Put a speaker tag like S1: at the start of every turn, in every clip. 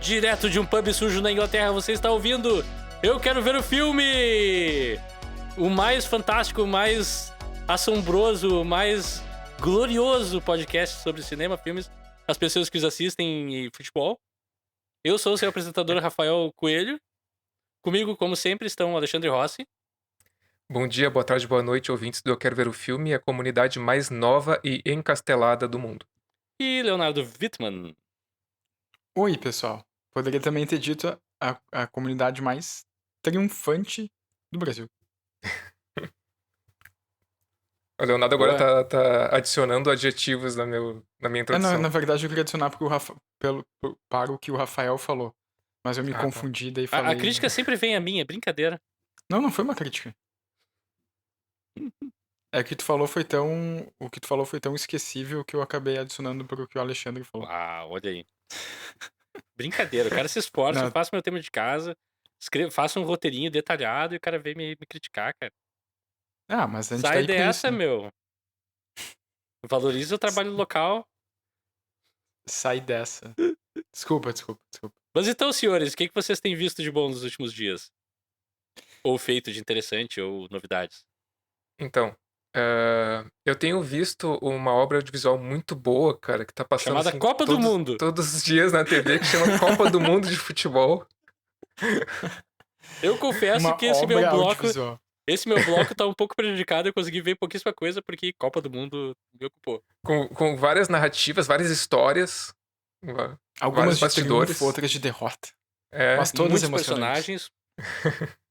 S1: Direto de um pub sujo na Inglaterra, você está ouvindo Eu Quero Ver o Filme! O mais fantástico, o mais assombroso, o mais glorioso podcast sobre cinema, filmes, as pessoas que os assistem e futebol. Eu sou o seu apresentador, Rafael Coelho. Comigo, como sempre, estão Alexandre Rossi.
S2: Bom dia, boa tarde, boa noite, ouvintes do Eu Quero Ver o Filme, a comunidade mais nova e encastelada do mundo.
S1: E Leonardo Wittmann.
S3: Oi, pessoal. Poderia também ter dito a comunidade mais triunfante do Brasil.
S2: O Leonardo agora
S1: Boa.
S2: tá adicionando adjetivos na minha introdução.
S3: Na verdade, eu queria adicionar para o que o Rafael falou. Mas eu me
S2: Tá.
S3: confundi, daí falei...
S1: A crítica sempre vem a mim, é brincadeira.
S3: Não foi uma crítica. É que o que tu falou foi tão esquecível que eu acabei adicionando pro que o Alexandre falou.
S1: Ah, olha aí. Brincadeira, o cara se esforça,
S3: Não.
S1: eu faço meu tema de casa, faço um roteirinho detalhado e o cara vem me criticar, cara.
S3: Ah, mas a gente tá
S1: Sai
S3: aí pra
S1: dessa,
S3: isso, né?
S1: meu. Valoriza o trabalho local.
S3: Sai dessa. Desculpa.
S1: Mas então, senhores, o que vocês têm visto de bom nos últimos dias? Ou feito de interessante, ou novidades?
S2: Então, eu tenho visto uma obra audiovisual muito boa, cara, que tá passando
S1: Chamada
S2: assim,
S1: Copa do Mundo.
S2: todos os dias na TV, que chama Copa do Mundo de Futebol.
S1: Eu confesso
S3: Uma
S1: que esse
S3: obra
S1: meu bloco
S3: audiovisual.
S1: tá um pouco prejudicado, eu consegui ver pouquíssima coisa porque Copa do Mundo me ocupou.
S2: Com várias narrativas, várias histórias,
S3: Algumas
S2: vários
S3: de
S2: bastidores.
S3: triunfo, outras de derrota.
S2: É,
S3: Mas todas
S1: Muitos
S3: emocionantes.
S1: personagens.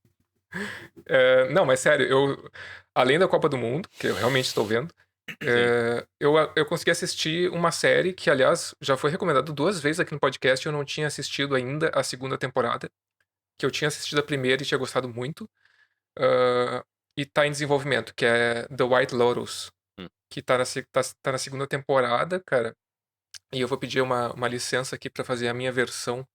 S2: Não, mas sério, além da Copa do Mundo, que eu realmente estou vendo, eu consegui assistir uma série que, aliás, já foi recomendada 2 vezes aqui no podcast. Eu não tinha assistido ainda a segunda temporada, que eu tinha assistido a primeira e tinha gostado muito, e tá em desenvolvimento, que é The White Lotus, que tá na segunda temporada, cara, e eu vou pedir uma licença aqui pra fazer a minha versão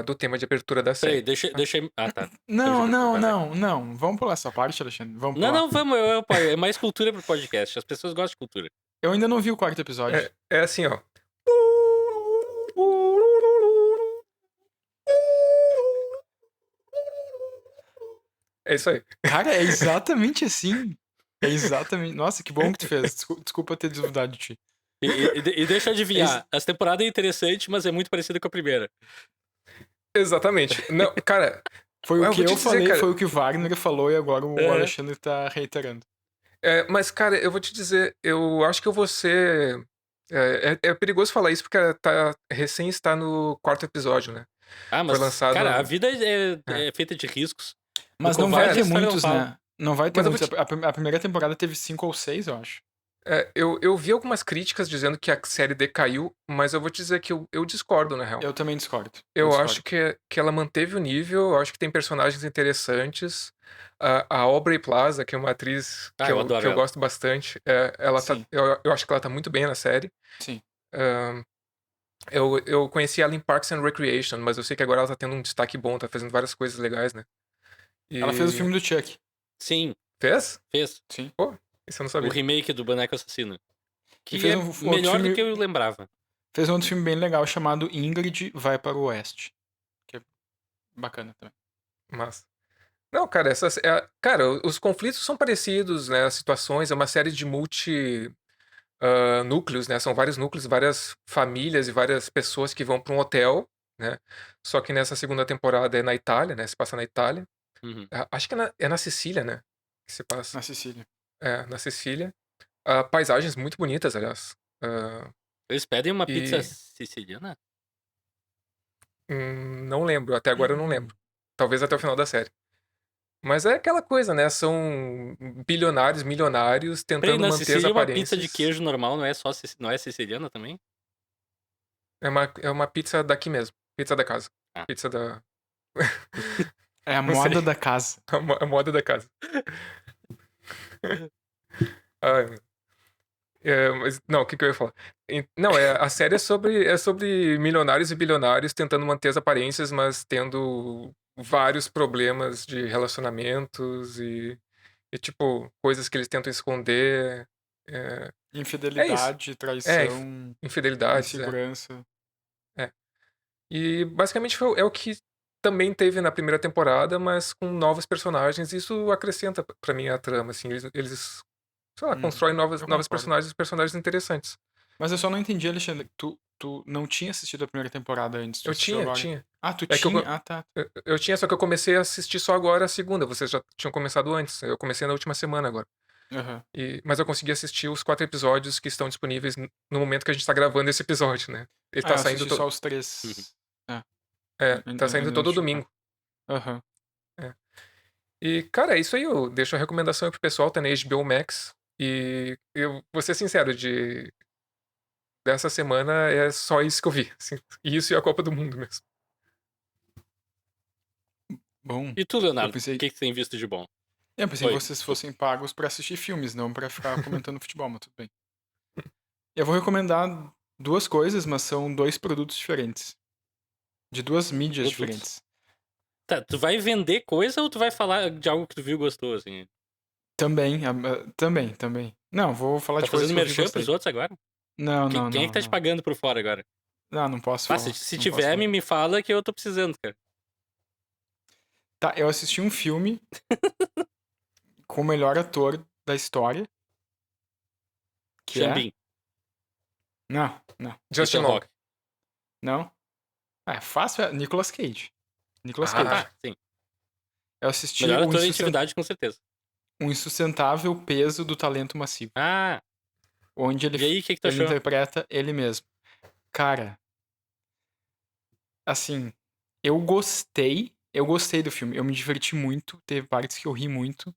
S2: do tema de abertura da série.
S1: Peraí, deixa eu... Ah, tá.
S3: Não. Vamos pular essa parte, Alexandre. Vamos pular.
S1: Não, vamos, eu apoio. É mais cultura pro podcast. As pessoas gostam de cultura.
S3: Eu ainda não vi o 4º episódio.
S2: É assim, ó. É isso aí.
S3: Cara, é exatamente assim. É exatamente. Nossa, que bom que tu fez. Desculpa ter duvidado de ti.
S1: E deixa eu adivinhar. Essa temporada é interessante, mas é muito parecida com a primeira.
S2: Exatamente. Não, cara.
S3: Foi o que eu falei,
S2: cara,
S3: foi o que o Wagner falou e agora o Alexandre tá reiterando.
S2: Mas, cara, eu vou te dizer, eu acho que eu vou ser. É perigoso falar isso porque recém está no 4º episódio, né?
S1: Ah, mas,
S2: Foi lançado.
S1: cara, a vida é feita de riscos.
S3: Mas
S1: No
S3: não vai
S1: covarde,
S3: ter muitos, né? Não vai ter
S2: Mas eu
S3: muitos.
S2: vou
S3: A primeira temporada teve 5 ou 6, eu acho.
S2: Eu vi algumas críticas dizendo que a série decaiu, mas eu vou te dizer que eu discordo, na real.
S3: Eu também discordo.
S2: Eu acho que ela manteve o nível, eu acho que tem personagens interessantes. A Aubrey Plaza, que é uma atriz que
S1: eu adoro
S2: eu
S1: ela.
S2: gosto bastante,
S3: Sim.
S2: eu acho que ela tá muito bem na série.
S3: Sim.
S2: Eu conheci ela em Parks and Recreation, mas eu sei que agora ela tá tendo um destaque bom, tá fazendo várias coisas legais, né?
S3: Ela fez o filme do Chuck.
S1: Sim,
S2: Fez?
S1: fez.
S3: Sim.
S2: Pô, isso eu não
S1: O
S2: sabia.
S1: remake do Boneco Assassino. Que
S3: E fez
S1: é
S3: um outro
S1: melhor
S3: filme-
S1: do que eu lembrava.
S3: Fez um outro filme bem legal chamado Ingrid Vai para o Oeste. Que é bacana também.
S2: Mas. Não, cara, cara, os conflitos são parecidos, né? As situações, é uma série de núcleos, né? São vários núcleos, várias famílias e várias pessoas que vão para um hotel, né? Só que nessa segunda temporada é na Itália, né? Se passa na Itália.
S1: Uhum.
S2: Acho que é na Sicília, né? Que se passa.
S3: Na Sicília.
S2: Na Sicília. Paisagens muito bonitas, aliás.
S1: Eles pedem uma
S2: E-
S1: pizza siciliana?
S2: Não lembro, até agora eu não lembro. Talvez até o final da série. Mas é aquela coisa, né? São bilionários, milionários
S1: Peraí,
S2: tentando
S1: na
S2: manter as
S1: Sicília uma
S2: aparências.
S1: pizza de queijo normal não é só não é siciliana também?
S2: É uma pizza daqui mesmo. Pizza da casa.
S1: Ah.
S2: Pizza da.
S3: É a
S2: Não
S3: moda
S2: sei.
S3: da casa.
S2: A moda da casa. Ai, meu. Mas, não, o que eu ia falar? Não, a série é sobre milionários e bilionários tentando manter as aparências, mas tendo vários problemas de relacionamentos e tipo, coisas que eles tentam esconder.
S3: Infidelidade, traição,
S2: Infidelidades.
S3: insegurança.
S2: E basicamente é o que também teve na primeira temporada, mas com novos personagens. Isso acrescenta pra mim a trama, assim. Eles sei lá, constroem
S3: Eu
S2: novos
S3: concordo.
S2: personagens interessantes.
S3: Mas eu só não entendi, Alexandre. Tu não tinha assistido a primeira temporada antes, tu
S2: Eu
S3: assistiu
S2: tinha,
S3: agora.
S2: tinha.
S3: Ah, tu
S2: É que
S3: tinha? Ah, tá.
S2: eu tinha, só que eu comecei a assistir só agora a segunda. Vocês já tinham começado antes. Eu comecei na última semana agora.
S3: Aham.
S2: Mas eu consegui assistir os 4 episódios que estão disponíveis no momento que a gente tá gravando esse episódio, né? Ele
S3: Ah,
S2: tá
S3: eu
S2: saindo.
S3: assisti só os
S1: Uhum.
S3: 3. É,
S2: Tá saindo
S3: ainda não
S2: todo
S3: assisti o 4.
S2: domingo.
S3: Aham.
S2: É. E, cara, é isso aí. Eu deixo a recomendação aí pro pessoal, tá na HBO Max. E eu vou ser sincero, dessa semana é só isso que eu vi. Assim, isso e a Copa do Mundo mesmo.
S3: Bom,
S1: E tu,
S3: eu
S1: Leonardo, o
S3: pensei,
S1: que tu tem visto de bom?
S3: eu pensei que
S1: Oi.
S3: vocês fossem pagos pra assistir filmes, não pra ficar comentando futebol, mas tudo bem. Eu vou recomendar 2 coisas, mas são 2 produtos diferentes. De 2 mídias
S1: Produtos.
S3: diferentes.
S1: Tá, tu vai vender coisa ou tu vai falar de algo que tu viu e gostou, assim?
S3: Também, também. Não, vou falar
S1: Tá
S3: de coisas
S1: fazendo
S3: que eu vi e
S1: merchan pros
S3: gostei.
S1: outros agora?
S3: Não, não,
S1: Quem é que
S3: não,
S1: tá te
S3: não.
S1: pagando por fora agora?
S3: Não posso
S1: Ah,
S3: falar.
S1: se
S3: Não posso
S1: tiver,
S3: falar.
S1: me fala que eu tô precisando, cara.
S3: Tá, eu assisti um filme com o melhor ator da história, que é...
S1: Xambin,
S3: Não, não,
S2: Justin
S1: Ethan
S2: Long.
S1: Hawke.
S3: não. Ah, é fácil, é Nicolas Cage. Nicolas
S1: Ah,
S3: Cage.
S1: tá, sim.
S3: Eu assisti
S1: Melhor ator em atividade, com certeza.
S3: um Insustentável Peso do Talento Massivo,
S1: Ah,
S3: onde
S1: e aí, o que tu
S3: ele
S1: achou?
S3: interpreta ele mesmo. Cara, assim, eu gostei do filme, eu me diverti muito, teve partes que eu ri muito.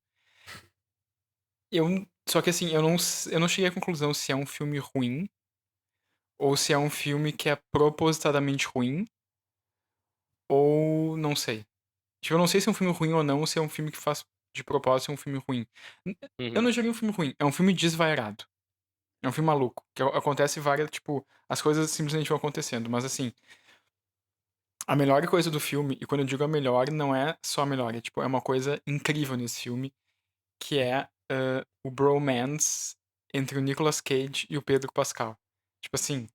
S3: Só que assim, eu não cheguei à conclusão se é um filme ruim ou se é um filme que é propositadamente ruim, ou não sei. Tipo, eu não sei se é um filme ruim ou não, ou se é um filme que faz de propósito ser um filme ruim. Eu
S1: Uhum.
S3: não diria um filme ruim, é um filme desvairado. É um filme maluco, que acontece várias, tipo, as coisas simplesmente vão acontecendo, mas assim, a melhor coisa do filme, e quando eu digo a melhor, não é só a melhor, é tipo, é uma coisa incrível nesse filme, que é o bromance entre o Nicolas Cage e o Pedro Pascal. Tipo assim,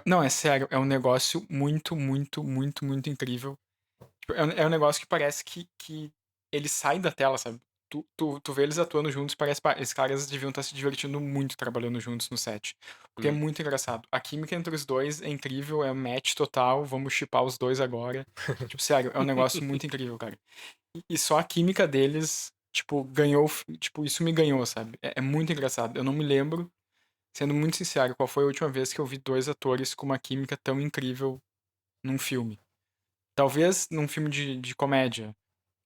S3: não, é sério, é um negócio muito, muito, muito, muito incrível. Tipo, é um negócio que parece que ele sai da tela, sabe? Tu vê eles atuando juntos, parece, pá, esses caras deviam estar se divertindo muito trabalhando juntos no set. Porque é
S1: Uhum.
S3: muito engraçado. A química entre os dois é incrível, é um match total, vamos shippar os dois agora. Tipo, sério, é um negócio muito incrível, cara. E só a química deles, tipo, ganhou, tipo, isso me ganhou, sabe? É muito engraçado. Eu não me lembro, sendo muito sincero, qual foi a última vez que eu vi 2 atores com uma química tão incrível num filme. Talvez num filme de comédia,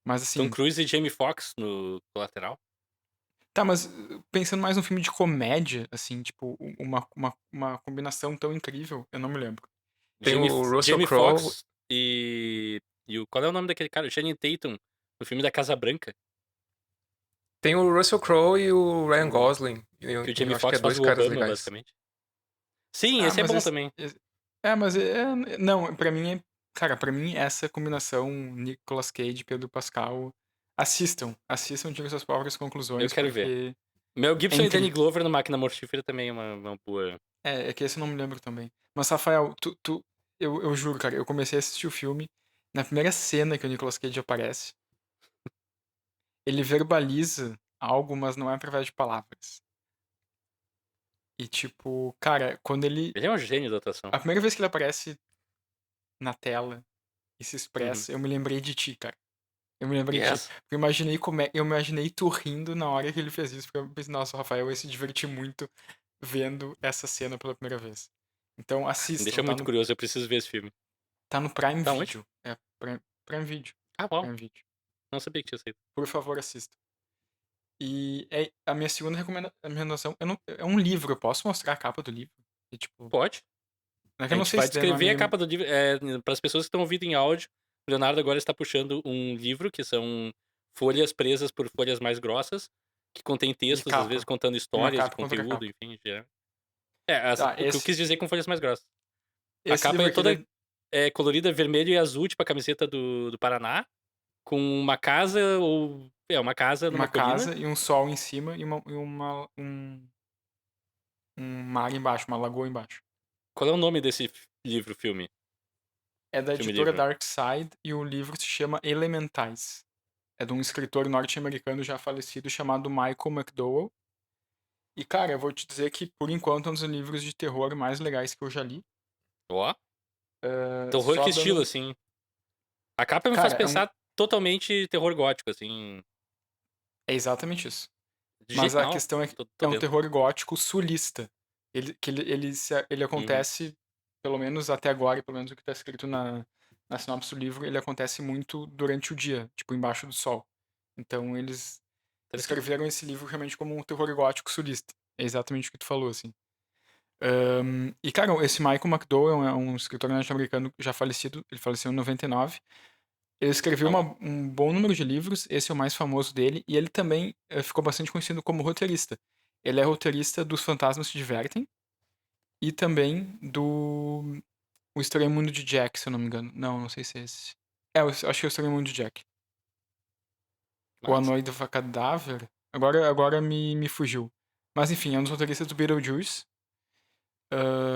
S3: mas
S1: Tom
S3: assim,
S1: Cruise e Jamie Foxx no Colateral.
S3: tá, mas pensando mais num filme de comédia, assim, tipo, uma combinação tão incrível, eu não me lembro.
S2: Tem o Russell
S1: Jamie
S2: Crowe.
S1: Foxx e o... Qual é o nome daquele cara? O Channing Tatum, no filme da Casa Branca.
S2: Tem o Russell Crowe e o Ryan Gosling.
S1: Que o
S2: E eu
S1: Jamie
S2: acho que é
S1: Foxx faz
S2: 2
S1: o
S2: caras
S1: Obama,
S2: legais.
S1: basicamente. Sim,
S3: Ah,
S1: esse é
S3: mas
S1: bom também.
S3: mas não, pra mim cara, pra mim essa combinação Nicolas Cage e Pedro Pascal, assistam, tirem suas próprias
S1: Eu
S3: conclusões,
S1: quero ver.
S3: porque
S1: Mel
S3: é
S1: Gibson e Danny
S3: incrível.
S1: Glover no Máquina Mortífera também é uma boa.
S3: É que esse eu não me lembro também. Mas, Rafael, eu juro, cara, eu comecei a assistir o filme. Na primeira cena que o Nicolas Cage aparece, ele verbaliza algo, mas não é através de palavras. E, tipo, cara, quando ele.
S1: Ele é um gênio da atuação.
S3: A primeira vez que ele aparece na tela e se
S1: Uhum.
S3: expressa, eu me lembrei de ti, cara. Eu me lembrei de ti.
S1: Yes.
S3: Eu imaginei eu imaginei tu rindo na hora que ele fez isso, porque eu pensei, nossa, o Rafael ia se divertir muito vendo essa cena pela primeira vez. Então
S1: Me
S3: assistam,
S1: deixa muito curioso, eu preciso ver esse filme.
S3: tá no Prime
S1: Tá onde?
S3: Video. É, Prime Video.
S1: Ah, bom.
S3: Prime Video.
S1: Não sabia que tinha saído.
S3: Por favor, assista. E a minha segunda recomendação é um livro. Eu posso mostrar a capa do livro? E, tipo,
S1: Pode.
S3: é que
S1: A
S3: eu não
S1: gente
S3: sei
S1: vai
S3: se der, não é
S1: descrever a
S3: meio.
S1: capa do livro. Para as pessoas que estão ouvindo em áudio, o Leonardo agora está puxando um livro que são folhas presas por folhas mais grossas, que contém
S3: E
S1: textos, às vezes
S3: capa.
S1: contando
S3: Uma
S1: histórias e
S3: capa contra
S1: conteúdo,
S3: capa.
S1: enfim, em geral.
S3: Tá,
S1: O que eu quis dizer com folhas mais grossas. A
S3: esse
S1: capa
S3: livro
S1: é
S3: aqui,
S1: toda colorida vermelho e azul, tipo a camiseta do Paraná, com uma casa ou. É, uma casa numa
S3: uma
S1: colina.
S3: casa e um sol em cima e um mar embaixo, uma lagoa embaixo.
S1: Qual é o nome desse livro, filme?
S3: É da
S1: Filme
S3: editora
S1: livro.
S3: Dark Side e o livro se chama Elementais. É de um escritor norte-americano já falecido chamado Michael McDowell. E, cara, eu vou te dizer que, por enquanto, é um dos livros de terror mais legais que eu já li.
S1: Ó. Terror que
S3: Só
S1: estilo,
S3: dando.
S1: assim. A capa me faz
S3: Cara,
S1: pensar totalmente terror gótico, assim.
S3: é exatamente isso. Mas a
S1: Genial.
S3: questão é que
S1: Tô
S3: é um
S1: dentro.
S3: terror gótico sulista. Ele
S1: Uhum.
S3: acontece, pelo menos até agora, e pelo menos o que está escrito na sinopse do livro, ele acontece muito durante o dia, tipo, embaixo do sol. Então eles
S1: Interessante.
S3: escreveram esse livro realmente como um terror gótico sulista. É exatamente o que tu falou, assim. E, cara, esse Michael McDowell é um escritor norte-americano já falecido. Ele faleceu em 99. Ele escreveu
S1: Tá bom.
S3: um bom número de livros, esse é o mais famoso dele, e ele também ficou bastante conhecido como roteirista. Ele é roteirista dos Fantasmas Se Divertem e também do O Estranho Mundo de Jack, se eu não me engano. Não, não sei se é esse. Eu acho que é O Estranho Mundo de Jack. O A
S1: Massa.
S3: Noite do Cadáver. Agora me fugiu. Mas enfim, é um dos roteiristas do Beetlejuice.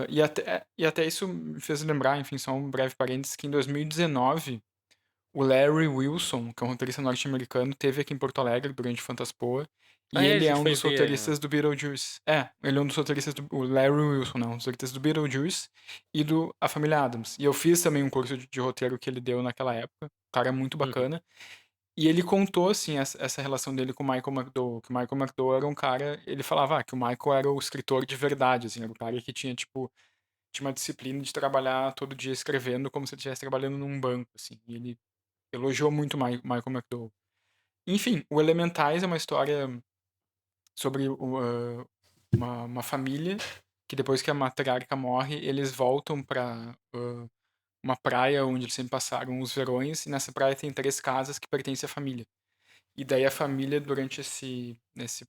S3: E até isso me fez lembrar, enfim, só um breve parênteses, que em 2019 o Larry Wilson, que é um roteirista norte-americano, teve aqui em Porto Alegre durante o Fantaspoa.
S1: Ah,
S3: E
S1: é, a
S3: ele é
S1: gente
S3: um
S1: foi
S3: dos
S1: ver.
S3: roteiristas do Beetlejuice. Ele é um dos roteiristas do. O Larry Wilson, não, um dos roteiristas do Beetlejuice e do A Família Adams. E eu fiz também um curso de roteiro que ele deu naquela época. O cara é muito
S1: Uhum.
S3: bacana. E ele contou, assim, essa relação dele com o Michael McDowell. Que o Michael McDowell era um cara. Ele falava que o Michael era o escritor de verdade, assim, era o cara que tinha, tipo, tinha uma disciplina de trabalhar todo dia escrevendo como se ele estivesse trabalhando num banco, assim. E ele elogiou muito o Michael McDowell. Enfim, o Elementais é uma história sobre uma família que depois que a matriarca morre, eles voltam pra uma praia onde eles sempre passaram os verões, e nessa praia tem 3 casas que pertencem à família. E daí a família, durante nesse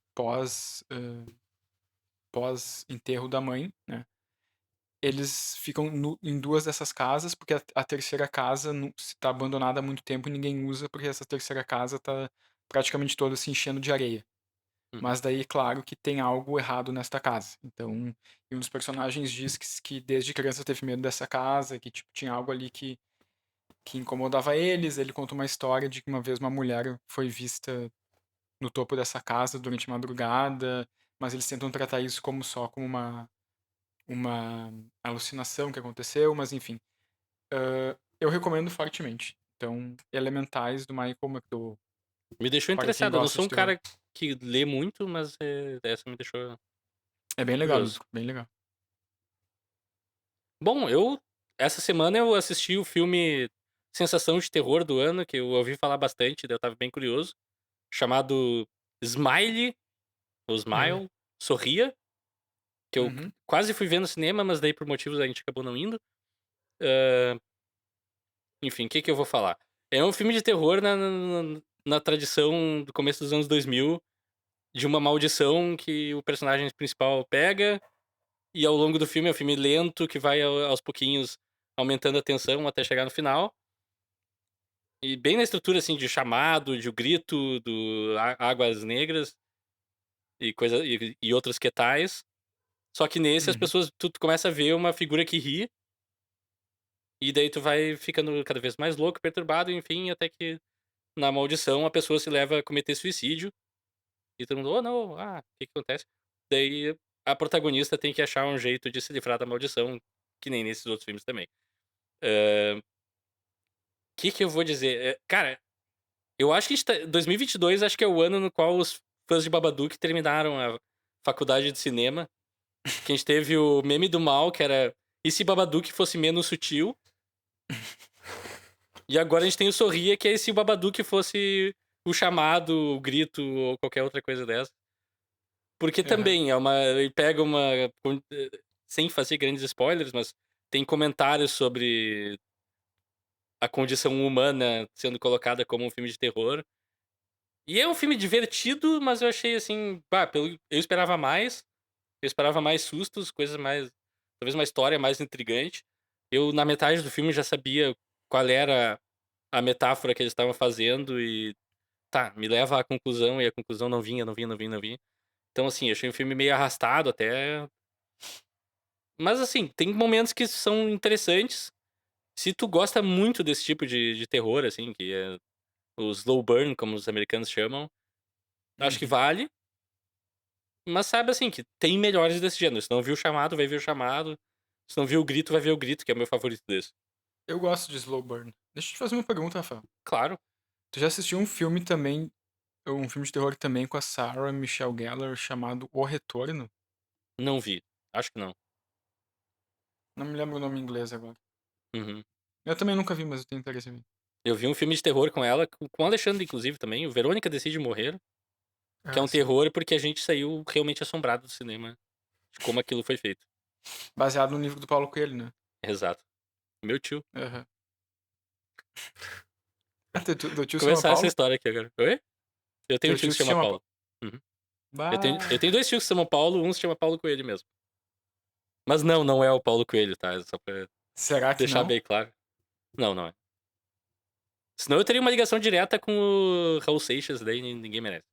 S3: pós-enterro da mãe, né? Eles ficam em 2 dessas casas, porque a terceira casa está abandonada há muito tempo e ninguém usa, porque essa terceira casa está praticamente toda se enchendo de areia.
S1: Uhum.
S3: Mas daí, claro que tem algo errado nesta casa. Então, e um dos personagens diz que desde criança teve medo dessa casa, que tipo, tinha algo ali que incomodava eles. Ele conta uma história de que uma vez uma mulher foi vista no topo dessa casa durante a madrugada, mas eles tentam tratar isso como uma alucinação que aconteceu, mas enfim. Eu recomendo fortemente. Então, Elementais do Michael McDowell,
S1: Me deixou
S3: para quem
S1: interessado. Eu não
S3: gosta
S1: sou
S3: de
S1: um
S3: terror.
S1: cara que lê muito, mas essa me deixou
S3: É bem legal,
S1: curioso.
S3: Luto, bem legal.
S1: Bom, essa semana eu assisti o filme Sensação de Terror do ano, que eu ouvi falar bastante, daí eu tava bem curioso, chamado Smile, ou Smile, Sorria, que eu
S3: Uhum.
S1: quase fui ver no cinema, mas daí por motivos a gente acabou não indo. Enfim, o que eu vou falar? É um filme de terror na tradição do começo dos anos 2000, de uma maldição que o personagem principal pega, e ao longo do filme é um filme lento, que vai aos pouquinhos aumentando a tensão até chegar no final. E bem na estrutura, assim, de chamado, de o grito, do Águas Negras e outros que tais. Só que nesse as
S3: Uhum.
S1: pessoas, tu começa a ver uma figura que ri, e daí tu vai ficando cada vez mais louco, perturbado, enfim, até que na maldição a pessoa se leva a cometer suicídio. E todo mundo, oh não, o que acontece? Daí a protagonista tem que achar um jeito de se livrar da maldição, que nem nesses outros filmes também. Que eu vou dizer? Cara, eu acho que 2022 acho que é o ano no qual os fãs de Babadook terminaram a faculdade de cinema. Que a gente teve o meme do mal, que era e se Babadook fosse menos sutil? E agora a gente tem o Sorria, que é se o Babadook fosse o chamado, o grito ou qualquer outra coisa dessa. Porque
S3: Aham.
S1: também ele pega sem fazer grandes spoilers, mas tem comentários sobre a condição humana sendo colocada como um filme de terror. E é um filme divertido, mas eu achei assim, eu esperava mais. Eu esperava mais sustos, coisas mais, talvez uma história mais intrigante. Eu na metade do filme já sabia qual era a metáfora que eles estavam fazendo e me leva à conclusão, e a conclusão não vinha, não vinha, não vinha, não vinha. Então assim, achei um filme meio arrastado até. Mas assim, tem momentos que são interessantes. Se tu gosta muito desse tipo de terror, assim, que é o slow burn, como os americanos chamam, acho que vale. Mas sabe, assim, que tem melhores desse gênero. Se não viu o Chamado, vai ver o Chamado. Se não viu o Grito, vai ver o Grito, que é o meu favorito desse.
S3: Eu gosto de slow burn. Deixa eu te fazer uma pergunta, Rafael.
S1: Claro.
S3: Tu já assistiu um filme também, um filme de terror também com a Sarah Michelle Gellar chamado O Retorno?
S1: Não vi. Acho que não.
S3: Não me lembro o nome em inglês agora.
S1: Uhum.
S3: Eu também nunca vi, mas eu tenho interesse em ver.
S1: Eu vi um filme de terror com ela, com o Alexandre, inclusive, também. O Verônica Decide Morrer. Que é um
S3: sim.
S1: terror porque a gente saiu realmente assombrado do cinema. De como aquilo foi feito.
S3: Baseado no livro do Paulo Coelho, né?
S1: Exato. Meu tio.
S3: Aham. Teu tio se chama
S1: Começar essa
S3: Paulo?
S1: história aqui agora. Oi? Eu tenho um
S3: Teu
S1: tio que se chama Paulo.
S3: Bah.
S1: Eu tenho 2 tios que se chamam Paulo, um se chama Paulo Coelho mesmo. Mas não é o Paulo Coelho, tá? Só pra
S3: Será que
S1: deixar
S3: não?
S1: bem claro. Não é. Senão eu teria uma ligação direta com o Raul Seixas, daí ninguém merece.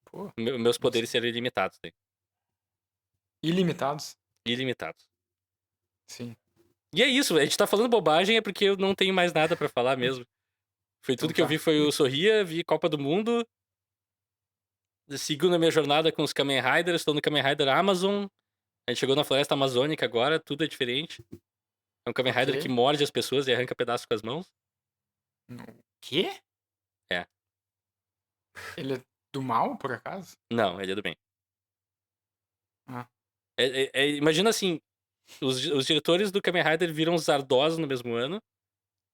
S3: Pô,
S1: Meus poderes seriam ilimitados, daí.
S3: ilimitados?
S1: Ilimitados.
S3: Sim.
S1: E é isso, a gente tá falando bobagem é porque eu não tenho mais nada pra falar mesmo. Foi tudo
S3: Então
S1: que eu
S3: tá.
S1: vi foi o Sorria, vi Copa do Mundo. Sigo na minha jornada com os Kamen Riders, estou no Kamen Rider Amazon. A gente chegou na Floresta Amazônica agora, tudo é diferente. É um Kamen Rider
S3: Ok.
S1: que morde as pessoas e arranca pedaços com as mãos.
S3: O quê?
S1: É.
S3: Ele é do mal, por acaso?
S1: Não, ele é do bem.
S3: Ah.
S1: Imagina assim, os diretores do Kamen Rider viram Zardoz no mesmo ano.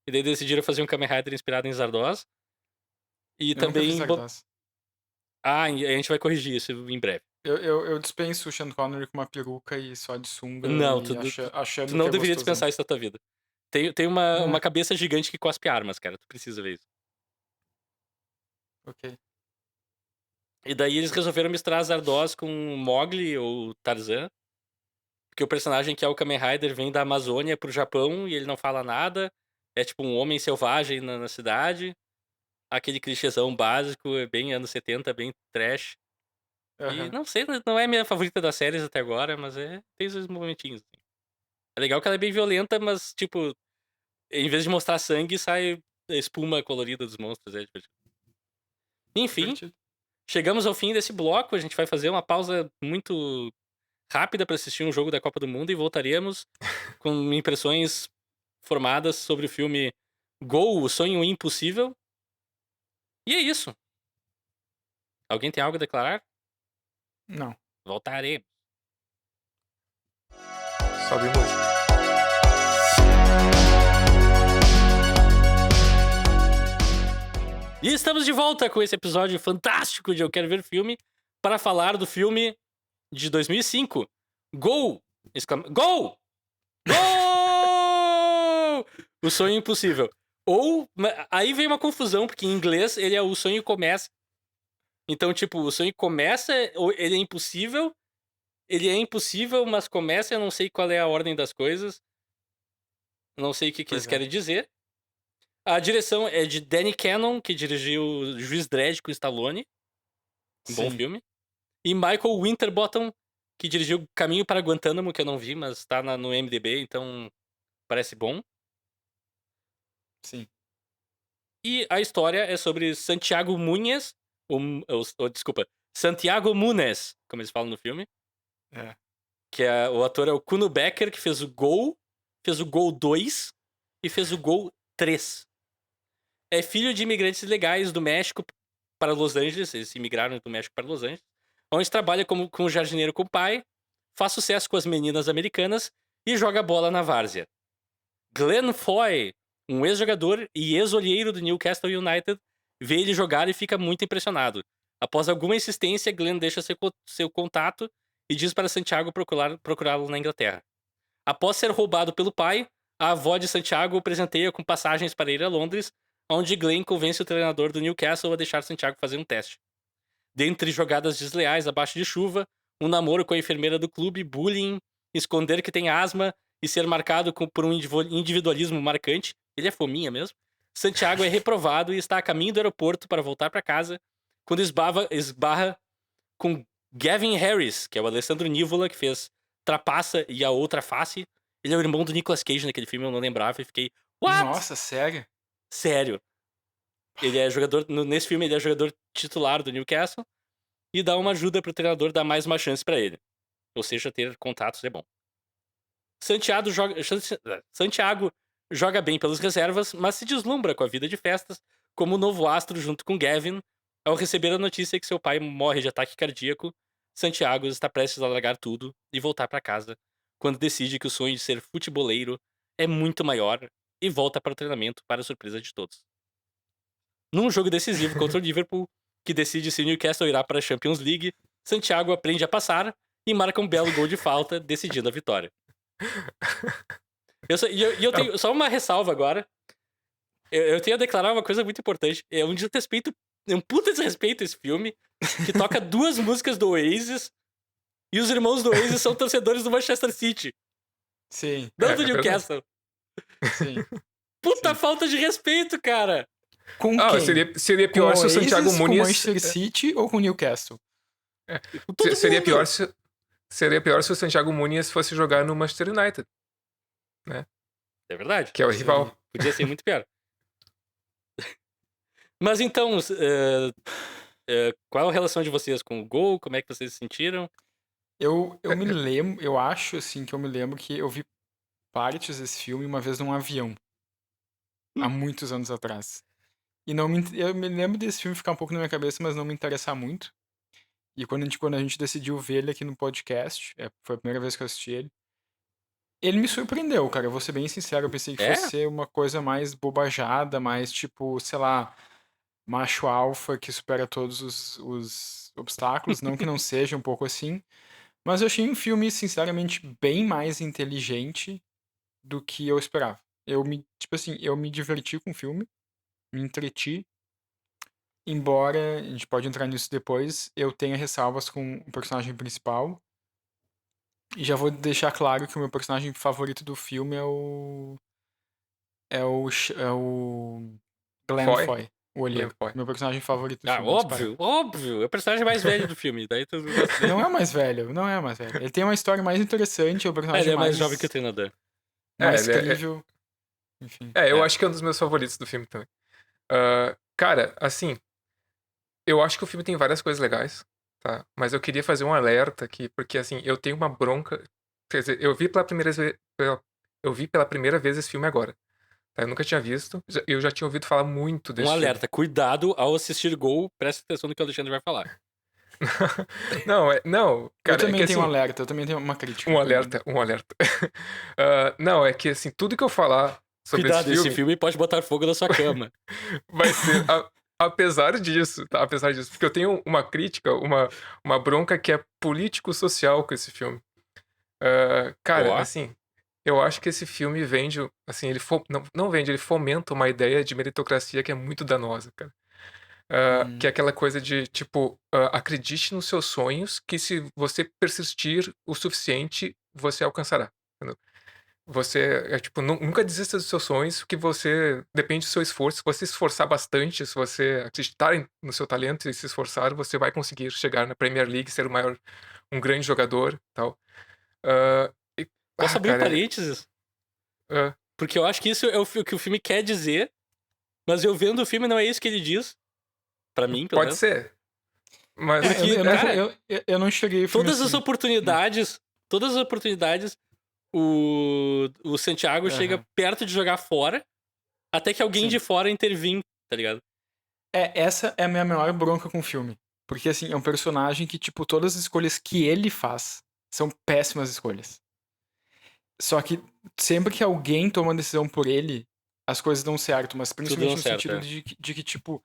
S1: E daí decidiram fazer um Kamen Rider inspirado em Zardoz. E
S3: Eu nunca vi
S1: também...
S3: Zardoz.
S1: e a gente vai corrigir isso em breve.
S3: Eu dispenso o Sean Connery com uma peruca e só de sunga
S1: Não,
S3: e achando
S1: tu não
S3: que é
S1: deveria
S3: gostosão.
S1: dispensar isso da tua vida. Tem uma cabeça gigante que cospe armas, cara. Tu precisa ver isso.
S3: Ok.
S1: E daí eles resolveram misturar Zardoz com Mowgli ou Tarzan. Porque o personagem que é o Kamen Rider vem da Amazônia pro Japão e ele não fala nada. É tipo um homem selvagem na cidade. Aquele clichêzão básico, é bem anos 70, bem trash. E
S3: Aham.
S1: não sei, não é a minha favorita das séries até agora, mas tem esses momentinhos. Assim. É legal que ela é bem violenta, mas tipo, em vez de mostrar sangue, sai a espuma colorida dos monstros. É divertido. Enfim,
S3: Divertido.
S1: chegamos ao fim desse bloco. A gente vai fazer uma pausa muito rápida para assistir um jogo da Copa do Mundo e voltaremos com impressões formadas sobre o filme Gol, o Sonho Impossível. E é isso. Alguém tem algo a declarar?
S3: Não.
S1: Voltaremos.
S2: Sobe música.
S1: E estamos de volta com esse episódio fantástico de Eu Quero Ver Filme para falar do filme de 2005, Gol! Gol! Gol! O Sonho Impossível. Aí vem uma confusão, porque em inglês ele é O Sonho Começa. Então, tipo, o sonho começa, ele é impossível, mas começa, eu não sei qual é a ordem das coisas. Não sei o que eles querem dizer. A direção é de Danny Cannon, que dirigiu Juiz Dredd com Stallone. Bom filme. E Michael Winterbottom, que dirigiu Caminho para Guantánamo, que eu não vi, mas tá no MDB, então parece bom.
S3: Sim.
S1: E a história é sobre Santiago Munez, desculpa, Santiago Munez, como eles falam no filme.
S3: É.
S1: Que o ator é o Kuno Becker, que fez o Gol 2 e fez o Gol 3. É filho de imigrantes legais do México para Los Angeles, eles imigraram do México para Los Angeles, onde trabalha como jardineiro com o pai, faz sucesso com as meninas americanas e joga bola na várzea. Glenn Foy, um ex-jogador e ex-olheiro do Newcastle United, vê ele jogar e fica muito impressionado. Após alguma insistência, Glenn deixa seu contato e diz para Santiago procurá-lo na Inglaterra. Após ser roubado pelo pai, a avó de Santiago o presenteia com passagens para ir a Londres, onde Glenn convence o treinador do Newcastle a deixar Santiago fazer um teste. Dentre jogadas desleais abaixo de chuva, um namoro com a enfermeira do clube, bullying, esconder que tem asma e ser marcado por um individualismo marcante, ele é fominha mesmo, Santiago é reprovado e está a caminho do aeroporto para voltar para casa, quando esbarra com Gavin Harris, que é o Alessandro Nívola, que fez Trapaça e A Outra Face. Ele é o irmão do Nicolas Cage naquele filme, eu não lembrava e fiquei... What?
S3: Nossa, sério?
S1: Sério. Ele é jogador... Nesse filme, ele é jogador titular do Newcastle e dá uma ajuda pro treinador dar mais uma chance pra ele. Ou seja, ter contatos é bom. Santiago joga bem pelas reservas, mas se deslumbra com a vida de festas como novo astro junto com Gavin. Ao receber a notícia que seu pai morre de ataque cardíaco, Santiago está prestes a largar tudo e voltar para casa, quando decide que o sonho de ser futeboleiro é muito maior e volta para o treinamento para a surpresa de todos. Num jogo decisivo contra o Liverpool, que decide se o Newcastle irá para a Champions League, Santiago aprende a passar e marca um belo gol de falta, decidindo a vitória. Eu tenho só uma ressalva agora. Eu tenho a declarar uma coisa muito importante. É um desrespeito, é um puta desrespeito esse filme, que toca 2 músicas do Oasis, e os irmãos do Oasis são torcedores do Manchester City,
S3: Sim,
S1: não do Newcastle.
S3: sim.
S1: Puta
S3: Sim.
S1: falta de respeito, cara.
S3: Com quem?
S2: Seria
S3: Com
S2: pior se o
S3: Oasis,
S2: Santiago
S3: com
S2: Muniz...
S3: Manchester City ou com Newcastle?
S1: Com todo
S2: Seria
S1: mundo.
S2: seria pior se o Santiago Muniz fosse jogar no Manchester United,
S1: É verdade.
S2: que é o rival.
S1: Podia ser muito pior. Mas então, qual a relação de vocês com o gol? Como é que vocês se sentiram?
S3: Eu me lembro, eu acho assim que eu me lembro que eu vi partes desse filme uma vez num avião. Há muitos anos atrás. E eu me lembro desse filme ficar um pouco na minha cabeça, mas não me interessar muito. E quando a gente decidiu ver ele aqui no podcast, foi a primeira vez que eu assisti ele, ele me surpreendeu, cara. Eu vou ser bem sincero, eu pensei que
S1: É?
S3: fosse ser uma coisa mais bobajada, mais tipo, sei lá, macho alfa que supera todos os obstáculos. Não que não seja um pouco assim. Mas eu achei um filme, sinceramente, bem mais inteligente do que eu esperava. Eu me diverti com o filme, me entreti. Embora, a gente pode entrar nisso depois, eu tenha ressalvas com o personagem principal. E já vou deixar claro que o meu personagem favorito do filme é o Glenn
S2: Foy?
S3: Foy, o olheiro.
S2: Glenn Foy.
S3: Meu personagem favorito do
S1: Ah,
S3: filme. disparado.
S1: óbvio. É o personagem mais velho do filme. Daí tu gosta dele.
S3: Não é mais velho, não é mais velho. Ele tem uma história mais interessante, é o
S1: Ah,
S3: personagem
S1: ele é mais jovem que o treinador.
S3: mais
S2: ele é-
S3: crível. Enfim.
S2: eu
S1: É.
S2: acho que é um dos meus favoritos do filme também. Cara, assim, eu acho que o filme tem várias coisas legais, tá? Mas eu queria fazer um alerta aqui, porque assim, eu tenho uma bronca. Quer dizer, eu vi pela primeira vez esse filme agora. Tá? Eu nunca tinha visto. Eu já tinha ouvido falar muito desse
S1: Um
S2: filme.
S1: alerta. Cuidado ao assistir Gol. Presta atenção no que o Alexandre vai falar.
S2: Não, cara,
S3: Eu também
S2: é que
S3: tenho um
S2: assim,
S3: alerta, eu também tenho uma crítica.
S2: um alerta. Não, é que assim, tudo que eu falar sobre
S1: Cuidado,
S2: esse
S1: esse filme pode botar fogo na sua cama.
S2: vai ser. Apesar disso, tá? Apesar disso. Porque eu tenho uma crítica, uma bronca que é político-social com esse filme. Cara,
S1: Ó.
S2: assim, eu acho que esse filme vende. Assim, não vende, ele fomenta uma ideia de meritocracia que é muito danosa, cara. Que é aquela coisa de, tipo, acredite nos seus sonhos, que se você persistir o suficiente, você alcançará. Entendeu? Você, tipo, nunca desista dos seus sonhos, que você depende do seu esforço. Se você se esforçar bastante, se você acreditar no seu talento e se esforçar, você vai conseguir chegar na Premier League, ser um grande jogador, tal.
S1: Posso abrir um
S2: cara,
S1: parênteses?
S2: ah,
S1: Porque eu acho que isso é o que o filme quer dizer, mas eu vendo o filme não é isso que ele diz. Pra mim, pelo
S2: pode
S1: menos.
S2: ser. Mas
S1: Porque, cara,
S3: eu não enxerguei o filme
S1: Todas as
S3: assim.
S1: oportunidades, o Santiago chega perto de jogar fora, até que alguém
S3: Sim.
S1: de fora intervém, tá ligado?
S3: Essa é a minha maior bronca com o filme. Porque, assim, é um personagem que, tipo, todas as escolhas que ele faz são péssimas escolhas. Só que sempre que alguém toma uma decisão por ele, as coisas dão certo. Mas principalmente
S1: dão
S3: no
S1: certo,
S3: sentido
S1: é.
S3: de que, tipo,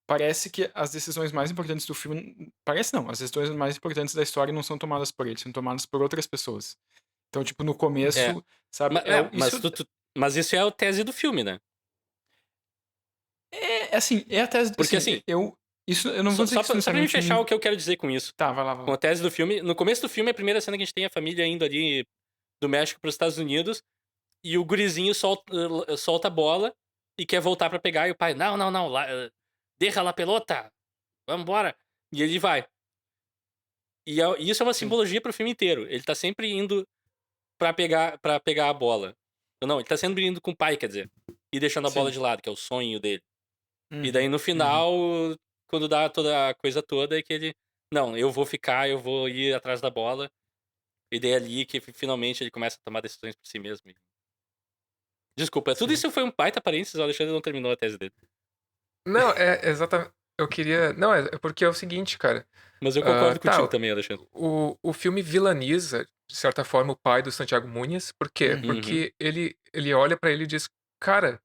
S3: parece que as decisões mais importantes do filme... Parece não, as decisões mais importantes da história não são tomadas por ele, são tomadas por outras pessoas. Então, tipo, no começo, sabe?
S1: Mas isso é a tese do filme, né?
S3: Assim, é a tese...
S1: Porque, assim,
S3: eu não vou dizer
S1: Só
S3: que
S1: pra me
S3: necessariamente
S1: fechar o que eu quero dizer com isso.
S3: Tá, vai lá.
S1: Com a tese do filme. No começo do filme, a primeira cena que a gente tem é a família indo ali do México pros Estados Unidos. E o gurizinho solta a bola e quer voltar pra pegar. E o pai, não, deixa la pelota. Vambora. E ele vai. E isso é uma simbologia pro filme inteiro. Ele tá sempre indo pra pegar a bola. Não, ele tá sendo menino com o pai, quer dizer. E deixando a bola
S3: Sim.
S1: de lado, que é o sonho dele. E
S3: Uhum,
S1: daí no
S3: uhum.
S1: final, quando dá toda a coisa toda, é que ele. Não, eu vou ficar, eu vou ir atrás da bola. E daí é ali que finalmente ele começa a tomar decisões por si mesmo. Desculpa, tudo
S2: Sim.
S1: isso foi um baita parênteses, o Alexandre não terminou a tese dele.
S2: Não, é exatamente. Eu queria. Não, é porque é o seguinte, cara.
S1: Mas eu concordo contigo
S2: Tá,
S1: também, Alexandre.
S2: o filme vilaniza, de certa forma, o pai do Santiago Munhoz. Por quê?
S3: Uhum.
S2: Porque ele olha pra ele e diz, cara,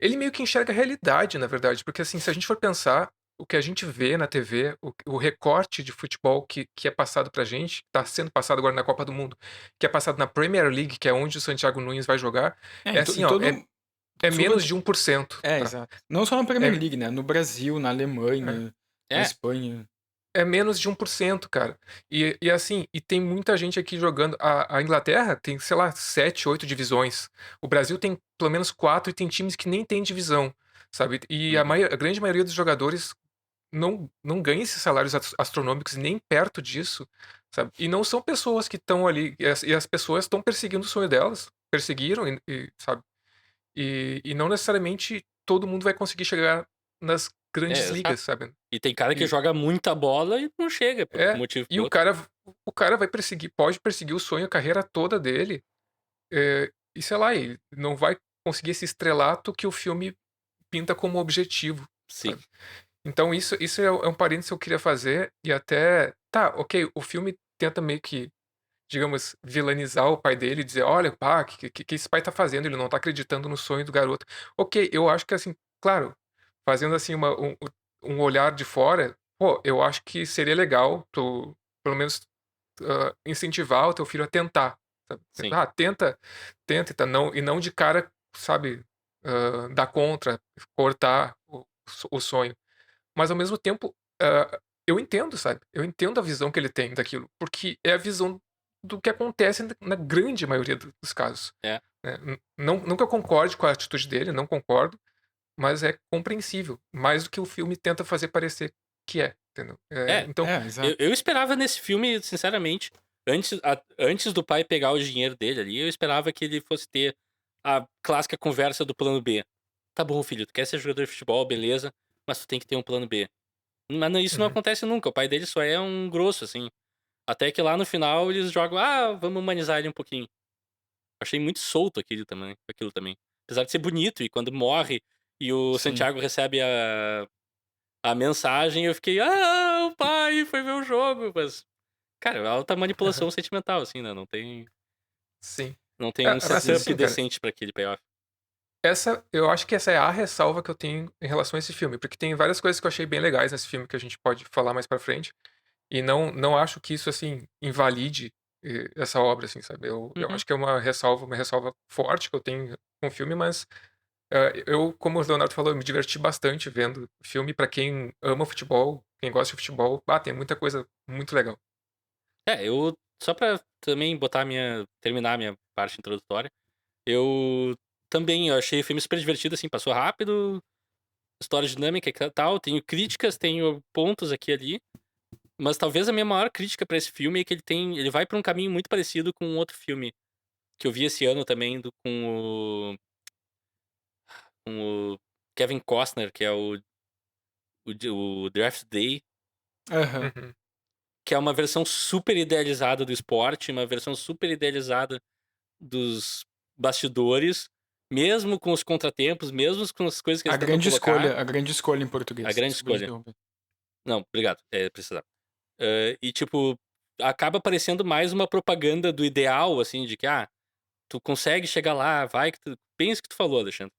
S2: ele meio que enxerga a realidade, na verdade. Porque, assim, se a gente for pensar, o que a gente vê na TV, o recorte de futebol que é passado pra gente, tá sendo passado agora na Copa do Mundo, que é passado na Premier League, que é onde o Santiago Nunes vai jogar,
S3: É,
S2: é assim, ó, é
S3: Desculpa,
S2: menos de 1%,
S3: É,
S2: tá?
S3: exato. Não só na Premier
S2: É,
S3: League, né? No Brasil, na Alemanha, na
S1: É,
S3: Espanha.
S2: é menos de 1%, cara. E assim, e tem muita gente aqui jogando. A Inglaterra tem, sei lá, 7, 8 divisões. O Brasil tem pelo menos 4 e tem times que nem tem divisão, sabe? E
S1: Uhum.
S2: a grande maioria dos jogadores não ganha esses salários astronômicos nem perto disso, sabe? E não são pessoas que estão ali. E as pessoas estão perseguindo o sonho delas. Perseguiram, sabe? E não necessariamente todo mundo vai conseguir chegar nas grandes
S1: exato.
S2: ligas, sabe?
S1: E tem cara que
S2: E,
S1: joga muita bola e não chega, por um motivo ou
S2: e
S1: por outro.
S2: o cara vai perseguir, pode perseguir o sonho a carreira toda dele, e sei lá, ele não vai conseguir esse estrelato que o filme pinta como objetivo,
S1: Sim.
S2: sabe? Então isso é um parênteses que eu queria fazer, e até, tá, ok, o filme tenta meio que, digamos, vilanizar o pai dele, dizer, olha, pá, que esse pai tá fazendo? Ele não tá acreditando no sonho do garoto. Ok, eu acho que assim, claro, fazendo assim um olhar de fora, pô, eu acho que seria legal tu, pelo menos, incentivar o teu filho a tentar, sabe?
S1: Sim.
S2: Tenta, não, e não de cara, sabe, dar contra, cortar o sonho. Mas ao mesmo tempo, eu entendo, sabe? Eu entendo a visão que ele tem daquilo, porque é a visão do que acontece na grande maioria dos casos.
S1: É.
S2: Né? Nunca concorde com a atitude dele, não concordo, mas é compreensível, mais do que o filme tenta fazer parecer que é, entendeu? Então,
S3: Exato.
S1: Eu esperava nesse filme, sinceramente, antes do pai pegar o dinheiro dele ali, eu esperava que ele fosse ter a clássica conversa do plano B. Tá bom, filho, tu quer ser jogador de futebol, beleza, mas tu tem que ter um plano B. Mas isso não
S2: uhum,
S1: acontece nunca, o pai dele só é um grosso, assim. Até que lá no final eles jogam, vamos humanizar ele um pouquinho. Achei muito solto aquilo também. Apesar de ser bonito, e quando morre e o
S3: Sim.
S1: Santiago recebe a mensagem, eu fiquei, o pai foi ver o jogo. Mas, cara, é alta manipulação sentimental, assim, né?
S2: sim.
S1: Não tem um
S2: Mas
S1: setup
S2: assim, cara,
S1: decente pra aquele payoff.
S2: eu acho que essa é a ressalva que eu tenho em relação a esse filme, porque tem várias coisas que eu achei bem legais nesse filme que a gente pode falar mais pra frente, e não acho que isso, assim, invalide essa obra, assim, sabe? Eu
S1: Uhum.
S2: acho que é uma ressalva forte que eu tenho com o filme, mas eu, como o Leonardo falou, eu me diverti bastante vendo o filme. Pra quem ama futebol, quem gosta de futebol, tem muita coisa muito legal.
S1: Eu, só pra também terminar a minha parte introdutória, eu também eu achei o filme super divertido, assim, passou rápido, história dinâmica e tal, tenho críticas, tenho pontos aqui e ali, mas talvez a minha maior crítica pra esse filme é que ele vai pra um caminho muito parecido com um outro filme que eu vi esse ano também, com o Kevin Costner, que é o Draft Day,
S3: Aham.
S2: Uhum.
S1: que é uma versão super idealizada do esporte, uma versão super idealizada dos bastidores, mesmo com os contratempos, mesmo com as coisas que eles tentam colocar.
S3: A grande escolha em
S1: A
S3: português.
S1: grande
S3: Desculpa te
S1: escolha.
S3: interromper.
S1: Não, obrigado. Precisava. E, tipo, acaba parecendo mais uma propaganda do ideal, assim, de que, tu consegue chegar lá, vai que tu... Pensa o que tu falou, Alexandre.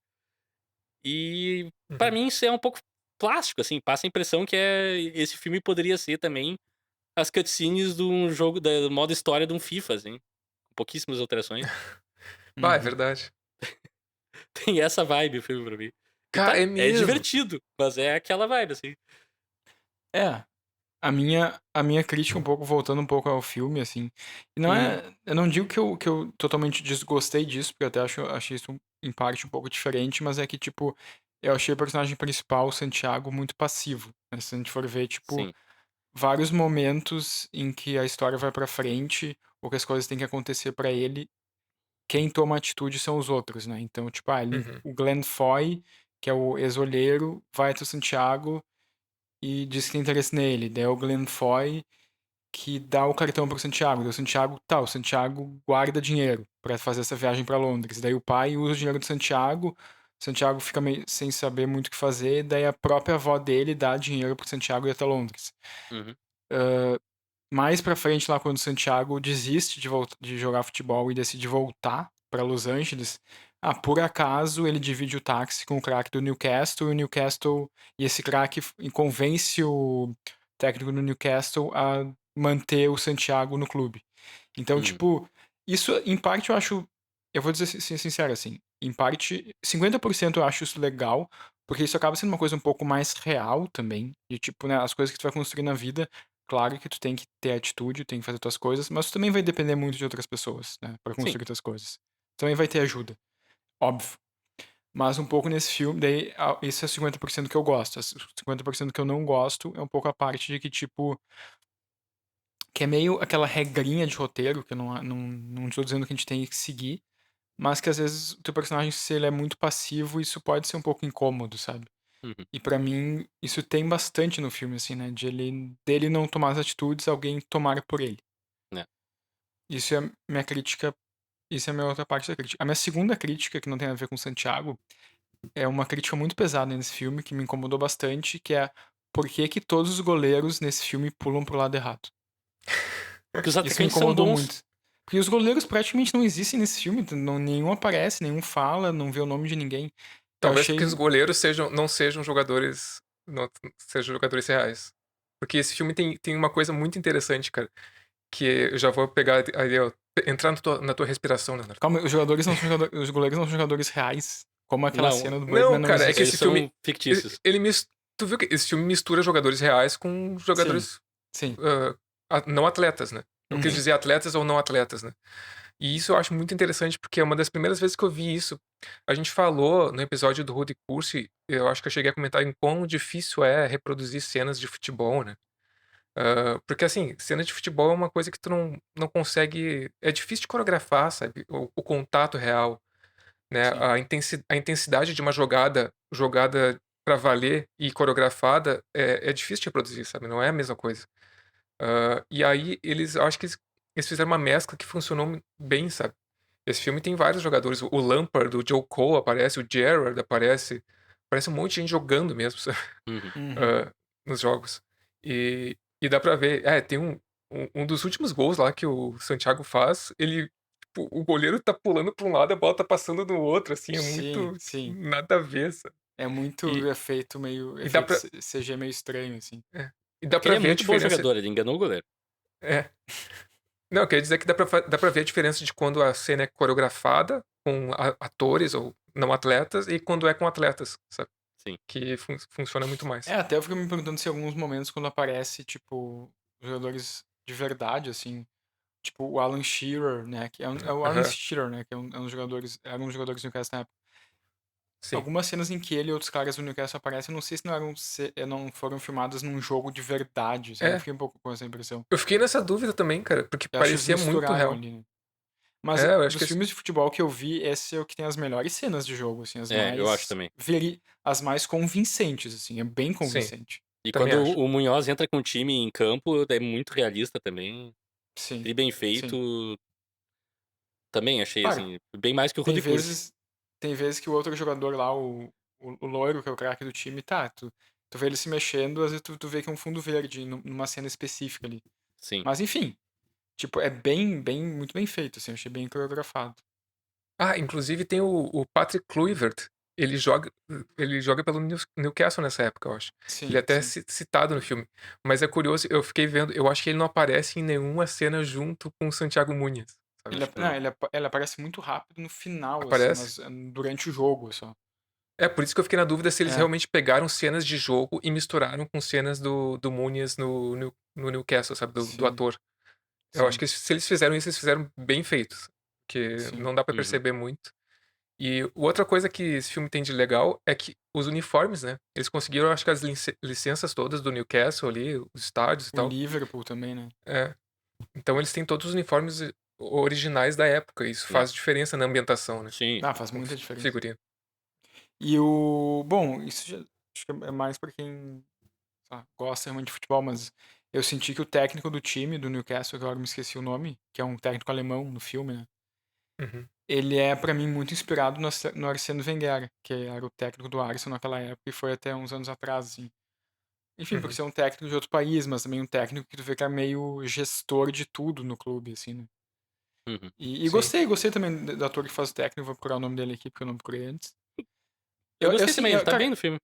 S1: E, pra
S2: Uhum.
S1: mim, isso é um pouco plástico, assim. Passa a impressão que esse filme poderia ser também as cutscenes de um jogo, do modo história de um FIFA, assim. Com pouquíssimas alterações.
S2: É
S3: Uhum.
S2: verdade.
S1: Tem essa vibe o filme pra mim. E
S2: Cara, é
S1: é
S2: mesmo.
S1: divertido, mas é aquela vibe, assim.
S3: É. A minha crítica, um pouco, voltando um pouco ao filme, assim. E não
S1: Uhum.
S3: é. Eu não digo que eu totalmente desgostei disso, porque eu até achei isso, em parte, um pouco diferente, mas é que, tipo, eu achei o personagem principal, o Santiago, muito passivo. Né? Se a gente for ver, tipo,
S1: Sim.
S3: vários momentos em que a história vai pra frente, poucas coisas têm que acontecer pra ele, quem toma atitude são os outros, né? Então, tipo,
S2: Uhum.
S3: o Glenn Foy, que é o ex-olheiro, vai até o Santiago e diz que tem interesse nele. Daí é o Glenn Foy que dá o cartão pro Santiago. Daí o Santiago guarda dinheiro pra fazer essa viagem pra Londres. Daí o pai usa o dinheiro do Santiago, o Santiago fica meio sem saber muito o que fazer, daí a própria avó dele dá dinheiro pro Santiago ir até Londres.
S1: Uhum.
S3: Mais pra frente, lá quando o Santiago desiste de jogar futebol e decide voltar pra Los Angeles, por acaso ele divide o táxi com o craque do Newcastle, e esse craque convence o técnico do Newcastle a manter o Santiago no clube. Então,
S1: Uhum.
S3: tipo, isso em parte eu acho, eu vou dizer sincero assim, em parte, 50% eu acho isso legal, porque isso acaba sendo uma coisa um pouco mais real também, de tipo, né, as coisas que tu vai construir na vida. Claro que tu tem que ter atitude, tem que fazer tuas coisas, mas tu também vai depender muito de outras pessoas, né, pra
S1: Sim.
S3: construir tuas coisas. Também vai ter ajuda, óbvio. Mas um pouco nesse filme, daí, esse é 50% que eu gosto. 50% que eu não gosto é um pouco a parte de que, tipo, que é meio aquela regrinha de roteiro, que eu não tô dizendo que a gente tem que seguir, mas que às vezes o teu personagem, se ele é muito passivo, isso pode ser um pouco incômodo, sabe?
S1: Uhum.
S3: E pra mim, isso tem bastante no filme, assim, né? Dele não tomar as atitudes, alguém tomar por ele.
S1: É.
S3: Isso é minha crítica, isso é a minha outra parte da crítica. A minha segunda crítica, que não tem a ver com Santiago, é uma crítica muito pesada nesse filme, que me incomodou bastante, que é por que que todos os goleiros nesse filme pulam pro lado errado.
S1: Porque os
S3: Isso me
S1: atacantes são
S3: incomodou
S1: bons.
S3: muito. Porque os goleiros praticamente não existem nesse filme, nenhum aparece, nenhum fala, não vê o nome de ninguém. Eu
S2: Talvez
S3: achei.
S2: porque os goleiros não sejam jogadores. Não sejam jogadores reais. Porque esse filme tem uma coisa muito interessante, cara. Que eu já vou pegar aí, ó, entrar na tua respiração, Leonardo.
S3: Calma, os goleiros não são jogadores reais. Como aquela
S1: Não.
S3: cena do
S2: Não,
S3: Birdman não
S2: cara, é que
S3: existe.
S1: Eles
S2: esse filme.
S1: são fictícios.
S2: Tu viu que esse filme mistura jogadores reais com jogadores
S3: Sim.
S2: não atletas, né? Eu quis
S3: Uhum.
S2: dizer atletas ou não atletas, né? E isso eu acho muito interessante, porque é uma das primeiras vezes que eu vi isso. A gente falou no episódio do Rudy Cursi, eu acho que eu cheguei a comentar em quão difícil é reproduzir cenas de futebol, né? Porque, assim, cena de futebol é uma coisa que tu não consegue. É difícil de coreografar, sabe? O contato real, né?
S3: Sim.
S2: A intensidade de uma jogada pra valer e coreografada é difícil de reproduzir, sabe? Não é a mesma coisa. E aí, acho que eles fizeram uma mescla que funcionou bem, sabe? Esse filme tem vários jogadores. O Lampard, o Joe Cole aparece, o Gerrard aparece. Parece um monte de gente jogando mesmo, sabe?
S1: Uhum.
S3: Uhum.
S2: Nos jogos. E dá pra ver. Tem um dos últimos gols lá que o Santiago faz. Ele. Tipo, o goleiro tá pulando pra um lado, a bola tá passando no outro, assim. É
S3: Sim,
S2: muito.
S3: sim.
S2: Nada a ver, sabe?
S3: É muito
S2: E,
S3: efeito meio.
S2: e dá
S3: Efeito
S2: pra.
S3: CG meio estranho, assim.
S2: E dá
S1: Porque
S2: pra
S1: ele é
S2: ver a
S1: muito bom
S2: diferença.
S1: jogador, ele enganou o goleiro.
S2: É. Não, eu queria dizer que dá pra ver a diferença de quando a cena é coreografada com atores ou não atletas e quando é com atletas, sabe?
S1: Sim.
S2: Que funciona muito mais.
S3: Até eu fico me perguntando se em alguns momentos, quando aparece, tipo, jogadores de verdade, assim. Tipo, o Alan Shearer, né? Que é o Alan
S2: Aham,
S3: Shearer, né? Que é um dos jogadores. Era um dos jogadores do Newcastle na época.
S2: sim.
S3: Algumas cenas em que ele e outros caras do Newcastle aparecem, eu não sei se não foram filmadas num jogo de verdade, sabe? Eu
S2: É,
S3: fiquei um pouco com essa impressão.
S2: eu fiquei nessa dúvida também, cara, porque
S3: Eu acho que eles
S2: parecia muito
S3: misturaram
S2: real.
S3: ali, né? Mas
S2: Eu acho
S3: dos
S2: que
S3: filmes de futebol que eu vi, esse é o que tem as melhores cenas de jogo, assim,
S1: Eu acho também.
S3: as mais convincentes, assim, é bem
S2: sim,
S3: convincente.
S1: E
S2: também
S1: quando
S2: acho.
S1: o Munhoz entra com o time em campo, é muito realista também.
S3: Sim,
S1: E bem
S3: sim.
S1: feito. Também achei,
S3: Claro,
S1: assim, bem mais que o
S3: tem
S1: Rudy Cursi.
S3: vezes que o outro jogador lá, o loiro, que é o craque do time, tu vê ele se mexendo, às vezes tu vê que é um fundo verde numa cena específica ali.
S1: Sim.
S3: Mas enfim, tipo, é muito bem feito, assim, eu achei bem coreografado.
S2: Inclusive tem o Patrick Kluivert. Ele joga pelo Newcastle nessa época, eu acho. Ele é
S3: Sim,
S2: até
S3: sim.
S2: citado no filme. Mas é curioso, eu fiquei vendo, eu acho que ele não aparece em nenhuma cena junto com o Santiago Munhoz, sabe?
S1: Acho que não.
S3: Ele aparece muito rápido no final, assim,
S2: Aparece?
S3: mas durante o jogo só.
S2: É, por isso que eu fiquei na dúvida se eles
S3: É,
S2: realmente pegaram cenas de jogo e misturaram com cenas do Munhoz no Newcastle, sabe? Do
S3: sim,
S2: ator. Eu acho
S3: sim,
S2: que se eles fizeram isso, eles fizeram bem feitos. Porque
S3: sim.
S2: não dá pra
S1: Uhum.
S2: perceber muito. E outra coisa que esse filme tem de legal é que os uniformes, né? Eles conseguiram, acho que as licenças todas do Newcastle ali, os estádios e
S3: O
S2: tal.
S3: Liverpool também, né?
S2: É. Então eles têm todos os uniformes originais da época. Isso faz diferença na ambientação, né?
S1: Sim.
S3: Ah, faz muita diferença.
S2: Figurino.
S3: E o. Bom, isso já, acho que é mais pra quem gosta realmente de futebol, mas eu senti que o técnico do time, do Newcastle, que agora me esqueci o nome, que é um técnico alemão no filme, né?
S2: Uhum.
S3: Ele é, pra mim, muito inspirado no Arsène Wenger, que era o técnico do Arsenal naquela época e foi até uns anos atrás, assim. Enfim, porque
S2: Uhum.
S3: você é um técnico de outro país, mas também um técnico que tu vê que é meio gestor de tudo no clube, assim, né?
S1: Uhum.
S3: E
S2: Sim.
S3: gostei também do ator que faz o técnico, vou procurar o nome dele aqui, porque eu não procurei antes.
S1: Eu gostei
S3: assim,
S1: também, ele tá
S3: cara,
S1: bem no filme.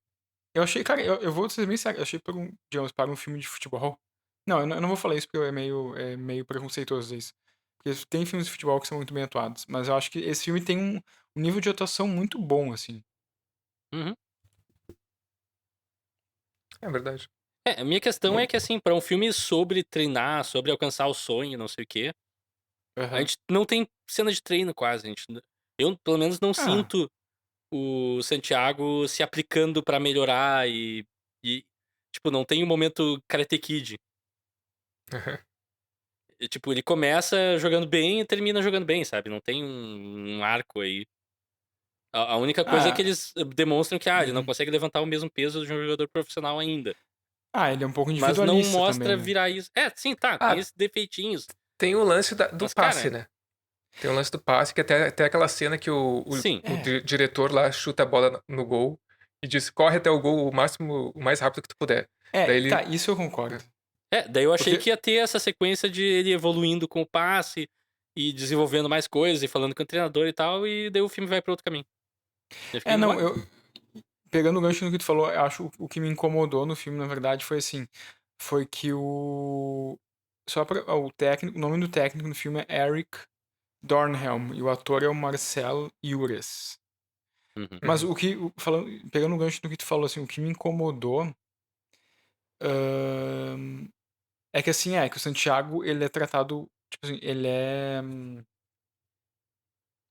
S3: eu achei, cara, eu vou ser bem sério, eu achei digamos, para um filme de futebol. Não, eu não vou falar isso porque é meio preconceituoso isso. Porque tem filmes de futebol que são muito bem atuados, mas eu acho que esse filme tem um nível de atuação muito bom, assim.
S1: Uhum.
S2: É verdade.
S1: A minha questão é que, assim, pra um filme sobre treinar, sobre alcançar o sonho, não sei o quê, a
S3: Aham.
S1: gente não tem cena de treino quase. Eu, pelo menos, não
S3: Ah,
S1: sinto o Santiago se aplicando pra melhorar e, tipo, não tem um momento Karate Kid. Tipo, ele começa jogando bem e termina jogando bem, sabe? Não tem um arco aí. A única coisa é que
S3: ah,
S1: eles demonstram que, ele não
S3: uhum.
S1: consegue levantar o mesmo peso de um jogador profissional ainda.
S3: Ele é um pouco
S1: Mas não
S3: individualista também,
S1: mostra
S3: né?
S1: virar isso. Sim, tá, tem
S2: Ah,
S1: esses defeitinhos.
S2: tem o lance do
S1: Mas,
S2: passe,
S1: cara,
S2: né? Tem o lance do passe, que até aquela cena que
S1: sim.
S2: o diretor lá chuta a bola no gol e diz: corre até o gol o mais rápido que tu puder. Daí
S3: Tá,
S2: ele.
S3: isso eu concordo.
S1: Daí eu achei
S3: Porque,
S1: que ia ter essa sequência de ele evoluindo com o passe e desenvolvendo mais coisas e falando com o treinador e tal, e daí o filme vai pra outro caminho. Eu fiquei,
S3: não,
S1: what?
S3: pegando o gancho no que tu falou, eu acho o que me incomodou no filme, na verdade, foi assim, foi que só para o nome do técnico no filme é Eric Dornhelm e o ator é o Marcel Jures.
S1: Uhum.
S3: Mas
S2: Uhum.
S3: pegando o gancho no que tu falou, assim, o que me incomodou ahn, é que assim, que o Santiago, ele é tratado, tipo assim, ele é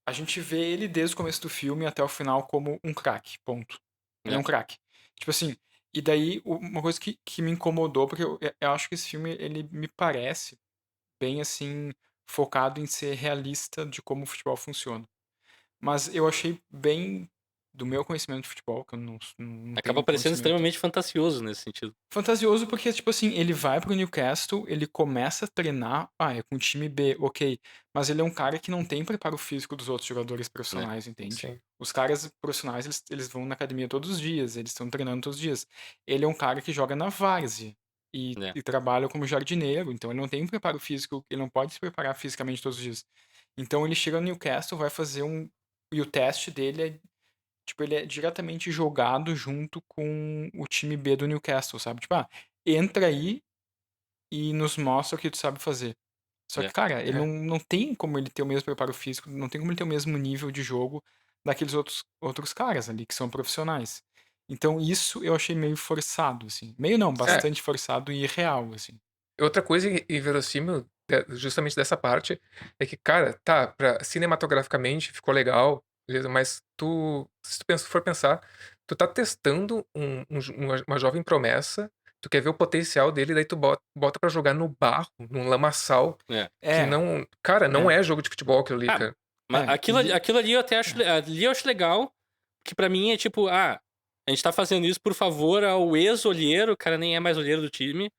S3: a gente vê ele desde o começo do filme até o final como um craque, ponto. Ele é
S1: É.
S3: um craque. Tipo assim, e daí uma coisa que me incomodou, porque eu acho que esse filme, ele me parece bem assim, focado em ser realista de como o futebol funciona. Mas eu achei bem, do meu conhecimento de futebol, que eu não
S1: Acaba
S3: tenho
S1: parecendo
S3: conhecimento,
S1: extremamente fantasioso nesse sentido.
S3: fantasioso porque, tipo assim, ele vai pro Newcastle, ele começa a treinar, é com o time B, ok, mas ele é um cara que não tem preparo físico dos outros jogadores
S1: Né?
S3: profissionais, entende?
S2: Sim.
S3: Os caras profissionais, eles vão na academia todos os dias, eles estão treinando todos os dias. Ele é um cara que joga na várzea e,
S1: Né?
S3: e trabalha como jardineiro, então ele não tem um preparo físico, ele não pode se preparar fisicamente todos os dias. Então ele chega no Newcastle, vai fazer e o teste dele é tipo, ele é diretamente jogado junto com o time B do Newcastle, sabe? Tipo, entra aí e nos mostra o que tu sabe fazer. Só que,
S1: Né?
S3: cara, ele
S2: É.
S3: não tem como ele ter o mesmo preparo físico, não tem como ele ter o mesmo nível de jogo daqueles outros caras ali, que são profissionais. Então, isso eu achei meio forçado, assim. Meio não,
S2: É,
S3: bastante forçado e irreal, assim.
S2: outra coisa inverossímil, justamente dessa parte, é que, cara, tá, cinematograficamente ficou legal, beleza, mas se tu for pensar, tu tá testando uma jovem promessa, tu quer ver o potencial dele, daí tu bota pra jogar no barro, num lamaçal,
S1: É.
S2: que
S3: É,
S2: não, cara, não
S3: é,
S2: é jogo de futebol aquilo ali, cara.
S1: Mas
S3: e...
S1: aquilo ali eu até acho, ali eu acho legal, que pra mim é tipo, a gente tá fazendo isso por favor ao ex-olheiro, o cara nem é mais olheiro do time,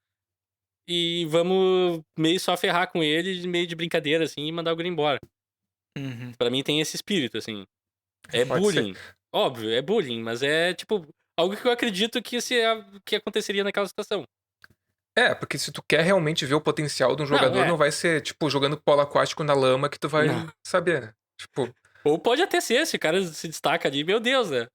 S1: e vamos meio só ferrar com ele, meio de brincadeira, assim, e mandar o guri embora.
S3: Uhum.
S1: Pra mim tem esse espírito, assim. É
S2: Pode ser.
S1: bullying. Óbvio, é bullying, mas é tipo, algo que eu acredito que aconteceria naquela situação.
S2: É, porque se tu quer realmente ver o potencial de um
S1: Não,
S2: jogador, não vai ser, tipo, jogando polo aquático na lama que tu
S3: Não.
S2: vai saber, né? Tipo,
S1: Ou pode até ser, se o cara se destaca ali, meu Deus, né?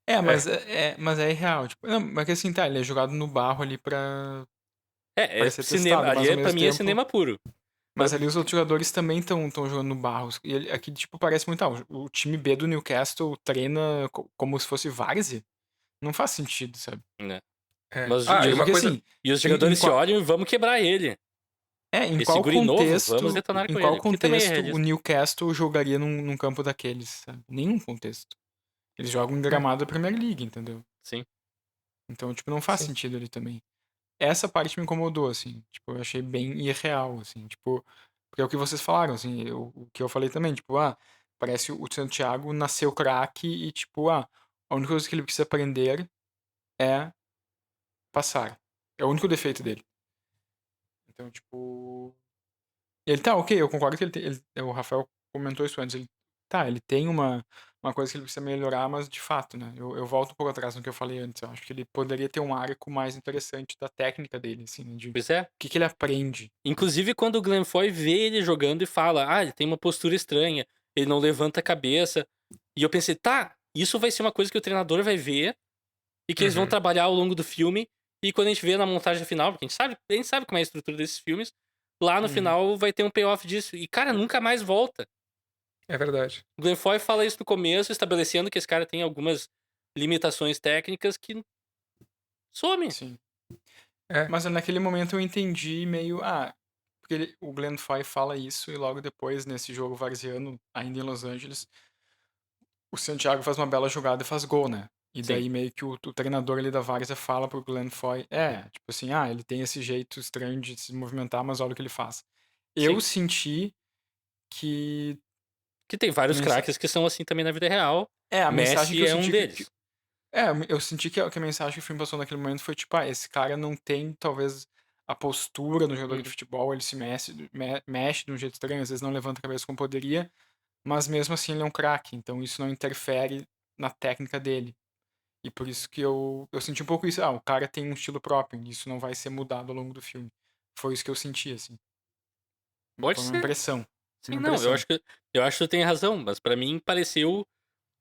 S2: é,
S3: Mas
S2: é,
S3: mas é irreal. Tipo, não, mas que assim, tá, ele é jogado no barro ali pra
S1: É
S3: ser
S1: cinema,
S3: testado, mas
S1: ali
S3: ao
S1: pra
S3: mesmo
S1: mim é
S3: tempo.
S1: cinema puro.
S3: Mas ali os outros jogadores também estão jogando no barro. E aqui, tipo, parece muito. O time B do Newcastle treina como se fosse várzea. Não faz sentido, sabe?
S1: Né?
S2: é.
S1: Mas
S2: Ah, e uma
S3: Porque
S2: coisa.
S3: assim,
S1: e os
S3: em, em
S1: jogadores se
S3: qual,
S1: olham e vamos quebrar ele.
S3: em
S1: Esse
S3: qual
S1: guri novo, vamos
S3: contexto.
S1: detonar
S3: Em
S1: com
S3: qual
S1: ele. Porque também é
S3: contexto o
S1: realista.
S3: Newcastle jogaria num campo daqueles, sabe? Nenhum contexto. Eles jogam em
S2: É,
S3: gramado da Premier League, entendeu?
S1: Sim.
S3: Então, tipo, não faz
S2: sim.
S3: sentido ali também. essa parte me incomodou, assim. Tipo, eu achei bem irreal, assim. Tipo, porque é o que vocês falaram, assim. O que eu falei também, tipo, parece o Santiago nasceu craque e, tipo, a única coisa que ele precisa aprender é passar. É o único defeito dele. Então, tipo. Ele tá, ok, eu concordo que o Rafael comentou isso antes. Ele tem uma coisa que ele precisa melhorar, mas de fato, né? Eu volto um pouco atrás no que eu falei antes. Eu acho que ele poderia ter um arco mais interessante da técnica dele, assim, né, de o
S1: Pois é.
S3: que ele aprende.
S1: Inclusive, quando o Glenn Foy vê ele jogando e fala, ele tem uma postura estranha, ele não levanta a cabeça. E eu pensei, isso vai ser uma coisa que o treinador vai ver e que eles vão
S2: Uhum.
S1: trabalhar ao longo do filme. E quando a gente vê na montagem final, porque a gente sabe como é a estrutura desses filmes, lá no
S3: Uhum.
S1: final vai ter um payoff disso. E, cara, nunca mais volta.
S2: É verdade.
S1: O Glenn Foy fala isso no começo, estabelecendo que esse cara tem algumas limitações técnicas que some.
S3: Sim.
S2: É,
S3: Mas naquele momento eu entendi meio. Porque o Glenn Foy fala isso e logo depois, nesse jogo varziano, ainda em Los Angeles, o Santiago faz uma bela jogada e faz gol, né? E
S1: Sim.
S3: daí meio que o treinador ali da Várzea fala pro Glenn Foy, tipo assim, ele tem esse jeito estranho de se movimentar, mas olha o que ele faz. Eu
S1: Sim.
S3: senti que
S1: Que tem vários craques que são assim também na vida real.
S3: a mensagem
S1: Messi
S3: que eu
S1: é um
S3: senti
S1: deles.
S3: eu senti que a mensagem que o filme passou naquele momento foi tipo, esse cara não tem talvez a postura do jogador de
S1: Uhum.
S3: futebol, ele se mexe de um jeito estranho, às vezes não levanta a cabeça como poderia, mas mesmo assim ele é um craque, então isso não interfere na técnica dele. E por isso que eu senti um pouco isso. O cara tem um estilo próprio, e isso não vai ser mudado ao longo do filme. Foi isso que eu senti, assim.
S1: Pode
S3: Foi uma
S1: ser.
S3: impressão.
S1: Sim, não, eu acho que tu tem razão, mas pra mim pareceu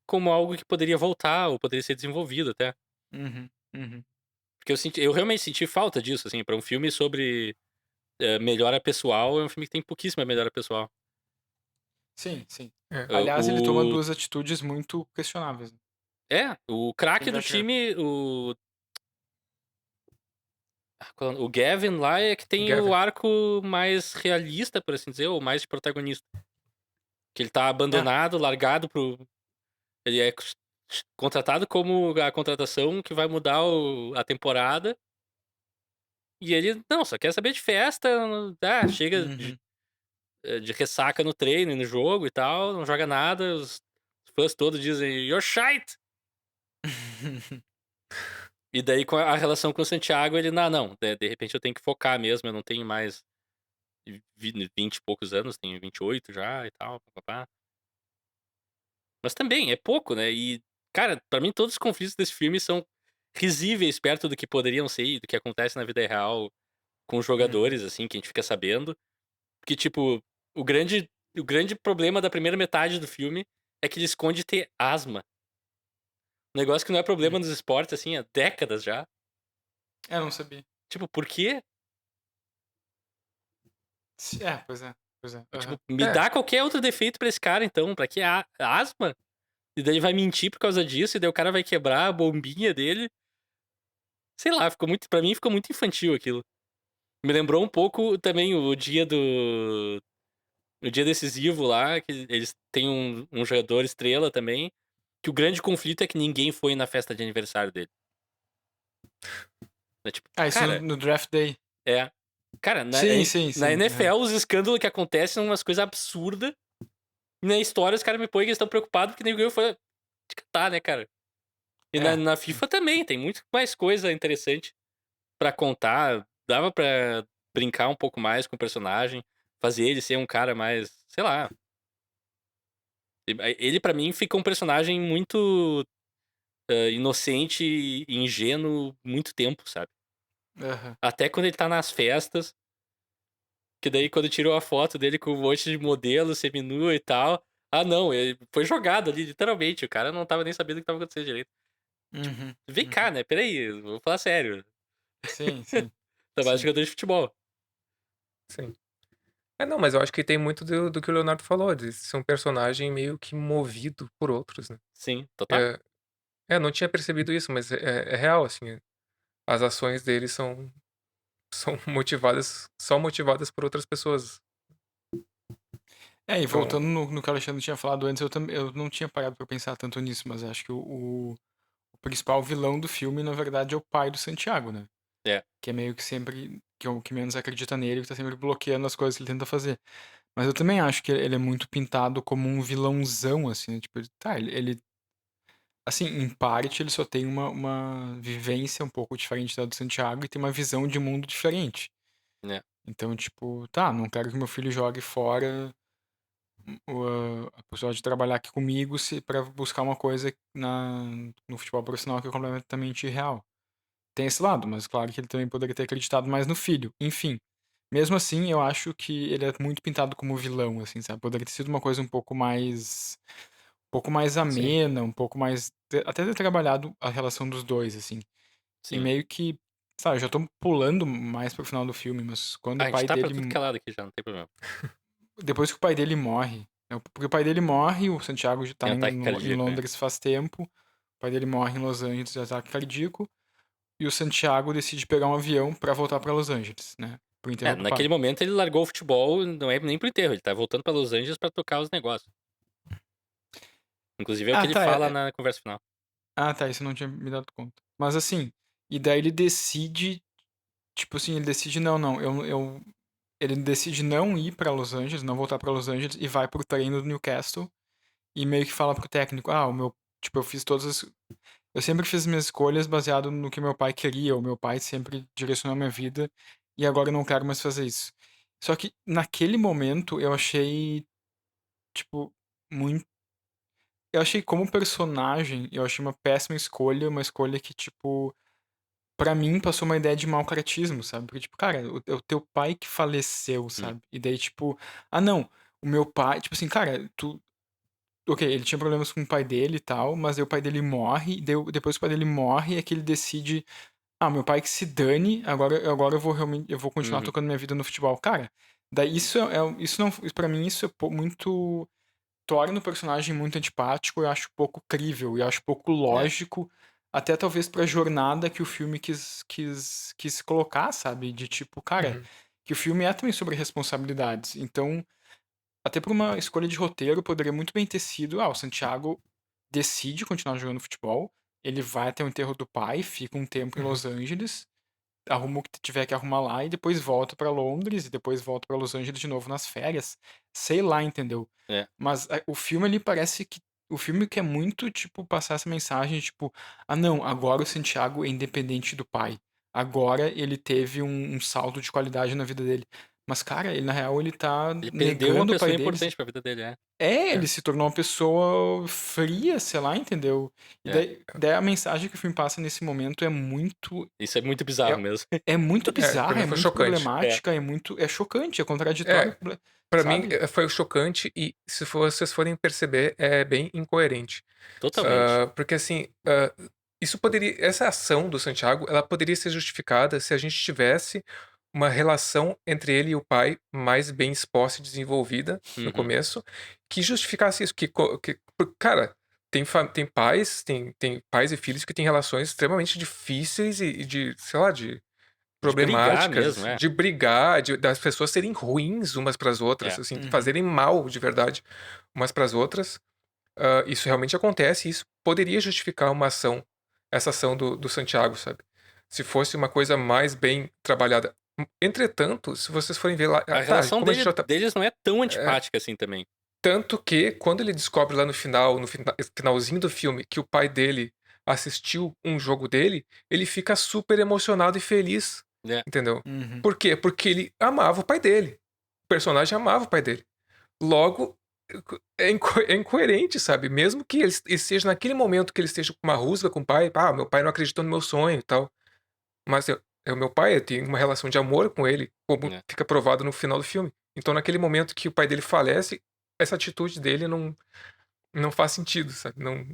S1: como algo que poderia voltar ou poderia ser desenvolvido até.
S3: Uhum, uhum.
S1: Porque eu realmente senti falta disso, assim, pra um filme sobre melhora pessoal, é um filme que tem pouquíssima melhora pessoal.
S3: Sim, sim.
S2: é.
S3: Aliás, ele toma
S1: O
S3: duas atitudes muito questionáveis. Né?
S1: o craque
S3: Tem
S1: do
S3: já que...
S1: time, o Gavin lá é que tem o
S2: Gavin.
S1: arco mais realista, por assim dizer, ou mais de protagonista. Que ele tá abandonado, largado pro. Ele é contratado como a contratação que vai mudar a temporada. E ele, não, só quer saber de festa, chega
S3: Uhum.
S1: de ressaca no treino e no jogo e tal, não joga nada. Os fãs todos dizem, you're shite! E daí com a relação com o Santiago, ele, não, de repente eu tenho que focar mesmo, eu não tenho mais 20 e poucos anos, tenho 28 já e tal, papapá. Mas também, é pouco, né? E, cara, pra mim todos os conflitos desse filme são risíveis perto do que poderiam ser e do que acontece na vida real com os
S3: Uhum.
S1: jogadores, assim, que a gente fica sabendo. Porque, tipo, o grande problema da primeira metade do filme é que ele esconde ter asma. Um negócio que não é problema nos esportes, assim, há décadas já.
S3: Não sabia.
S1: Tipo, por quê?
S3: Pois é. Pois é.
S1: Tipo,
S3: Aham.
S1: me
S2: É,
S1: dá qualquer outro defeito pra esse cara, então. Pra que asma? E daí ele vai mentir por causa disso, e daí o cara vai quebrar a bombinha dele. Sei lá, pra mim ficou muito infantil aquilo. Me lembrou um pouco também o dia decisivo lá, que eles têm um jogador estrela também, que o grande conflito é que ninguém foi na festa de aniversário dele. É tipo,
S3: Isso
S1: cara,
S3: no Draft Day.
S1: é. Cara,
S3: Sim, sim,
S1: na
S3: sim.
S1: NFL, os escândalos que acontecem são umas coisas absurdas. E na história, os caras me põem que eles estão preocupados porque ninguém foi de catar, né, cara? E na FIFA também, tem muito mais coisa interessante pra contar. Dava pra brincar um pouco mais com o personagem, fazer ele ser um cara mais, sei lá. Ele pra mim fica um personagem muito inocente e ingênuo muito tempo, sabe?
S3: Aham.
S1: Até quando ele tá nas festas, que daí quando tirou a foto dele com um monte de modelo seminu e tal, não, ele foi jogado ali, literalmente, o cara não tava nem sabendo o que tava acontecendo direito.
S3: Uhum.
S1: Vem cá,
S3: Uhum.
S1: né? Peraí, vou falar sério.
S3: Sim, sim.
S1: Trabalho de
S3: Sim.
S1: jogador de futebol.
S2: sim. Não, mas eu acho que tem muito do que o Leonardo falou, de ser um personagem meio que movido por outros, né?
S1: Sim, total.
S2: É, não tinha percebido isso, mas é real, assim. As ações dele são só motivadas por outras pessoas.
S3: E
S2: Então,
S3: voltando no que o Alexandre tinha falado antes, eu não tinha parado pra pensar tanto nisso, mas acho que o principal vilão do filme, na verdade, é o pai do Santiago, né?
S1: É.
S3: Que é meio que sempre que é o que menos acredita nele, que tá sempre bloqueando as coisas que ele tenta fazer. Mas eu também acho que ele é muito pintado como um vilãozão, assim, né? Tipo, tá, ele assim, em parte ele só tem uma vivência um pouco diferente da do Santiago e tem uma visão de mundo diferente.
S1: Né?
S3: Então, tipo, tá, não quero que meu filho jogue fora a pessoa de trabalhar aqui comigo pra buscar uma coisa no futebol profissional que é completamente irreal. Tem esse lado, mas claro que ele também poderia ter acreditado mais no filho. Enfim, mesmo assim, eu acho que ele é muito pintado como vilão, assim, sabe? Poderia ter sido uma coisa um pouco mais
S2: Sim.
S3: amena, um pouco mais até ter trabalhado a relação dos dois, assim. E
S1: Sim.
S3: meio que, sabe, eu já tô pulando mais pro final do filme, mas quando o
S1: A gente
S3: pai
S1: tá pra
S3: dele
S1: tudo que é lado aqui já, não tem problema.
S3: depois que o pai dele morre, né? Porque o pai dele morre, o Santiago já tá
S1: Tem
S3: em,
S1: ataque
S3: em
S1: cardíaco, né?
S3: Londres faz tempo, o pai dele morre em Los Angeles de ataque cardíaco, e o Santiago decide pegar um avião pra voltar pra Los Angeles, né? Pro enterro do
S1: Naquele
S3: pai.
S1: momento ele largou o futebol, não é nem pro enterro, ele tá voltando pra Los Angeles pra tocar os negócios. Inclusive é o que
S3: Ah,
S1: ele
S3: tá,
S1: fala na conversa final.
S3: isso eu não tinha me dado conta. Mas assim, e daí ele decide, tipo assim, ele decide, não, ele decide não ir pra Los Angeles, não voltar pra Los Angeles, e vai pro treino do Newcastle, e meio que fala pro técnico, tipo, eu fiz todas as. Eu sempre fiz minhas escolhas baseado no que meu pai queria, o meu pai sempre direcionou a minha vida, e agora eu não quero mais fazer isso. Só que naquele momento eu achei, tipo, muito. Eu achei como personagem, eu achei uma péssima escolha, uma escolha que, tipo, pra mim passou uma ideia de mau caratismo, sabe? Porque, tipo, cara, é o teu pai que faleceu,
S1: Hum.
S3: sabe? E daí, tipo, não, o meu pai, tipo assim, cara, tu. Ok, ele tinha problemas com o pai dele e tal, mas aí o pai dele morre, e depois que o pai dele morre é que ele decide, meu pai que se dane, agora eu vou realmente, eu vou continuar
S1: Uhum.
S3: tocando minha vida no futebol. Cara, daí isso não, pra mim isso é muito, torna o personagem muito antipático, eu acho pouco crível, eu acho pouco
S1: É.
S3: lógico, até talvez pra jornada que o filme quis colocar, sabe? De tipo, cara,
S2: Uhum.
S3: que o filme é também sobre responsabilidades. Então, até por uma escolha de roteiro, poderia muito bem ter sido, o Santiago decide continuar jogando futebol, ele vai até o enterro do pai, fica um tempo em
S2: Uhum.
S3: Los Angeles, arruma o que tiver que arrumar lá e depois volta pra Londres e depois volta pra Los Angeles de novo nas férias. Sei lá, entendeu?
S1: É.
S3: Mas o filme ali parece que o filme quer muito, tipo, passar essa mensagem, tipo, não, agora o Santiago é independente do pai. Agora ele teve um salto de qualidade na vida dele. Mas, cara, ele na real ele tá
S1: Ele perdeu uma
S3: negando o pai
S1: pessoa
S3: dele.
S1: importante pra vida dele, é.
S3: Ele
S2: É,
S3: se tornou uma pessoa fria, sei lá, entendeu? E
S1: É.
S3: daí a mensagem que o filme passa nesse momento é muito.
S1: Isso é muito bizarro
S3: É,
S1: mesmo.
S3: é muito
S2: pra
S3: bizarra,
S2: mim
S3: é
S2: foi
S3: muito
S2: chocante.
S1: É.
S3: problemática, é chocante, é contraditório,
S2: É, pra mim
S3: sabe?
S2: foi chocante e se vocês forem perceber, é bem incoerente.
S1: Totalmente.
S2: Porque assim, isso poderia, essa ação do Santiago, ela poderia ser justificada se a gente tivesse uma relação entre ele e o pai mais bem exposta e desenvolvida no
S1: Uhum.
S2: começo, que justificasse isso, cara, tem pais, tem pais e filhos que têm relações extremamente difíceis e de, sei lá, de
S1: De brigar
S2: problemáticas,
S1: mesmo, é.
S2: de brigar, das pessoas serem ruins umas para as outras,
S1: É.
S2: assim,
S3: Uhum.
S2: fazerem mal de verdade umas para as outras. Isso realmente acontece, e isso poderia justificar uma ação, essa ação do Santiago, sabe? Se fosse uma coisa mais bem trabalhada. Entretanto, se vocês forem ver lá,
S1: A
S2: tá,
S1: relação
S2: como a gente já tá,
S1: deles não é tão
S2: é,
S1: antipática assim também.
S2: tanto que quando ele descobre lá no final, finalzinho do filme, que o pai dele assistiu um jogo dele, ele fica super emocionado e feliz,
S1: É.
S2: entendeu?
S3: Uhum.
S2: Por quê? Porque ele amava o pai dele. O personagem amava o pai dele. Logo, é incoerente, sabe? Mesmo que ele esteja naquele momento que ele esteja com uma rusga com o pai, meu pai não acreditou no meu sonho e tal. Mas é o meu pai, eu tenho uma relação de amor com ele, como
S1: É.
S2: fica provado no final do filme. Então, naquele momento que o pai dele falece, essa atitude dele não faz sentido, sabe? Não,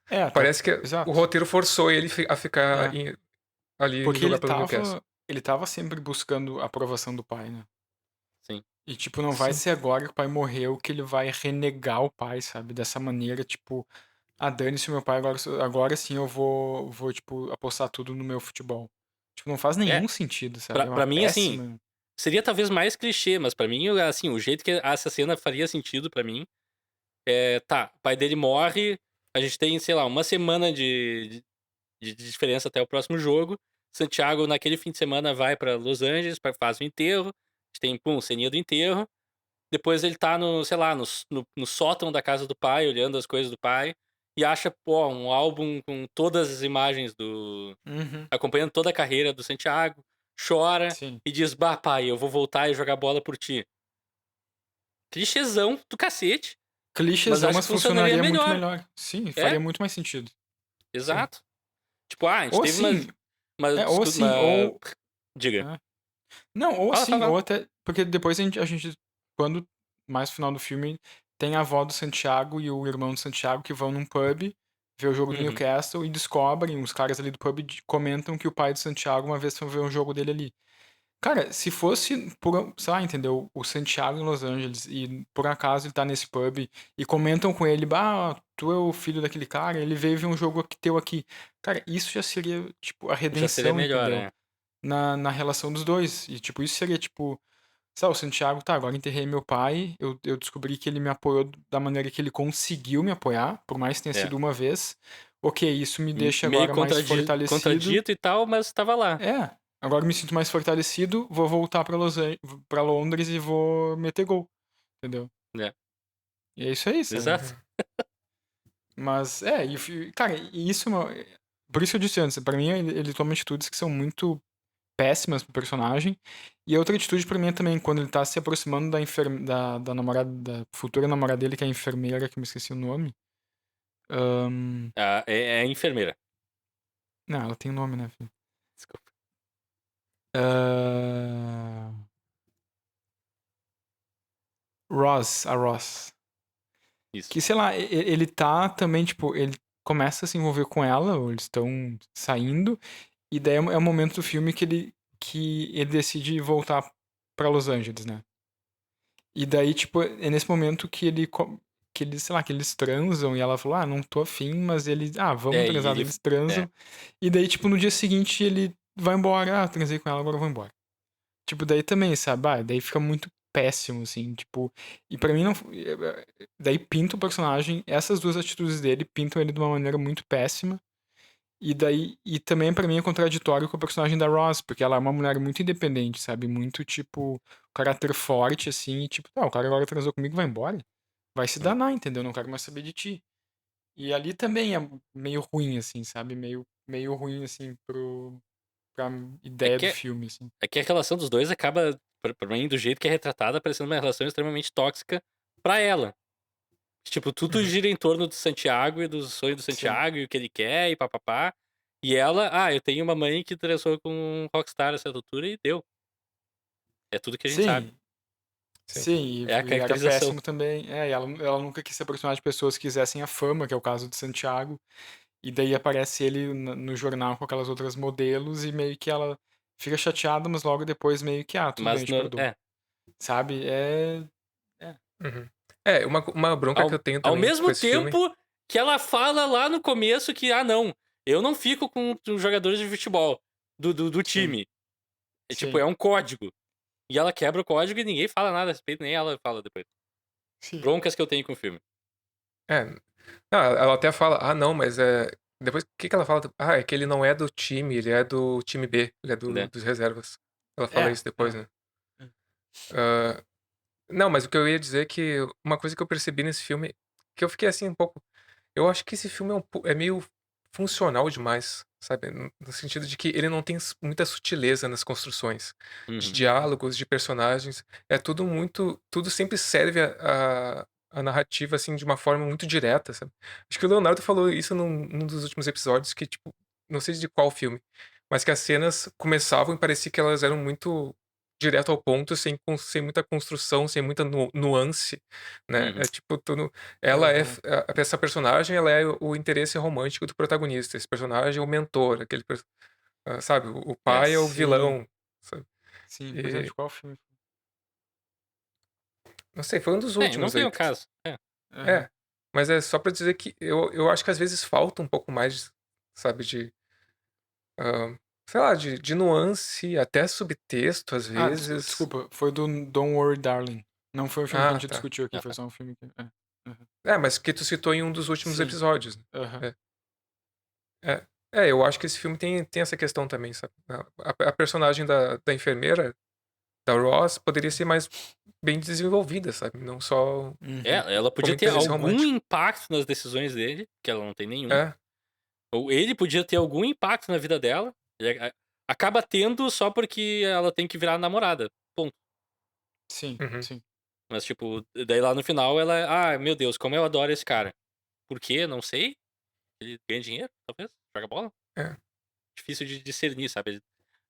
S3: Até,
S2: parece que o
S3: exato.
S2: roteiro forçou ele a ficar
S3: É,
S2: ali
S3: porque
S2: jogar pelo Newcastle.
S3: ele tava sempre buscando a aprovação do pai, né?
S1: Sim.
S3: E, tipo, não vai
S2: Sim.
S3: ser agora que o pai morreu que ele vai renegar o pai, sabe? Dessa maneira, tipo, dane-se o meu pai, agora sim eu vou, tipo, apostar tudo no meu futebol. Tipo, não faz
S1: É.
S3: nenhum sentido, sabe? É uma
S1: Pra mim, assim,
S3: péssima.
S1: seria talvez mais clichê, mas pra mim, assim, o jeito que essa cena faria sentido pra mim tá, o pai dele morre, a gente tem, sei lá, uma semana de diferença até o próximo jogo. Santiago, naquele fim de semana, vai pra Los Angeles, faz o enterro. Tem, ceninha do enterro. Depois ele tá sei lá, no sótão da casa do pai, olhando as coisas do pai. E acha, pô, um álbum com todas as imagens
S3: Uhum.
S1: acompanhando toda a carreira do Santiago. Chora
S3: Sim.
S1: e diz, bah, pai, eu vou voltar e jogar bola por ti. Clichêzão do cacete.
S3: Clichêzão,
S1: acho
S3: mas
S1: que funcionaria
S3: funcionaria muito
S1: melhor.
S3: melhor. Sim,
S1: É?
S3: faria muito mais sentido.
S1: Exato. Tipo, a gente
S3: Ou
S1: teve
S3: assim, ou assim, ou...
S1: Diga.
S3: É. Não, ou assim,
S1: Fala.
S3: ou até... Porque depois a gente, quando mais no final do filme, tem a avó do Santiago e o irmão do Santiago que vão num pub ver o jogo do
S1: Uhum.
S3: Newcastle e descobrem, os caras ali do pub comentam que o pai do Santiago uma vez foi ver um jogo dele ali. Cara, se fosse, sei lá, entendeu? O Santiago em Los Angeles e por acaso ele tá nesse pub e comentam com ele, bah, tu é o filho daquele cara, ele veio ver um jogo teu aqui. Cara, isso já seria, tipo, a
S1: Já seria
S3: redenção,
S1: melhor,
S3: entendeu?
S1: né?
S3: Na relação dos dois. E, tipo, isso seria, tipo, sei lá, o Santiago, tá, agora enterrei meu pai, eu descobri que ele me apoiou da maneira que ele conseguiu me apoiar, por mais que tenha
S1: É.
S3: sido uma vez. Ok, isso me deixa
S1: Meio
S3: agora mais fortalecido.
S1: contradito e tal, mas tava lá.
S3: É, agora eu me sinto mais fortalecido, vou voltar pra Londres e vou meter gol, entendeu?
S1: É.
S3: E é isso aí, sabe?
S1: Exato.
S3: Mas, cara, e isso é por isso que eu disse antes, pra mim ele toma atitudes que são muito péssimas pro personagem. E a outra atitude pra mim é também quando ele tá se aproximando da namorada, da futura namorada dele, que é a enfermeira, que eu me esqueci o nome.
S1: É enfermeira.
S3: Não, ela tem um nome, né, filho?
S1: Desculpa.
S3: A Ross.
S1: Isso.
S3: Que, sei lá, ele tá também, tipo, ele começa a se envolver com ela, ou eles estão saindo, e daí é o momento do filme que ele decide voltar pra Los Angeles, né? E daí, tipo, é nesse momento que eles, sei lá, que eles transam, e ela falou, não tô afim, mas eles, vamos
S1: E
S3: transar, eles transam. E daí, tipo, no dia seguinte ele vai embora, transei com ela, agora eu vou embora. Tipo, daí também, sabe? Daí fica muito péssimo, assim, tipo... E pra mim não... Daí pinta o personagem, essas duas atitudes dele pintam ele de uma maneira muito péssima. E daí... E também pra mim é contraditório com o personagem da Ross, porque ela é uma mulher muito independente, sabe? Muito, tipo, caráter forte, assim, e tipo, o cara agora transou comigo, vai embora. Vai se danar, entendeu? Não quero mais saber de ti. E ali também é meio ruim, assim, sabe? Meio ruim, assim, pra ideia do filme, assim.
S1: É que a relação dos dois acaba, pra mim, do jeito que é retratada, parecendo uma relação extremamente tóxica pra ela. Tipo, tudo gira em torno do Santiago e do sonho do Santiago e o que ele quer e papapá. E ela, eu tenho uma mãe que transou com um rockstar a essa altura e deu. É tudo que a gente sabe.
S3: Sim,
S1: É a
S3: e era
S1: caracterização.
S3: péssimo também. E ela nunca quis se aproximar de pessoas que quisessem a fama, que é o caso de Santiago. E daí aparece ele no jornal com aquelas outras modelos e meio que ela fica chateada, mas logo depois meio que, tudo bem,
S1: Mas
S3: eu te perdoo. Sabe?
S2: Uma bronca que eu tenho
S1: Ao
S2: também com
S1: mesmo
S2: esse filme...
S1: tempo que ela fala lá no começo que, não, eu não fico com os jogadores de futebol do time. Tipo, é um código. E ela quebra o código e ninguém fala nada a respeito, nem ela fala depois.
S3: Sim.
S1: Broncas que eu tenho com o filme.
S2: Não, ela até fala, não, mas depois, o que ela fala? É que ele não é do time, ele é do time B, ele é dos reservas. Ela fala isso depois, né? Não, mas o que eu ia dizer é que uma coisa que eu percebi nesse filme, que eu fiquei assim um pouco... Eu acho que esse filme é meio funcional demais, sabe? No sentido de que ele não tem muita sutileza nas construções. De diálogos, de personagens. É tudo muito... Tudo sempre serve a narrativa, assim, de uma forma muito direta, sabe? Acho que o Leonardo falou isso num dos últimos episódios, que, tipo... Não sei de qual filme, mas que as cenas começavam e parecia que elas eram muito direto ao ponto, sem muita construção, sem muita nuance, né? É tipo, ela essa personagem, ela é o interesse romântico do protagonista. Esse personagem é o mentor, sabe? O pai é o vilão, sabe?
S3: Sim, por exemplo, de qual filme?
S2: Não sei, foi um dos últimos
S1: não tem
S2: aí.
S1: o caso.
S2: Mas é só pra dizer que eu acho que às vezes falta um pouco mais, sabe, de... sei lá, de nuance, até subtexto, às vezes.
S3: Desculpa, foi do Don't Worry Darling. Não foi o filme que a gente
S2: tá.
S3: discutiu aqui, foi só um filme que...
S2: Mas que tu citou em um dos últimos episódios. Né? Eu acho que esse filme tem essa questão também, sabe? A personagem da enfermeira, da Ross, poderia ser mais bem desenvolvida, sabe? Não só
S1: Ela
S2: como
S1: podia ter
S2: interesse
S1: algum
S2: romântico.
S1: impacto nas decisões dele, que ela não tem nenhum.
S2: É,
S1: Ou ele podia ter algum impacto na vida dela. Acaba tendo só porque ela tem que virar namorada. Ponto.
S3: Sim,
S2: uhum.
S3: sim.
S1: Mas, tipo, daí lá no final ela. Ah, meu Deus, como eu adoro esse cara. Por quê? Não sei. Ele ganha dinheiro, talvez? Joga bola?
S2: É.
S1: Difícil de discernir, sabe?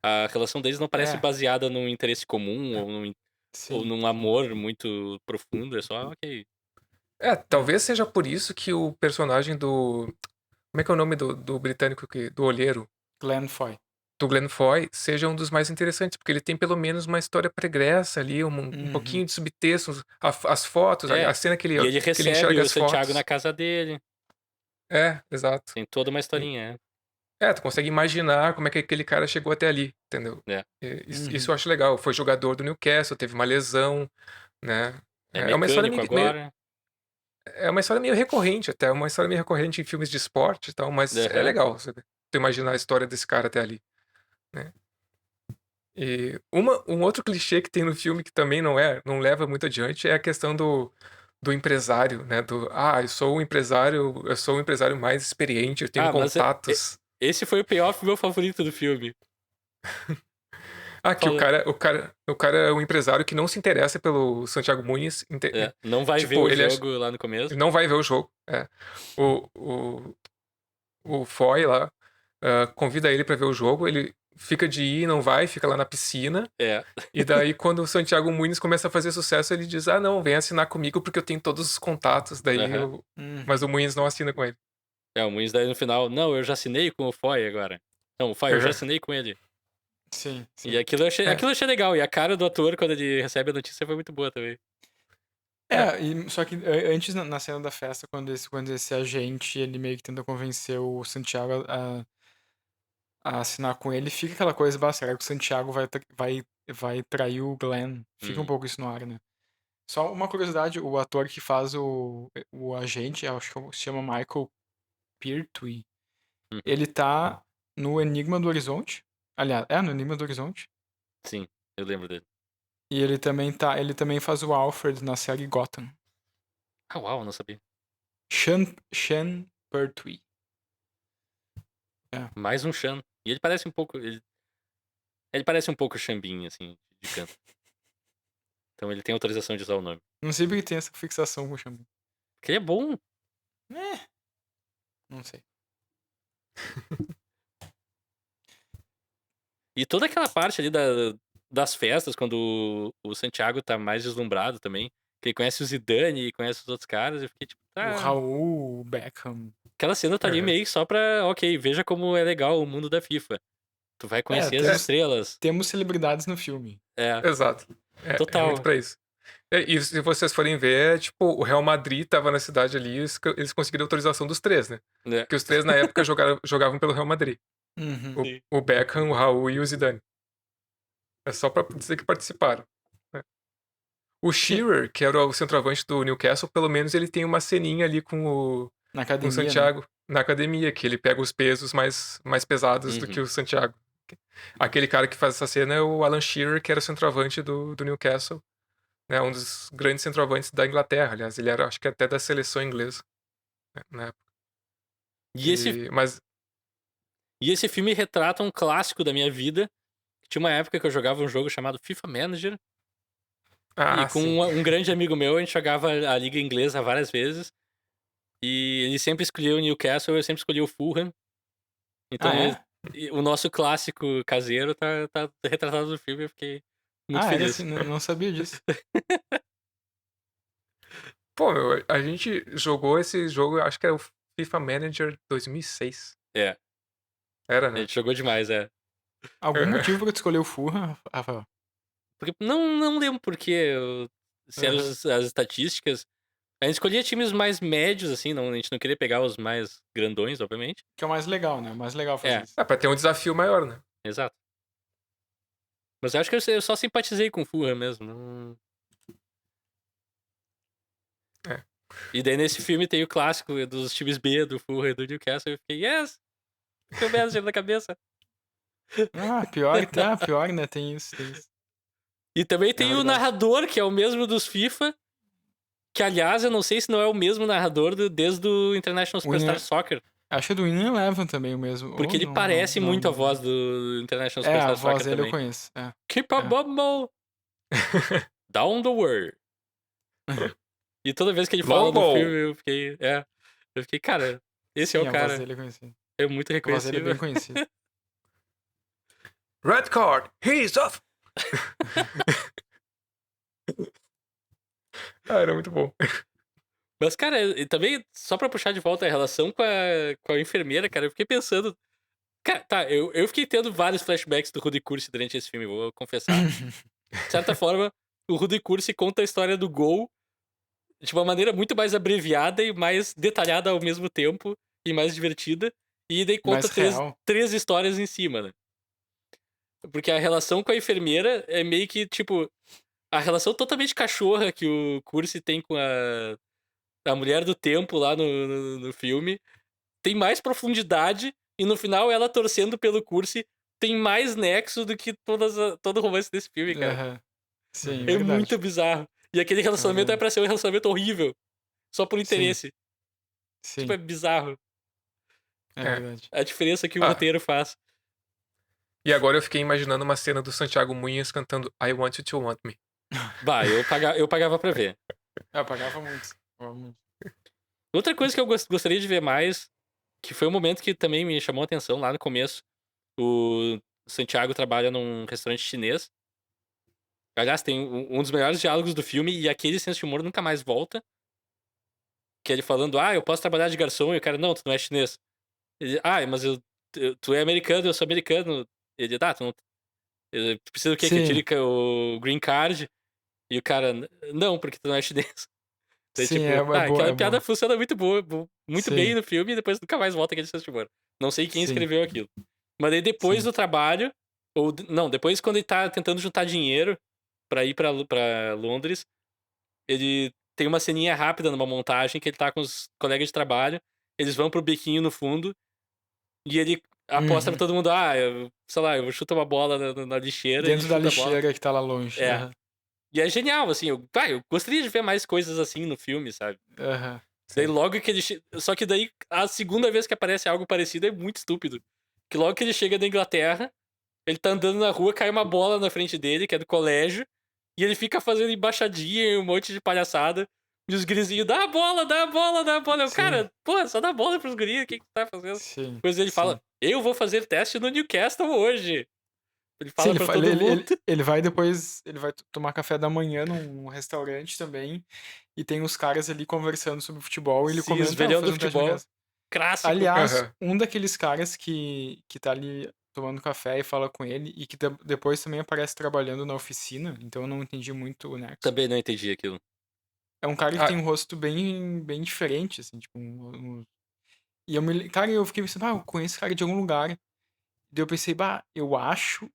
S1: A relação deles não parece
S3: É,
S1: baseada num interesse comum ou
S3: sim.
S1: num amor muito profundo. É só, ok.
S2: Talvez seja por isso que o personagem do. Como é que é o nome do britânico do olheiro?
S3: Glenn Foy.
S2: Do Glenn Foy seja um dos mais interessantes, porque ele tem pelo menos uma história pregressa ali, um
S3: Uhum.
S2: pouquinho de subtexto, as fotos,
S1: É,
S2: a cena que
S1: E ele
S2: ele
S1: recebe
S2: enxerga
S1: o
S2: as
S1: Santiago
S2: fotos.
S1: na casa dele.
S2: Exato.
S1: Tem toda uma historinha,
S2: Tu consegue imaginar como é que aquele cara chegou até ali, entendeu?
S1: É.
S2: Isso eu acho legal. Foi jogador do Newcastle, teve uma lesão, né?
S1: É
S2: É uma história
S1: mecânico
S2: meio,
S1: agora.
S2: é uma história meio recorrente, até uma história meio recorrente em filmes de esporte e tal, mas é
S1: Aham.
S2: legal, sabe? Tu imaginar a história desse cara até ali, né? E um outro clichê que tem no filme que também não leva muito adiante é a questão do empresário, né? Eu sou o empresário mais experiente, eu tenho
S1: Ah, mas
S2: contatos.
S1: esse foi o payoff meu favorito do filme.
S2: Que
S1: Fala-
S2: o cara é um empresário que não se interessa pelo Santiago Muniz.
S1: Não vai ver
S2: Tipo,
S1: o
S2: ele
S1: jogo lá no começo.
S2: não vai ver o jogo. O, o, o Foy lá convida ele pra ver o jogo, ele fica de ir, não vai, fica lá na piscina.
S1: É.
S2: E daí, quando o Santiago Muniz começa a fazer sucesso, ele diz: Ah, não, vem assinar comigo porque eu tenho todos os contatos.
S1: Aham.
S2: Mas o Muniz não assina com ele.
S1: O Muniz daí no final, não, eu já assinei com o Foy agora. Não, o Foy, eu já assinei com ele.
S3: Sim, sim.
S1: E aquilo eu achei legal. E a cara do ator, quando ele recebe a notícia, foi muito boa também.
S3: Só que antes, na cena da festa, quando esse agente, ele meio que tenta convencer o Santiago a assinar com ele, fica aquela coisa, será que o Santiago vai trair o Glenn? Fica um pouco isso no ar, né? Só uma curiosidade, o ator que faz o agente, acho que se chama Michael Pertwee,
S1: Uhum.
S3: ele tá no Enigma do Horizonte. Aliás, no Enigma do Horizonte.
S1: Sim, eu lembro dele.
S3: E ele também faz o Alfred na série Gotham.
S1: Ah, uau, não sabia.
S3: Sean Pertwee.
S1: Mais um Chan. E ele parece um pouco. Ele parece um pouco Xambin, assim, de canto. Então ele tem autorização de usar o nome.
S3: Não sei porque tem essa fixação com o Xambin.
S1: Porque ele é bom.
S3: Não sei.
S1: E toda aquela parte ali das festas, quando o Santiago tá mais deslumbrado também. Que ele conhece o Zidane e conhece os outros caras. Eu fiquei tipo,
S3: O
S1: tá.
S3: Raul, o Beckham.
S1: Aquela cena tá ali meio que só pra. Ok, veja como é legal o mundo da FIFA. Tu vai conhecer as estrelas.
S3: Temos celebridades no filme.
S2: Exato. É
S1: Total.
S2: muito pra isso. E se vocês forem ver, tipo, o Real Madrid tava na cidade ali, eles conseguiram autorização dos três, né? Porque os três na época jogavam pelo Real Madrid.
S3: Uhum.
S2: O Beckham, o Raul e o Zidane. É só pra dizer que participaram. Né? O Shearer, que era o centroavante do Newcastle, pelo menos ele tem uma ceninha ali com
S3: Na academia,
S2: o Santiago na academia, que ele pega os pesos mais pesados do que o Santiago. Aquele cara que faz essa cena é o Alan Shearer, que era o centroavante do Newcastle. Né, um dos grandes centroavantes da Inglaterra, aliás. Ele era, acho que até da seleção inglesa. Né, na época.
S1: E esse filme retrata um clássico da minha vida. Tinha uma época que eu jogava um jogo chamado FIFA Manager. E com um grande amigo meu, a gente jogava a liga inglesa várias vezes. E ele sempre escolhia o Newcastle, eu sempre escolhi o Fulham. Então, o nosso clássico caseiro tá retratado no filme, eu fiquei muito feliz.
S3: Assim, não sabia disso.
S2: Pô, a gente jogou esse jogo, acho que era o FIFA Manager 2006. Era, né?
S1: A gente jogou demais,
S3: Algum motivo pra tu escolher o Fulham, Rafael?
S1: Porque não lembro porque se eram as estatísticas. A gente escolhia times mais médios, assim, a gente não queria pegar os mais grandões, obviamente.
S3: Que é o mais legal, né? O mais legal fazer isso.
S2: Pra ter um desafio maior, né?
S1: Exato. Mas eu acho que eu só simpatizei com o Fulham mesmo. Não... E daí nesse filme tem o clássico dos times B do Fulham e do Newcastle. Eu fiquei, yes! Meu mestre na cabeça.
S3: Pior, né? Tem isso.
S1: E também tem o
S3: verdade.
S1: narrador, que é o mesmo dos FIFA. Que, aliás, eu não sei se não é o mesmo narrador desde o International Superstar
S3: Winner-
S1: Soccer.
S3: Acho que é do Winner Eleven também o mesmo.
S1: Porque
S3: Ou
S1: ele
S3: não,
S1: parece
S3: não,
S1: muito a
S3: não.
S1: voz do International
S3: É, a
S1: Superstar
S3: voz
S1: Soccer
S3: dele eu
S1: também.
S3: conheço. É.
S1: Keep a bumble down the world. E toda vez que ele fala do
S2: Lombo!
S1: filme, eu fiquei, cara, esse
S3: Sim,
S1: é o
S3: a
S1: cara.
S3: voz dele é conhecida.
S1: É muito
S3: A voz dele é
S1: reconhecível.
S3: bem conhecida.
S2: Red card, he's off! Era muito bom.
S1: Mas, cara, e também, só pra puxar de volta a relação com a enfermeira, cara, eu fiquei pensando. Cara, tá, eu fiquei tendo vários flashbacks do Rudy Cursi durante esse filme, vou confessar. De certa forma, o Rudy Cursi conta a história do Gol de uma maneira muito mais abreviada e mais detalhada ao mesmo tempo e mais divertida. E daí conta
S3: Mais real.
S1: três histórias em cima, né? Porque a relação com a enfermeira é meio que, tipo, a relação totalmente cachorra que o Cursi tem com a mulher do tempo lá no filme tem mais profundidade e no final ela torcendo pelo Cursi tem mais nexo do que todo o romance desse filme, cara.
S3: Aham. Sim,
S1: É
S3: verdade.
S1: muito bizarro. E aquele relacionamento é
S3: verdade.
S1: pra ser um relacionamento horrível. Só por interesse.
S3: Sim,
S1: Tipo, é bizarro
S3: é
S2: É.
S3: verdade.
S1: a diferença que o
S2: Ah.
S1: roteiro faz.
S2: E agora eu fiquei imaginando uma cena do Santiago Munhas cantando I Want You to Want Me.
S1: Bah, eu pagava pra ver.
S3: Eu pagava muito.
S1: Outra coisa que eu gostaria de ver mais, que foi um momento que também me chamou a atenção lá no começo. O Santiago trabalha num restaurante chinês. Aliás, tem um dos melhores diálogos do filme e aquele senso de humor nunca mais volta. Que é ele falando, eu posso trabalhar de garçom. E o cara, não, tu não é chinês. Ele, mas tu é americano, eu sou americano. Ele, tu não... Tu precisa do quê? Que eu
S3: Sim.
S1: tire o green card? E o cara, não, porque tu não é chinês. Daí,
S3: Sim,
S1: tipo,
S3: é boa,
S1: aquela
S3: é
S1: piada
S3: boa.
S1: funciona muito boa, muito
S3: Sim.
S1: bem no filme e depois nunca mais volta aquele senso de humor. Não sei quem
S3: Sim.
S1: escreveu aquilo. Mas daí depois
S3: Sim.
S1: do trabalho, depois quando ele tá tentando juntar dinheiro pra ir pra Londres, ele tem uma ceninha rápida numa montagem que ele tá com os colegas de trabalho, eles vão pro bequinho no fundo e ele aposta pra todo mundo, sei lá, eu chuto uma bola na lixeira.
S3: Dentro
S1: e
S3: da
S1: chuta a bola.
S3: lixeira que tá lá longe.
S1: É.
S3: Aham.
S1: E é genial, assim, eu gostaria de ver mais coisas assim no filme, sabe?
S3: Aham.
S1: Daí logo que ele Só que daí a segunda vez que aparece algo parecido é muito estúpido. Que logo que ele chega da Inglaterra, ele tá andando na rua, cai uma bola na frente dele, que é do colégio, e ele fica fazendo embaixadinha e um monte de palhaçada. E os gurizinhos, dá a bola, dá a bola, dá a bola. Eu,
S3: Sim.
S1: cara, pô, só dá a bola pros guris, o que tu tá fazendo?
S3: Sim.
S1: Depois ele fala, eu vou fazer teste no Newcastle hoje. Ele fala
S3: Sim,
S1: pra todo mundo.
S3: ele vai depois, ele vai tomar café da manhã num restaurante também, e tem os caras ali conversando sobre futebol, e ele
S1: Sim,
S3: comenta,
S1: os velhão
S3: "Vou
S1: do
S3: fazer um teste no
S1: futebol.
S3: Newcastle."
S1: Clássico.
S3: Aliás,
S2: Aham.
S3: um daqueles caras que tá ali tomando café e fala com ele, e que depois também aparece trabalhando na oficina, então eu não entendi muito o nexo.
S1: Também não entendi aquilo.
S3: É um cara que
S2: Ah.
S3: tem um rosto bem, bem diferente, assim, tipo, e cara, eu fiquei pensando, eu conheço esse cara de algum lugar. Daí eu pensei,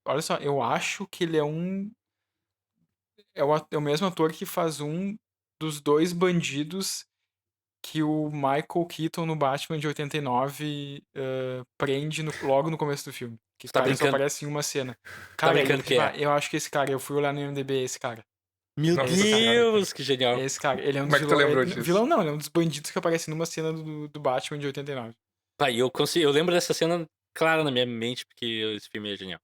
S3: olha só, eu acho que ele é é o mesmo ator que faz um dos dois bandidos que o Michael Keaton no Batman de 89 prende logo no começo do filme. Que
S1: Tá
S3: cara só
S1: brincando?
S3: aparece em uma cena. Cara,
S1: brincando que é?
S3: eu acho que esse cara, eu fui olhar no IMDb, esse cara.
S1: Meu
S2: Nossa,
S1: Deus, que genial.
S3: Esse cara, ele é um
S2: Como
S3: dos
S2: é que tu lembrou disso?
S3: vilão não, ele é um dos bandidos que aparece numa cena do Batman de 89.
S1: Pai, eu lembro dessa cena clara na minha mente, porque esse filme é genial.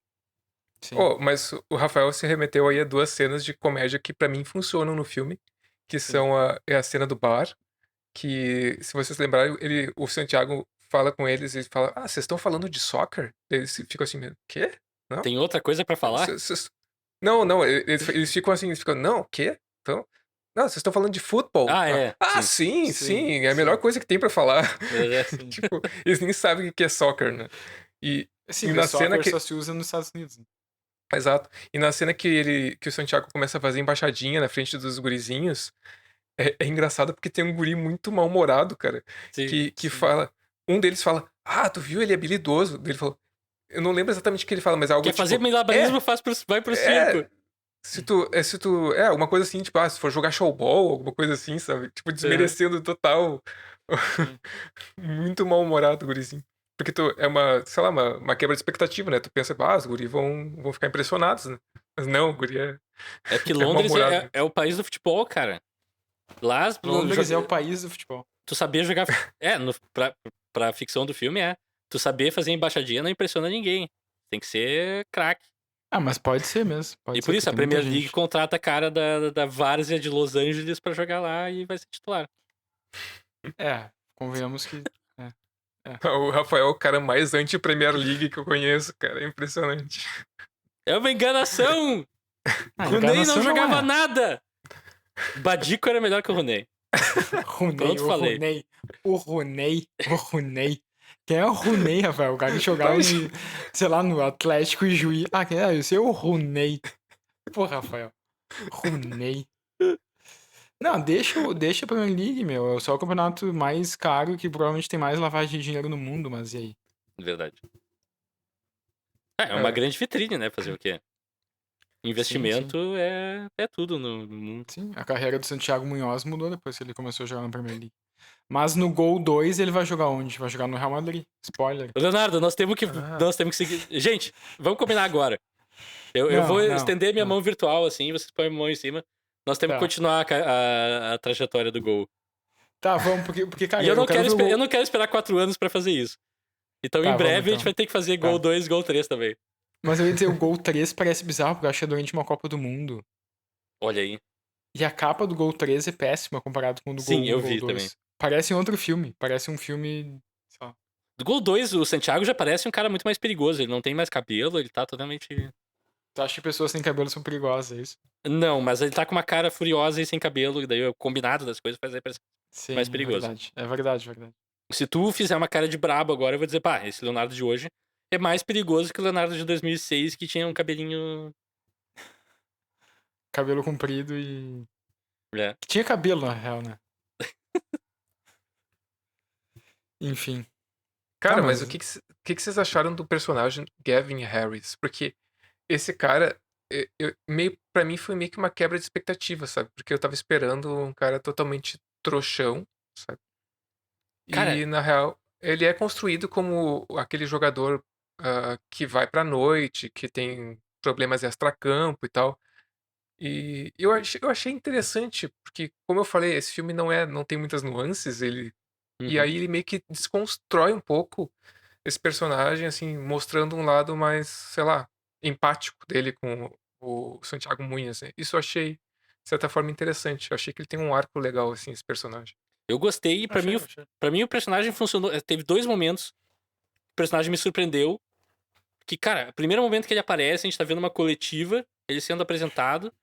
S3: Sim.
S2: Mas o Rafael se remeteu aí a duas cenas de comédia que pra mim funcionam no filme, que são a cena do bar, que, se vocês lembrarem, o Santiago fala com eles e fala, vocês estão falando de soccer? Eles ficam assim, quê? Não?
S1: Tem outra coisa pra falar?
S2: Não, eles ficam assim, não, quê? Então, não, vocês estão falando de futebol. Sim, é a melhor coisa que tem pra falar.
S1: Sim.
S2: Tipo, eles nem sabem o que é soccer, né? E
S3: Sim,
S2: na
S3: soccer
S2: cena que...
S3: só se usa nos Estados Unidos.
S2: Exato. E na cena que o Santiago começa a fazer embaixadinha na frente dos gurizinhos, é engraçado porque tem um guri muito mal-humorado, cara,
S1: Sim.
S2: que fala... Um deles fala, tu viu, ele é habilidoso. Ele falou, eu não lembro exatamente o que ele fala, mas é algo
S1: Quer
S2: tipo...
S1: fazer malabarismo, vai pro circo.
S2: Se tu... alguma coisa assim, tipo, se for jogar showball, alguma coisa assim, sabe? Tipo, desmerecendo total. Muito mal-humorado o gurizinho. Porque tu é uma, sei lá, uma quebra de expectativa, né? Tu pensa, os guri vão ficar impressionados, né? Mas não, o guri
S1: É porque
S2: é
S1: Londres
S2: mal-humorado.
S1: é o país do futebol, cara. Lá,
S3: Londres é o país do futebol.
S1: tu saber jogar. Pra ficção do filme é. Tu saber fazer embaixadinha não impressiona ninguém. Tem que ser craque.
S3: Ah, mas pode ser mesmo. Pode
S1: E
S3: ser,
S1: por isso a
S3: porque tem muita
S1: Premier League
S3: gente.
S1: contrata a cara da Várzea de Los Angeles pra jogar lá e vai ser titular.
S3: É, convenhamos que.
S2: O Rafael é o cara mais anti-Premier League que eu conheço, cara. É impressionante.
S1: É uma enganação!
S3: Ah,
S1: Roney
S3: enganação
S1: não
S3: não
S1: jogava
S3: é.
S1: nada! Badico era melhor que o Roney.
S3: Roney,
S1: Pronto,
S3: o
S1: falei.
S3: Roney. O Roney. O Roney. Quem é o Roney, Rafael? O cara que jogava, sei lá, no Atlético e Juiz. Ah, quem é? Esse é o Roney. Pô, Rafael. Roney. Não, deixa a Premier League, meu. É só o campeonato mais caro que provavelmente tem mais lavagem de dinheiro no mundo, mas e aí?
S1: Verdade. É uma
S2: É.
S1: grande vitrine, né? Fazer o quê? Investimento
S3: Sim.
S1: É tudo no mundo.
S3: Sim, a carreira do Santiago Munhoz mudou depois que ele começou a jogar na Premier League. Mas no Gol 2 ele vai jogar onde? Vai jogar no Real Madrid. Spoiler.
S1: Leonardo, nós temos que seguir. Gente, vamos combinar agora. Eu vou estender minha mão virtual assim, vocês põem a mão em cima. Nós temos que continuar a trajetória do Gol.
S3: Tá, vamos, porque cara,
S1: E eu não quero esperar 4 anos pra fazer isso. Então,
S3: Tá,
S1: em breve,
S3: vamos,
S1: a gente vai ter que fazer Gol 2 e Gol 3 também.
S3: Mas eu ia dizer, o Gol 3 parece bizarro, porque eu acho que é durante uma Copa do Mundo.
S1: Olha aí.
S3: E a capa do Gol 3 é péssima comparado com o do Gol 1
S1: Sim, eu
S3: e Gol
S1: vi
S3: 2.
S1: também.
S3: Parece um outro filme. Parece um filme. Sei lá.
S1: Do Gol 2, o Santiago já parece um cara muito mais perigoso. Ele não tem mais cabelo, ele tá totalmente.
S3: Tu acha que pessoas sem cabelo são perigosas, é isso?
S1: Não, mas ele tá com uma cara furiosa e sem cabelo, e daí o combinado das coisas faz ele parecer
S3: Sim,
S1: mais perigoso.
S3: É verdade.
S1: Se tu fizer uma cara de brabo agora, eu vou dizer, pá, esse Leonardo de hoje é mais perigoso que o Leonardo de 2006, que tinha um cabelinho.
S3: Cabelo comprido e.
S1: É.
S3: Tinha cabelo, na real, né? Enfim.
S2: Cara, mas o que vocês acharam do personagem Gavin Harris? Porque esse cara, pra mim foi meio que uma quebra de expectativa, sabe? Porque eu tava esperando um cara totalmente trouxão, sabe?
S1: Cara,
S2: E, na real, ele é construído como aquele jogador que vai pra noite, que tem problemas extracampo e tal. E eu achei interessante, porque, como eu falei, esse filme não tem muitas nuances, e aí ele meio que desconstrói um pouco esse personagem, assim, mostrando um lado mais, sei lá, empático dele com o Santiago Munhoz, né? Isso eu achei, de certa forma, interessante. Eu achei que ele tem um arco legal, assim, esse personagem.
S1: eu gostei e pra mim o personagem funcionou. Teve 2 momentos que o personagem me surpreendeu. Que, cara, o primeiro momento que ele aparece, a gente tá vendo uma coletiva, ele sendo apresentado,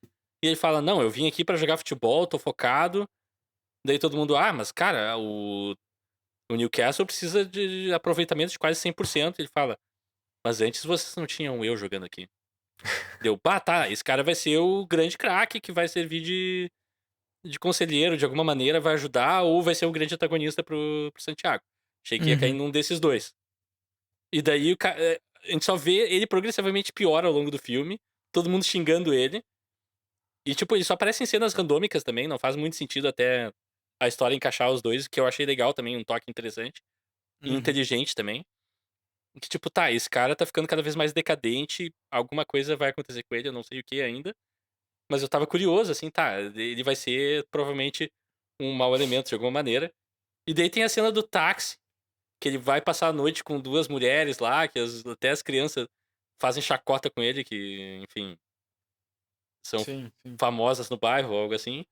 S1: e ele fala, não, eu vim aqui pra jogar futebol, tô focado. Daí todo mundo, mas cara, o Newcastle precisa de aproveitamento de quase 100%. Ele fala, mas antes vocês não tinham eu jogando aqui. Deu, tá, esse cara vai ser o grande craque que vai servir de conselheiro, de alguma maneira, vai ajudar, ou vai ser o grande antagonista pro Santiago. Achei que ia cair num desses dois. E daí a gente só vê ele progressivamente pior ao longo do filme, todo mundo xingando ele. E, tipo, ele só aparece em cenas randômicas também, não faz muito sentido até a história encaixar os dois, que eu achei legal também, um toque interessante. E inteligente também. Que, tipo, tá, esse cara tá ficando cada vez mais decadente, alguma coisa vai acontecer com ele, eu não sei o que ainda. Mas eu tava curioso, assim, tá, ele vai ser provavelmente um mau elemento de alguma maneira. E daí tem a cena do táxi, que ele vai passar a noite com 2 mulheres lá, que até as crianças fazem chacota com ele, que, enfim, são famosas no bairro ou algo assim.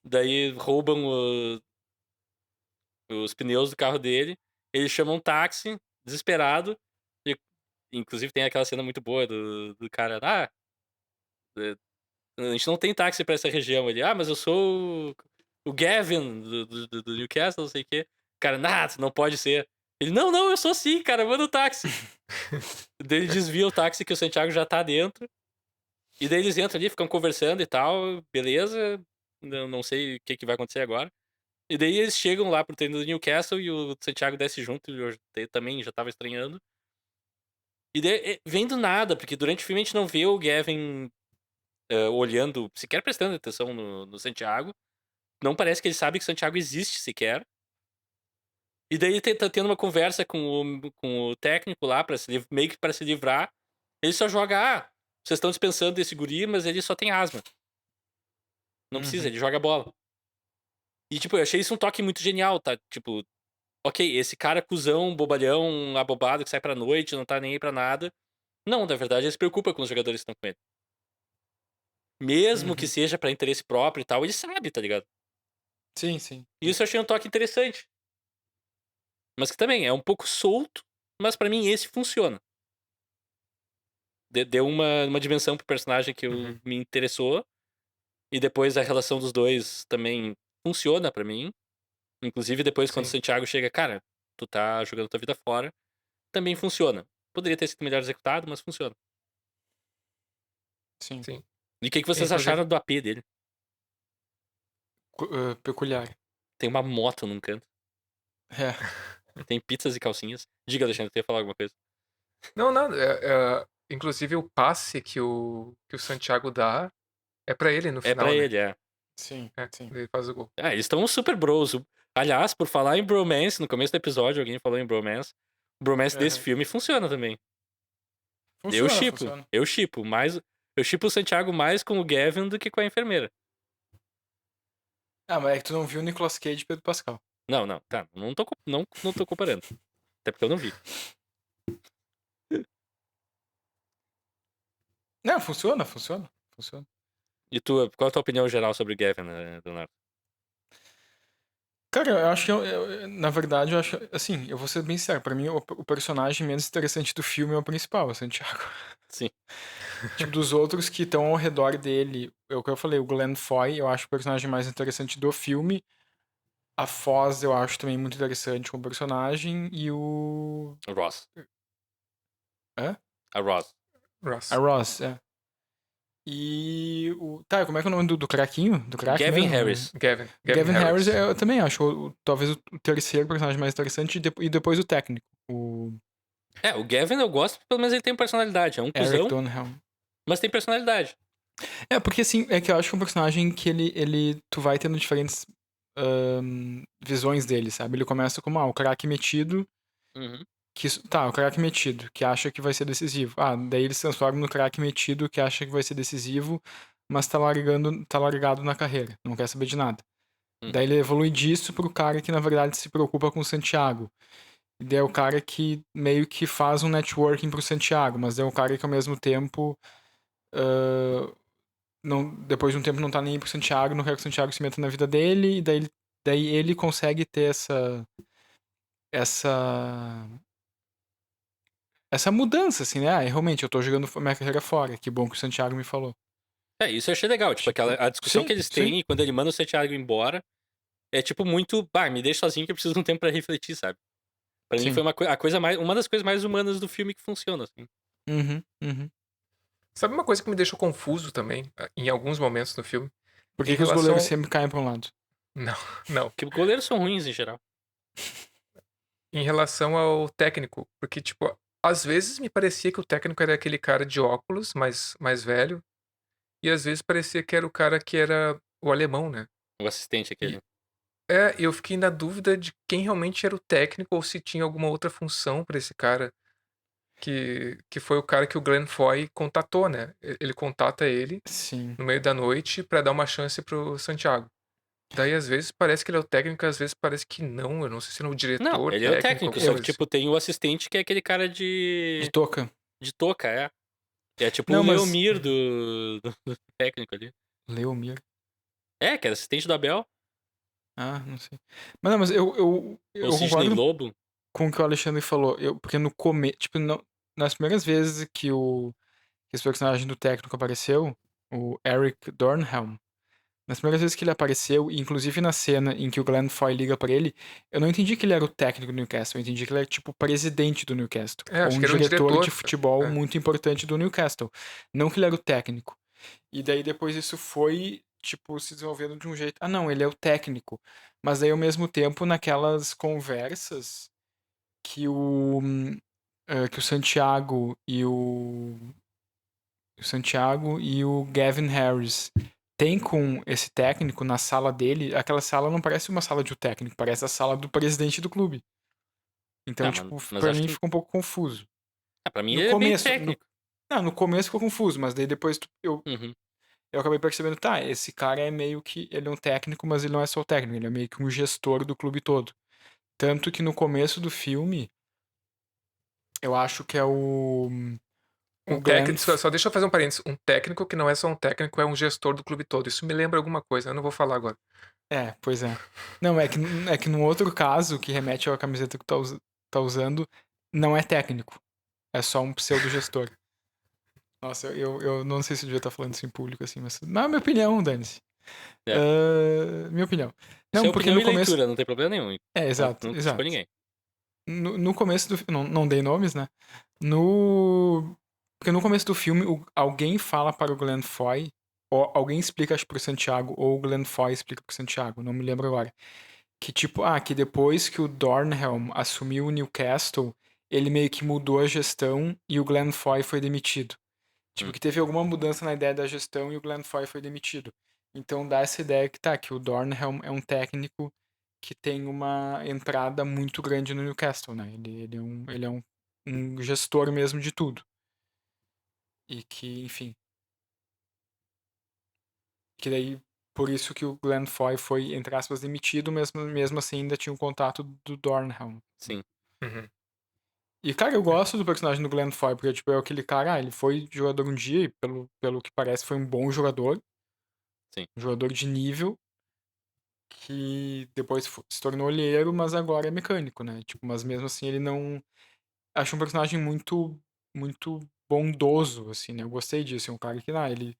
S1: Daí roubam os pneus do carro dele, ele chama um táxi, desesperado, e inclusive tem aquela cena muito boa do cara, a gente não tem táxi pra essa região. Ele, mas eu sou o Gavin do Newcastle, não sei o quê. Cara, nada, não pode ser. Ele, não, eu sou sim, cara, manda o táxi. Daí ele desvia o táxi que o Santiago já tá dentro. E daí eles entram ali, ficam conversando e tal, beleza. Não sei o que vai acontecer agora. E daí eles chegam lá pro treino do Newcastle e o Santiago desce junto, e eu também já tava estranhando. E daí vem do nada, porque durante o filme a gente não vê o Gavin olhando, sequer prestando atenção no Santiago. Não parece que ele sabe que o Santiago existe sequer. E daí ele tá tendo uma conversa com o técnico lá, meio que pra se livrar. Ele só joga, vocês estão dispensando desse guri, mas ele só tem asma. Não precisa, ele joga bola. E, tipo, eu achei isso um toque muito genial, tá? Tipo, ok, esse cara cuzão, bobalhão, abobado, que sai pra noite, não tá nem aí pra nada. Não, na verdade, ele se preocupa com os jogadores que estão com ele. Mesmo que seja pra interesse próprio e tal, ele sabe, tá ligado?
S3: Sim, sim.
S1: E isso eu achei um toque interessante. Mas que também é um pouco solto, mas pra mim esse funciona. Deu uma dimensão pro personagem que me interessou. E depois a relação dos dois também funciona pra mim. Inclusive depois quando o
S2: Sim.
S1: Santiago chega, cara, tu tá jogando tua vida fora, também funciona. Poderia ter sido melhor executado, mas funciona.
S3: Sim.
S2: Sim.
S1: E o que vocês
S2: Inclusive-
S1: acharam do AP dele?
S3: Peculiar.
S1: Tem uma moto num canto.
S3: É.
S1: Tem pizzas e calcinhas. Diga, Alexandre, tu ia falar alguma coisa.
S2: Não, nada. Inclusive o passe que o Santiago dá é pra ele no
S1: É
S2: final,
S1: pra
S2: né?
S1: ele, é.
S3: Sim, sim.
S2: Ele faz o gol.
S1: Eles estão super bros. Aliás, por falar em bromance, no começo do episódio alguém falou em bromance. O bromance desse filme funciona também.
S3: Funciona,
S1: Eu shippo. Eu shippo o Santiago mais com o Gavin do que com a enfermeira.
S3: Ah, mas é que tu não viu o Nicolas Cage e Pedro Pascal.
S1: Não, tá. Não tô comparando. Até porque eu não vi.
S3: Não, funciona.
S1: E tu, qual é a tua opinião geral sobre o Gavin, Leonardo?
S3: Cara, eu acho que, na verdade, eu acho, assim, eu vou ser bem sério, pra mim o personagem menos interessante do filme é o principal, o Santiago.
S1: Sim.
S3: Tipo, dos outros que estão ao redor dele, é o que eu falei, o Glenn Foy, eu acho o personagem mais interessante do filme. A Foz eu acho também muito interessante como personagem, e o...
S1: O Ross.
S3: Hã?
S1: A Ross.
S2: Ross.
S3: A Ross, é. E o... Tá, como é que é o nome do craquinho? Do craque
S1: Gavin
S3: mesmo?
S1: Harris.
S2: Gavin
S3: Harris, eu também acho talvez o terceiro personagem mais interessante e depois o técnico, o
S1: O Gavin eu gosto, pelo menos ele tem personalidade. É um
S3: Eric
S1: cuzão,
S3: Dunham.
S1: mas tem personalidade.
S3: É, porque assim, é que eu acho que é um personagem que tu vai tendo diferentes visões dele, sabe? Ele começa como, o craque metido,
S1: Uhum.
S3: o craque metido, que acha que vai ser decisivo. Daí ele se transforma no craque metido, que acha que vai ser decisivo, mas tá largado na carreira, não quer saber de nada. Daí ele evolui disso pro cara que, na verdade, se preocupa com o Santiago. E daí é o cara que meio que faz um networking pro Santiago, mas é o cara que, ao mesmo tempo, depois de um tempo não tá nem aí pro Santiago, não quer que o Santiago se meta na vida dele, e daí ele consegue ter essa mudança, assim, né? Realmente, eu tô jogando minha carreira fora, que bom que o Santiago me falou.
S1: Isso eu achei legal. Tipo, a discussão
S3: sim,
S1: que eles têm quando ele manda o Santiago embora é tipo muito, me deixa sozinho que eu preciso de um tempo pra refletir, sabe? Pra mim foi uma das coisas mais humanas do filme que funciona, assim.
S3: Uhum.
S2: Sabe uma coisa que me deixou confuso também, em alguns momentos no filme?
S3: Por que os goleiros sempre caem pra um lado?
S2: Não.
S1: Porque goleiros são ruins em geral.
S2: Em relação ao técnico, porque, tipo, às vezes me parecia que o técnico era aquele cara de óculos, mais velho, e às vezes parecia que era o cara que era o alemão, né?
S1: O assistente aquele.
S2: Eu fiquei na dúvida de quem realmente era o técnico ou se tinha alguma outra função pra esse cara, que foi o cara que o Glenn Foy contatou, né? Ele contata ele
S3: Sim.
S2: no meio da noite pra dar uma chance pro Santiago. Daí, às vezes, parece que ele é o técnico, às vezes parece que não. Eu não sei se ele é o diretor,
S1: Não, ele é o técnico, só que,
S2: alguma coisa
S1: tipo, tem o assistente que é aquele cara de
S3: De touca.
S1: touca, é. É tipo
S3: Não,
S1: o
S3: mas-
S1: Leomir do técnico ali.
S3: Leomir.
S1: É, que era assistente do Abel.
S3: Não sei. Mas eu
S1: Ou Sidney
S3: concordo
S1: Lobo.
S3: com o que o Alexandre falou. Porque no começo, tipo, nas primeiras vezes que esse personagem do técnico apareceu, o Eric Dornhelm, nas primeiras vezes que ele apareceu, e inclusive na cena em que o Glenn Foy liga pra ele, eu não entendi que ele era o técnico do Newcastle, eu entendi que ele era tipo o presidente do Newcastle.
S2: É, acho
S3: ou um
S2: que era um
S3: diretor
S2: diretor.
S3: de futebol
S2: É.
S3: muito importante do Newcastle. Não que ele era o técnico. E daí depois isso foi, tipo, se desenvolvendo de um jeito. Não, ele é o técnico. Mas daí ao mesmo tempo, naquelas conversas que o Santiago e o Gavin Harris têm com esse técnico na sala dele, aquela sala não parece uma sala de um técnico, parece a sala do presidente do clube. Então,
S1: Ah,
S3: tipo,
S1: mas
S3: pra
S1: acho
S3: mim
S1: que.
S3: ficou um pouco confuso.
S1: Pra mim
S3: No
S1: ele é bem
S3: começo,
S1: técnico.
S3: Não, no começo ficou confuso, mas daí depois
S1: Uhum.
S3: eu acabei percebendo, tá, esse cara é meio que, ele é um técnico, mas ele não é só o técnico, ele é meio que um gestor do clube todo. Tanto que no começo do filme, eu acho que é o
S2: Um
S3: Glenn.
S2: técnico, só deixa eu fazer um parênteses. Um técnico que não é só um técnico, é um gestor do clube todo. Isso me lembra alguma coisa, eu não vou falar agora.
S3: Pois é. Não, é que no outro caso, que remete à camiseta que tá usando, não é técnico. É só um pseudo-gestor. Nossa, eu não sei se eu devia estar falando isso em público, assim, mas. Não, é minha opinião, dane-se.
S1: É.
S3: Minha opinião.
S1: Isso
S3: Não,
S1: é
S3: porque
S1: opinião
S3: no
S1: e
S3: começo.
S1: leitura, não tem problema nenhum.
S3: Exato,
S1: Não criticou
S3: exato.
S1: ninguém.
S3: No começo do filme. Não dei nomes, né? No. Porque no começo do filme, alguém fala para o Glenn Foy, ou alguém explica, acho, pro Santiago, ou o Glenn Foy explica pro Santiago, não me lembro agora. Que tipo, que depois que o Dornhelm assumiu o Newcastle, ele meio que mudou a gestão e o Glenn Foy foi demitido. Tipo,
S1: Hum.
S3: que teve alguma mudança na ideia da gestão e o Glenn Foy foi demitido. Então dá essa ideia que o Dornhelm é um técnico que tem uma entrada muito grande no Newcastle, né? Ele é um gestor mesmo de tudo. E que, enfim. Que daí, por isso que o Glenn Foy foi, entre aspas, demitido, mesmo assim ainda tinha um contato do Dornhelm.
S1: Sim.
S2: Uhum.
S3: E, cara, eu gosto do personagem do Glenn Foy, porque, tipo, é aquele cara, ele foi jogador um dia e, pelo que parece, foi um bom jogador.
S1: Sim.
S3: Um jogador de nível, que depois se tornou olheiro, mas agora é mecânico, né? Tipo, mas mesmo assim ele não... Acho um personagem muito bondoso, assim, né? Eu gostei disso, é um cara que, ele...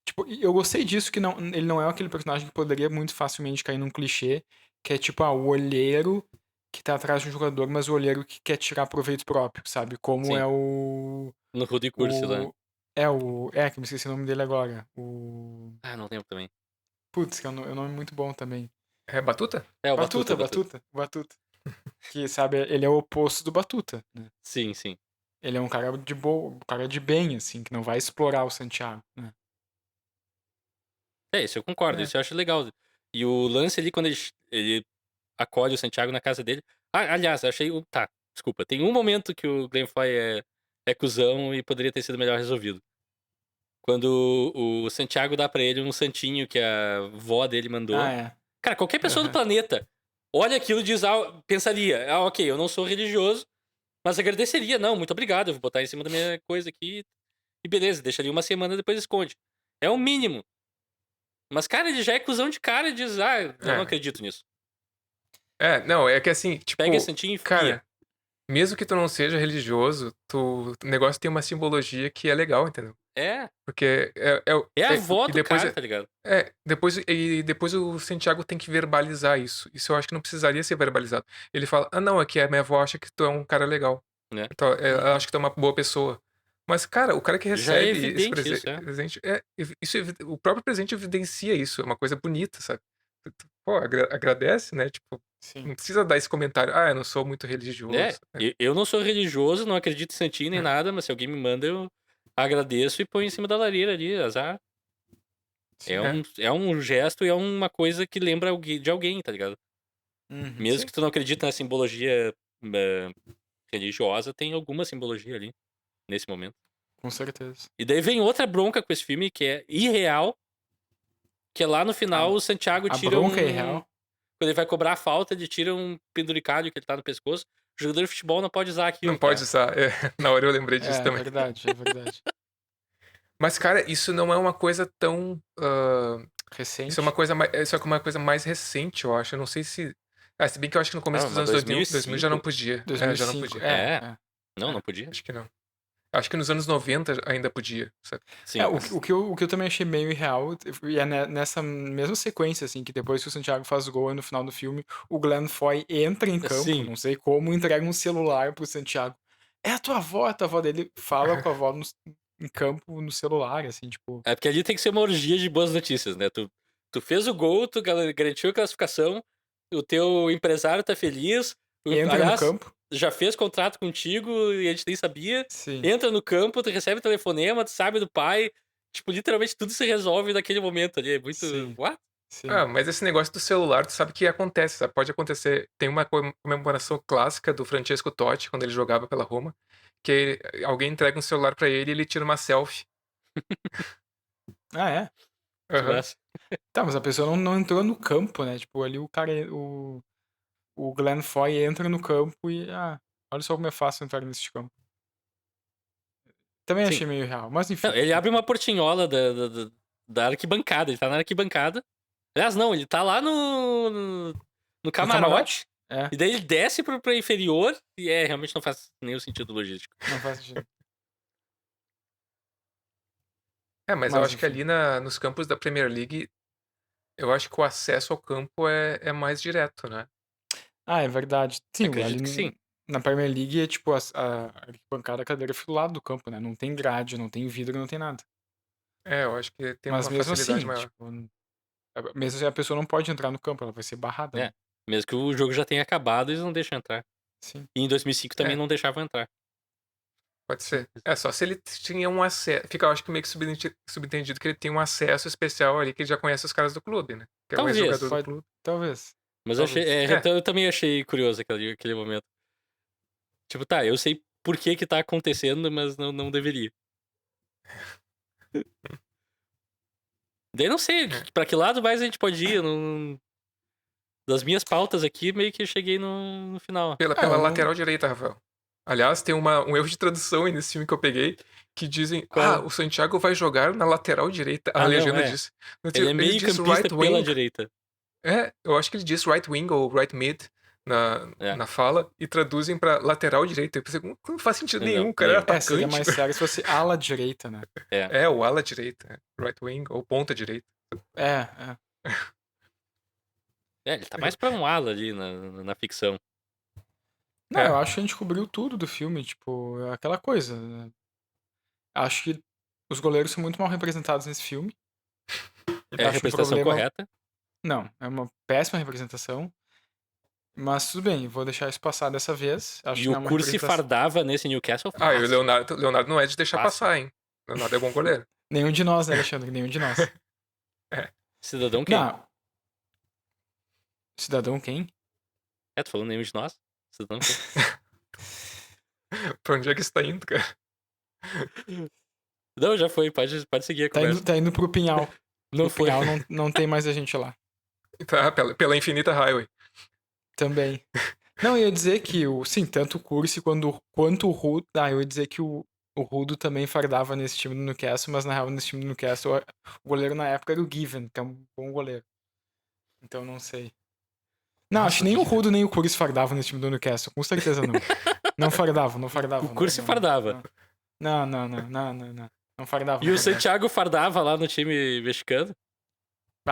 S3: Tipo, e eu gostei disso, que não, ele não é aquele personagem que poderia muito facilmente cair num clichê, que é tipo, o olheiro que tá atrás de um jogador, mas o olheiro que quer tirar proveito próprio, sabe? Como
S1: Sim.
S3: é o...
S1: No Rudy Cursi lá.
S3: que eu me esqueci o nome dele agora.
S1: Não lembro também.
S3: Putz, que é um nome muito bom também.
S2: É Batuta?
S1: É, o
S3: Batuta. Que, sabe, ele é o oposto do Batuta, né?
S1: Sim, sim.
S3: Ele é um cara de boa, um cara de bem, assim, que não vai explorar o Santiago, né?
S1: Isso eu concordo,
S3: É.
S1: isso eu acho legal. E o lance ali, quando ele acolhe o Santiago na casa dele. Aliás, eu achei. Tá, desculpa. Tem um momento que o Glenn Foy é cuzão e poderia ter sido melhor resolvido. Quando o Santiago dá pra ele um santinho que a vó dele mandou.
S3: É.
S1: Cara, qualquer pessoa do
S3: Aham.
S1: planeta olha aquilo e diz, pensaria, ok, eu não sou religioso, mas agradeceria. Não, muito obrigado, eu vou botar em cima da minha coisa aqui. E beleza, deixaria uma semana, depois esconde. É o mínimo. Mas, cara, ele já é cuzão de cara e diz, eu não acredito nisso.
S2: Não, é que assim, tipo,
S1: Pega esse santinho e enfia.
S2: cara, mesmo que tu não seja religioso, o negócio tem uma simbologia que é legal, entendeu?
S1: É.
S2: Porque
S1: É a avó
S2: e
S1: do
S2: depois
S1: cara, tá ligado?
S2: depois o Santiago tem que verbalizar isso. Isso eu acho que não precisaria ser verbalizado. Ele fala: "Ah, não, é que a minha avó acha que tu é um cara legal.
S1: Né?
S2: Então, ela acha que tu é uma boa pessoa." Mas, cara, o cara que
S1: Já é
S2: recebe esse
S1: evidente isso,
S2: presente, o próprio presente evidencia isso, é uma coisa bonita, sabe? Pô, agradece, né? Tipo,
S3: Sim.
S2: não precisa dar esse comentário: "Ah, eu não sou muito religioso."
S1: Eu não sou religioso, não acredito em santinho nem nada, mas se alguém me manda, eu agradeço e ponho em cima da lareira ali, azar.
S3: Sim.
S1: É um gesto e é uma coisa que lembra de alguém, tá ligado?
S3: Uhum.
S1: Mesmo
S3: Sim.
S1: que tu não acredite na simbologia religiosa, tem alguma simbologia ali, nesse momento.
S3: Com certeza.
S1: E daí vem outra bronca com esse filme, que é irreal, que é lá no final o Santiago
S3: A
S1: tira
S3: bronca é real.
S1: Quando ele vai cobrar a falta, ele tira um penduricalho que ele tá no pescoço. O jogador de futebol não pode usar aquilo,
S2: Não pode usar. Na hora eu lembrei disso
S3: É
S2: também.
S3: verdade, é verdade.
S2: Mas, cara, isso não é uma coisa tão.
S3: Recente.
S2: Isso é uma coisa mais recente, eu acho. Eu não sei se. Se bem que eu acho que no começo dos
S1: mas
S2: anos 2000 já não
S1: 2005?
S2: podia.
S3: 2005.
S2: Já não podia.
S1: É. Não podia.
S2: Acho que não. Acho que nos anos 90 ainda podia, sabe?
S1: Sim.
S3: O que eu também achei meio irreal, e é nessa mesma sequência, assim, que depois que o Santiago faz gol e no final do filme, o Glenn Foy entra em campo,
S1: Sim.
S3: não sei como, entrega um celular pro Santiago. É a tua avó dele, fala com a avó em campo no celular, assim, tipo.
S1: É porque ali tem que ser uma orgia de boas notícias, né? Tu fez o gol, tu garantiu a classificação, o teu empresário tá feliz.
S3: Entra no campo.
S1: Já fez contrato contigo e a gente nem sabia.
S3: Sim.
S1: Entra no campo, tu recebe telefonema, tu sabe do pai. Tipo, literalmente tudo se resolve naquele momento ali. É muito.
S3: Sim.
S1: What?
S3: Sim.
S2: Mas esse negócio do celular, tu sabe que acontece, sabe? Pode acontecer. Tem uma comemoração clássica do Francesco Totti, quando ele jogava pela Roma, que alguém entrega um celular pra ele e ele tira uma selfie.
S3: Ah, é?
S1: Que
S2: Aham.
S1: massa.
S3: Tá, mas a pessoa não entrou no campo, né? Tipo, ali o cara, o Glenn Foy entra no campo e, olha só como é fácil entrar nesse campo. Também
S1: Sim.
S3: achei meio real, mas enfim.
S1: Não, ele abre uma portinhola da arquibancada. Ele tá na arquibancada. Aliás, não, ele tá lá no camarote.
S3: É,
S1: E daí ele desce pra inferior. E realmente não faz nenhum sentido logístico.
S3: não faz sentido.
S2: Mas eu
S3: Mas,
S2: acho que
S3: enfim.
S2: ali nos campos da Premier League, eu acho que o acesso ao campo é mais direto, né?
S3: É verdade. Sim,
S1: Acredito que sim.
S3: na Premier League é tipo a arquibancada, a cadeira fica do lado do campo, né? Não tem grade, não tem vidro, não tem nada.
S2: Eu acho que tem
S3: Mas
S2: uma
S3: mesmo
S2: facilidade
S3: assim,
S2: maior.
S3: tipo, mesmo assim a pessoa não pode entrar no campo, ela vai ser barrada, né?
S1: Mesmo que o jogo já tenha acabado, eles não deixam entrar.
S3: Sim.
S1: E em 2005 também
S2: É.
S1: não deixavam entrar.
S2: Pode ser. Só se ele tinha um acesso. Fica, eu acho que meio que subentendido que ele tem um acesso especial ali, que ele já conhece os caras do clube, né? Que é o
S1: Talvez,
S2: ex-jogador do
S3: Pode-
S2: clube.
S3: Talvez.
S1: Mas
S3: Talvez.
S1: então eu também achei curioso aquele momento. Tipo, tá, eu sei por que tá acontecendo, mas não deveria. Daí não sei, pra que lado mais a gente pode ir? Das minhas pautas aqui, meio que eu cheguei no final.
S2: Pela
S3: eu não-
S2: lateral direita, Rafael. Aliás, tem um erro de tradução aí nesse filme que eu peguei, que dizem,
S1: Qual?
S2: o Santiago vai jogar na lateral direita. A
S1: Não,
S2: legenda diz.
S1: Ele é meio
S2: diz
S1: campista
S2: right
S1: pela
S2: wing.
S1: direita.
S2: Eu acho que ele diz right wing ou right mid
S1: É.
S2: na fala e traduzem pra lateral direita. Eu pensei, não faz sentido nenhum, o cara
S1: nenhum.
S2: era atacante.
S3: Seria mais sério se fosse ala direita, né?
S2: O ala direita. Right wing ou ponta direita.
S3: É.
S1: Ele tá mais pra um ala ali na ficção.
S3: Não,
S2: É.
S3: eu acho que a gente cobriu tudo do filme, tipo, é aquela coisa, né? Acho que os goleiros são muito mal representados nesse filme.
S1: É a
S3: Acho um
S1: representação
S3: problema-
S1: correta.
S3: Não, é uma péssima representação. Mas tudo bem, vou deixar isso passar dessa vez. Acho
S1: E
S3: que não é
S1: o
S3: uma
S1: Curse
S3: representação-
S1: fardava nesse Newcastle.
S2: E o Leonardo não é de deixar
S1: Fácil.
S2: passar, hein? Leonardo é bom goleiro.
S3: Nenhum de nós, né, Alexandre? Nenhum de nós.
S1: Cidadão quem?
S3: Não. Cidadão quem?
S1: Tu falou nenhum de nós? Cidadão quem?
S2: Pra onde é que você tá indo, cara?
S1: Não, já foi. Pode seguir a conversa.
S3: Tá indo pro Pinhal.
S1: Não
S3: No
S1: foi.
S3: Pinhal não tem mais a gente lá.
S2: Tá, pela Infinita Highway.
S3: Também. Não, eu ia dizer que, sim, tanto o Curse quanto o Rudo. Eu ia dizer que o Rudo também fardava nesse time do Newcastle, mas na real, nesse time do Newcastle, o goleiro na época era o Given, que é um bom goleiro. Então não sei. Não,
S2: Nossa,
S3: acho que nem o
S2: Given.
S3: Rudo nem o Curse fardavam nesse time do Newcastle, com certeza não. Não fardavam.
S1: O Curse fardava.
S3: Não. Não fardava.
S1: E o Santiago fardava lá no time mexicano.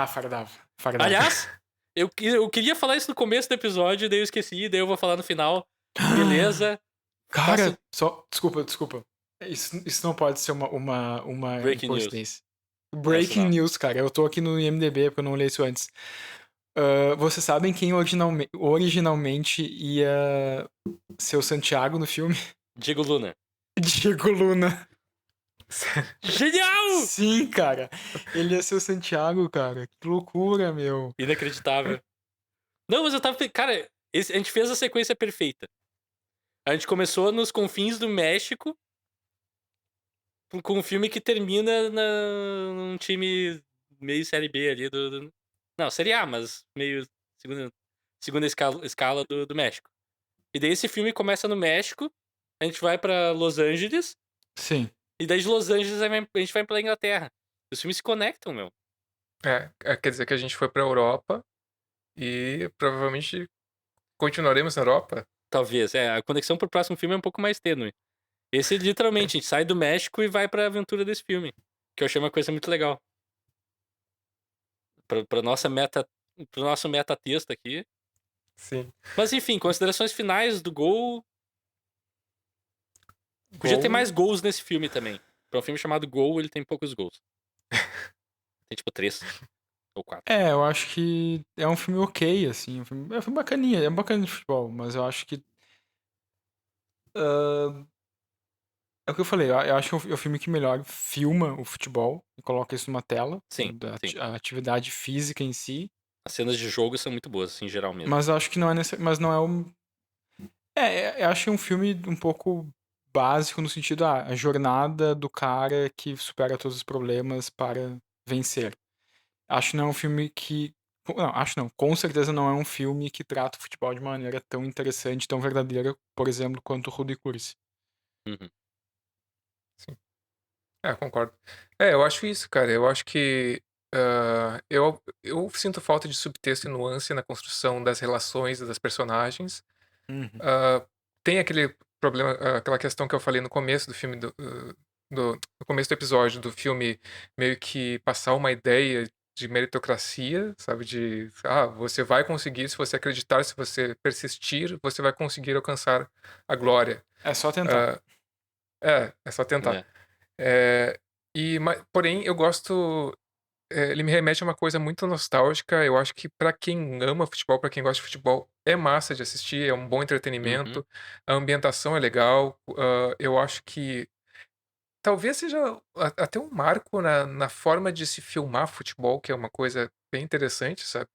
S3: Fardava.
S1: Aliás, eu queria falar isso no começo do episódio, daí eu esqueci, daí eu vou falar no final. Beleza.
S3: Cara, desculpa. Isso não pode ser uma
S1: Breaking
S3: coincidência. Breaking news, cara. Eu tô aqui no IMDb, porque eu não olhei isso antes. Vocês sabem quem originalmente ia ser o Santiago no filme?
S1: Diego Luna.
S3: Diego Luna.
S1: Genial!
S3: Sim, cara. Ele ia ser o Santiago, cara. Que loucura, meu.
S1: Inacreditável. Não, mas eu tava... Cara, a gente fez a sequência perfeita. A gente começou nos confins do México com um filme que termina num time meio Série B ali Não, Série A, mas meio segunda escala do México. E daí esse filme começa no México, a gente vai pra Los Angeles,
S3: Sim.
S1: e daí de Los Angeles a gente vai pra Inglaterra. Os filmes se conectam, meu.
S2: Quer dizer que a gente foi pra Europa e provavelmente continuaremos na Europa.
S1: Talvez. A conexão pro próximo filme é um pouco mais tênue. Esse, literalmente, a gente sai do México e vai pra aventura desse filme. Que eu achei uma coisa muito legal. Pro nosso meta-texto aqui.
S2: Sim.
S1: Mas enfim, considerações finais do Gol. Podia ter mais gols nesse filme também. Pra um filme chamado Gol, ele tem poucos gols. Tem tipo 3 ou 4.
S3: Eu acho que é um filme ok, assim. É um filme bacaninha, é bacana de futebol, mas eu acho que É o que eu falei, eu acho que é o filme que melhor filma o futebol e coloca isso numa tela,
S1: Sim, sim.
S3: a atividade física em si,
S1: As cenas de jogo são muito boas, assim, em geral mesmo.
S3: mas eu acho que não é mas não é um... eu acho que é um filme um pouco básico no sentido, a jornada do cara que supera todos os problemas para vencer. Acho que não é um filme que... Não, acho não. Com certeza não é um filme que trata o futebol de maneira tão interessante, tão verdadeira, por exemplo, quanto o Rudo e Cursi.
S1: Uhum.
S2: Sim. Concordo. Eu acho isso, cara. Eu acho que eu sinto falta de subtexto e nuance na construção das relações das personagens.
S3: Uhum.
S2: Tem aquele problema, aquela questão que eu falei no começo do filme, no começo do episódio do filme, meio que passar uma ideia de meritocracia, sabe? Você vai conseguir se você acreditar, se você persistir, você vai conseguir alcançar a glória.
S3: É só tentar.
S2: É só tentar.
S1: É.
S2: Porém, eu gosto. Ele me remete a uma coisa muito nostálgica. Eu acho que pra quem ama futebol, pra quem gosta de futebol, é massa de assistir, é um bom
S1: Uhum.
S2: entretenimento. A ambientação é legal. Eu acho que talvez seja até um marco na forma de se filmar futebol, que é uma coisa bem interessante, sabe?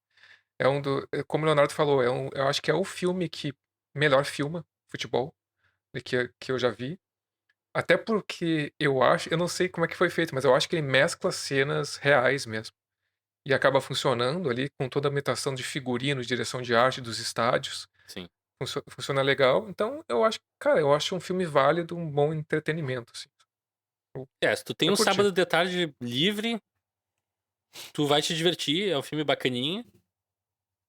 S2: Como o Leonardo falou, eu acho que é o filme que melhor filma futebol que eu já vi. Até porque eu não sei como é que foi feito, mas eu acho que ele mescla cenas reais mesmo. E acaba funcionando ali com toda a ambientação de figurinos, direção de arte dos estádios.
S1: Sim.
S2: Funciona legal. Então, eu acho um filme válido, um bom entretenimento, assim.
S1: Se tu tem
S2: Eu
S1: um
S2: curti.
S1: sábado de tarde livre, tu vai te divertir, é um filme bacaninha.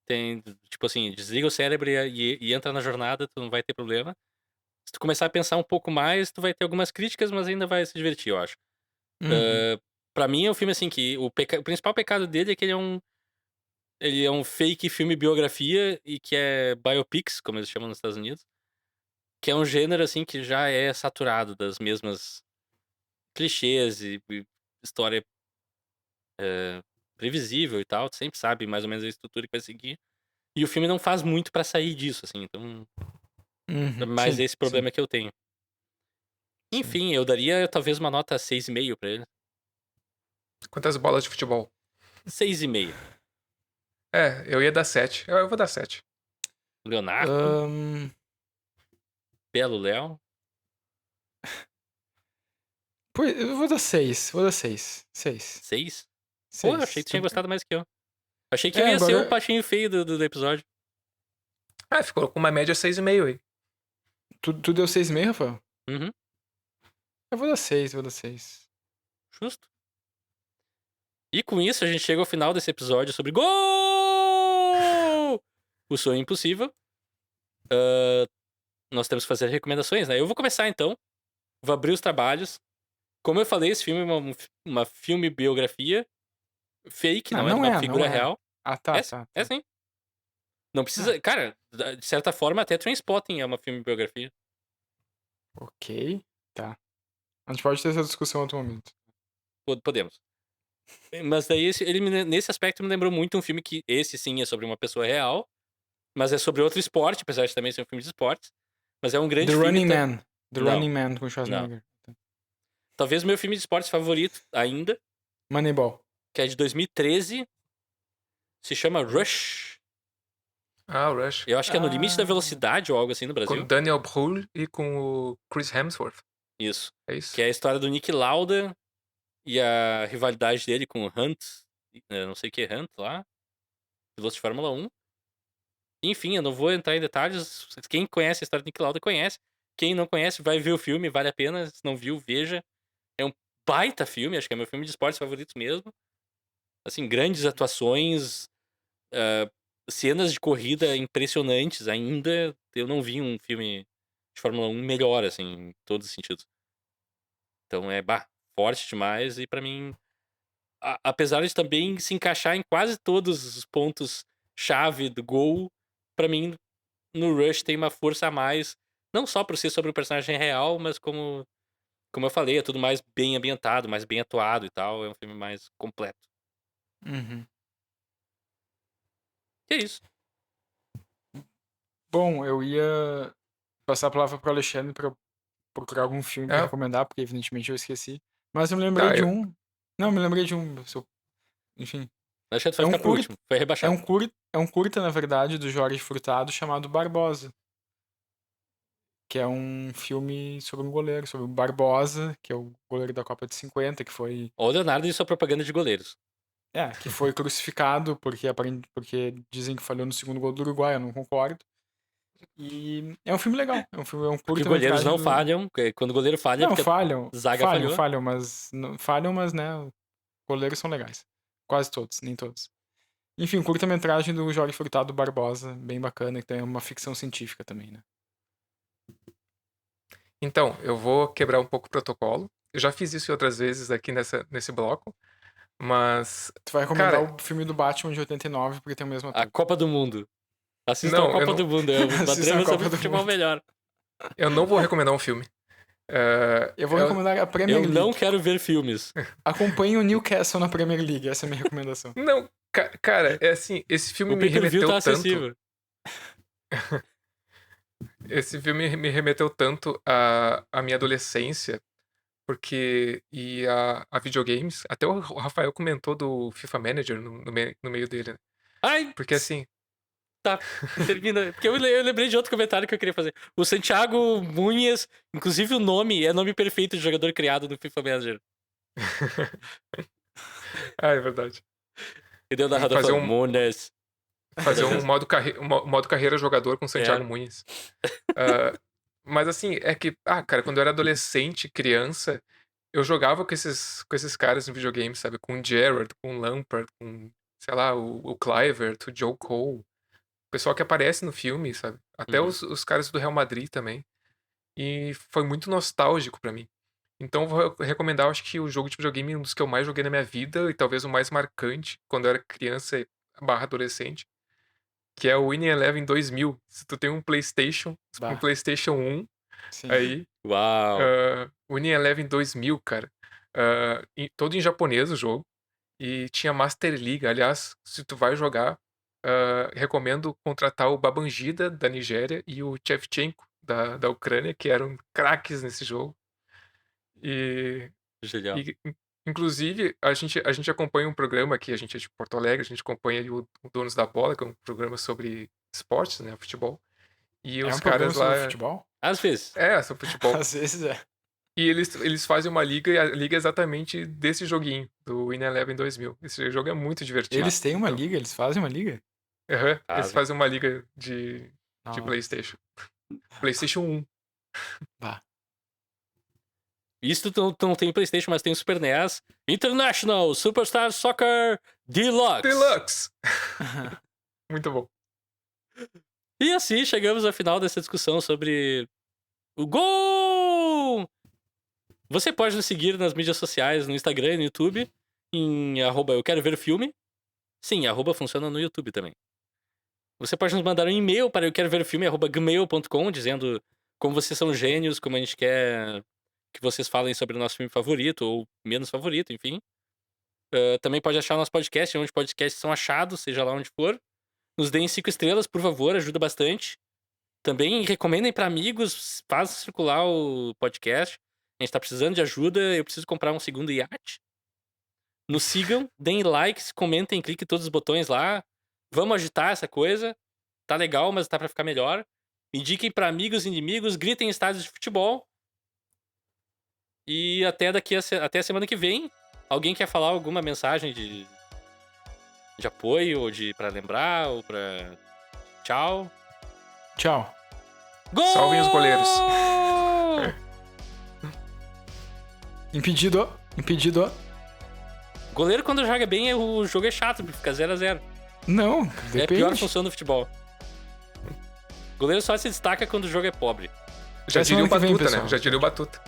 S1: Tem, tipo assim, desliga o cérebro e entra na jornada, tu não vai ter problema. Se tu começar a pensar um pouco mais, tu vai ter algumas críticas, mas ainda vai se divertir, eu acho.
S3: Uhum.
S1: Pra mim é um filme assim que o principal pecado dele é que ele é um fake filme biografia e que é biopics, como eles chamam nos Estados Unidos, que é um gênero assim que já é saturado das mesmas clichês e história previsível e tal, tu sempre sabe mais ou menos a estrutura que vai seguir. E o filme não faz muito pra sair disso, assim, então é
S3: Uhum.
S1: mais
S3: Sim,
S1: esse
S3: sim,
S1: problema que eu tenho.
S3: sim.
S1: Enfim, eu daria talvez uma nota 6,5 pra ele.
S2: Quantas bolas de futebol?
S1: 6,5.
S2: Eu ia dar 7. Eu vou dar 7.
S1: Leonardo,
S3: Ahn,
S1: Belo Léo.
S3: eu vou dar 6. Vou dar 6. 6.
S1: 6? Pô, eu achei
S3: 6.
S1: que tu tinha gostado mais que eu. Achei que eu ia ser o
S3: Agora.
S1: baixinho feio do episódio.
S2: Ficou com uma média 6,5 aí.
S3: Tu deu 6,5, Rafael?
S1: Uhum,
S3: Eu vou dar 6, vou dar 6.
S1: justo. E com isso a gente chega ao final desse episódio sobre Gol! O Sonho Impossível. Nós temos que fazer recomendações, né? Eu vou começar então. Vou abrir os trabalhos. Como eu falei, esse filme é uma filme biografia fake, não é de
S3: Não
S1: uma
S3: é, não
S1: figura
S3: é.
S1: real.
S3: Ah, tá, tá,
S1: É
S3: tá.
S1: sim. Não precisa. Cara, de certa forma, até Trainspotting é uma filme biografia.
S3: Ok, tá. A gente pode ter essa discussão em outro momento.
S1: Podemos. Mas daí nesse aspecto me lembrou muito um filme que esse sim é sobre uma pessoa real, mas é sobre outro esporte, apesar de também ser um filme de esportes. Mas é um grande
S3: The
S1: filme.
S3: Running Man. The
S1: Não,
S3: Running Man com
S1: não.
S3: Schwarzenegger.
S1: Talvez meu filme de esportes favorito ainda,
S3: Moneyball.
S1: que é de 2013, se chama Rush.
S2: O Rush.
S1: Eu acho que é No Limite da Velocidade ou algo assim no
S2: Com
S1: Brasil.
S2: Daniel Brühl e com o Chris Hemsworth.
S1: Isso.
S2: É isso?
S1: Que é a história do Nick Lauda e a rivalidade dele com o Hunt, não sei o que Hunt lá, piloto de Fórmula 1. Enfim, eu não vou entrar em detalhes. Quem conhece a história do Nick Lauda conhece. Quem não conhece vai ver o filme, vale a pena. Se não viu, veja. É um baita filme, acho que é meu filme de esportes favorito mesmo. Assim, grandes atuações, cenas de corrida impressionantes ainda. Eu não vi um filme de Fórmula 1 melhor, assim, em todos os sentidos. Então forte demais e pra mim, apesar de também se encaixar em quase todos os pontos chave do Gol, pra mim no Rush tem uma força a mais, não só por ser sobre o personagem real, mas como eu falei, é tudo mais bem ambientado, mais bem atuado e tal, é um filme mais completo.
S3: Uhum.
S1: E é isso.
S3: Bom, eu ia passar a palavra pro Alexandre para procurar algum filme pra
S2: É.
S3: recomendar, porque evidentemente eu esqueci. Mas eu me lembrei
S2: Tá,
S3: de um. Não, me lembrei de um. Enfim.
S1: Acho que tu vai
S3: É um
S1: ficar por
S3: curto-
S1: último. Foi rebaixado.
S3: É um curta, na verdade, do Jorge Furtado chamado Barbosa. Que é um filme sobre um goleiro, sobre o Barbosa, que é o goleiro da Copa de 50, que foi.
S1: Ó, o Leonardo e sua propaganda de goleiros.
S3: Que foi crucificado porque dizem que falhou no segundo gol do Uruguai, eu não concordo. E é um filme legal. É um
S1: Porque
S3: curta
S1: goleiros não falham. Quando o goleiro falha,
S3: Não,
S1: porque
S3: falham.
S1: zaga falhou.
S3: Falham, mas, né, goleiros são legais. Quase todos, nem todos. Enfim, curta-metragem do Jorge Furtado Barbosa, bem bacana, que tem uma ficção científica também, né?
S2: Então, eu vou quebrar um pouco o protocolo. Eu já fiz isso outras vezes aqui nesse bloco, mas
S3: Tu vai recomendar
S2: Cara-
S3: o filme do Batman de 89, porque tem o mesmo
S1: A
S3: ator.
S1: Copa do Mundo. Assistam
S2: Não,
S1: a Copa
S2: eu não-
S1: do Mundo. É uma
S3: Assistam a
S1: trama
S3: Copa
S1: sobre
S3: do
S1: futebol
S3: Mundo.
S1: melhor.
S2: eu não vou recomendar um filme.
S3: Eu vou recomendar a Premier
S1: Eu
S3: League.
S1: não quero ver filmes.
S3: Acompanhe o Newcastle na Premier League, essa é a minha recomendação.
S2: Não, cara, é assim, esse filme
S1: O
S2: me
S1: pay-per-view
S2: remeteu
S1: tá
S2: tanto.
S1: acessível.
S2: Esse filme me remeteu tanto à minha adolescência, porque a videogames. Até o Rafael comentou do FIFA Manager no meio dele, né?
S1: Ai,
S2: Porque assim,
S1: tá. Termina. Porque eu lembrei de outro comentário que eu queria fazer. O Santiago Munhes, inclusive o nome, é nome perfeito de jogador criado no FIFA Manager.
S2: é verdade.
S1: E deu o narrador
S2: Fazer
S1: falando, Munhes.
S2: Fazer um modo carreira jogador com Santiago Munhes. Mas assim, é que, cara, quando eu era adolescente, criança, eu jogava com esses caras no videogame, sabe? Com o Gerrard, com o Lampard, com, sei lá, o Kluivert, o Joe Cole. O pessoal que aparece no filme, sabe? Até
S1: Uhum.
S2: os caras do Real Madrid também. E foi muito nostálgico pra mim. Então eu vou recomendar, acho que o jogo de videogame, um dos que eu mais joguei na minha vida, e talvez o mais marcante, quando eu era criança / adolescente, que é o Winning Eleven 2000. Se tu tem um PlayStation 1,
S3: Sim.
S2: aí,
S1: Uau.
S2: Winning Eleven 2000, cara. Todo em japonês o jogo. E tinha Master League. Aliás, se tu vai jogar, recomendo contratar o Babangida, da Nigéria, e o Shevchenko, da Ucrânia, que eram craques nesse jogo.
S1: Genial.
S2: Inclusive, a gente acompanha um programa aqui, a gente é de Porto Alegre, a gente acompanha ali o Donos da Bola, que é um programa sobre esportes, né, futebol. E
S3: É
S2: os
S3: um programa
S2: caras lá...
S3: sobre futebol?
S1: Às vezes.
S2: sobre futebol.
S3: Às vezes é.
S2: E eles fazem uma liga, e a liga é exatamente desse joguinho, do Winning Eleven 2000. Esse jogo é muito divertido.
S3: Eles têm uma
S2: Então,
S3: liga? Eles fazem uma liga?
S2: Eles
S1: Fazem.
S2: fazem uma liga de
S3: Nossa.
S2: PlayStation. PlayStation 1.
S3: Bah.
S1: Isso não tem PlayStation, mas tem o Super NES. International Superstar Soccer Deluxe.
S2: Deluxe! Muito bom.
S1: E assim chegamos ao final dessa discussão sobre o gol! Você pode nos seguir nas mídias sociais, no Instagram e no YouTube, em @eu quero ver o filme. Sim, @ funciona no YouTube também. Você pode nos mandar um e-mail para eu quero ver o filme @gmail.com, dizendo como vocês são gênios, como a gente quer que vocês falem sobre o nosso filme favorito ou menos favorito, enfim. Também pode achar o nosso podcast, onde podcasts são achados, seja lá onde for. Nos deem 5 estrelas, por favor, ajuda bastante. Também recomendem para amigos, façam circular o podcast. A gente tá precisando de ajuda, eu preciso comprar um segundo iate. Nos sigam, deem likes, comentem, cliquem todos os botões lá. Vamos agitar essa coisa. Tá legal, mas tá pra ficar melhor. Indiquem pra amigos e inimigos, gritem em estádios de futebol. E até a semana que vem. Alguém quer falar alguma mensagem de apoio, ou pra lembrar, ou pra... Tchau.
S3: Tchau.
S1: Gol!
S2: Salvem os goleiros.
S3: Impedido.
S1: Goleiro, quando joga bem, o jogo é chato, porque fica 0-0.
S3: Não,
S1: É a pior
S3: depende.
S1: função do futebol. Goleiro só se destaca quando o jogo é pobre.
S2: Já
S3: Até
S2: diria o
S3: semana que vem,
S2: Batuta, né?
S3: pessoal.
S2: Já diria o Batuta.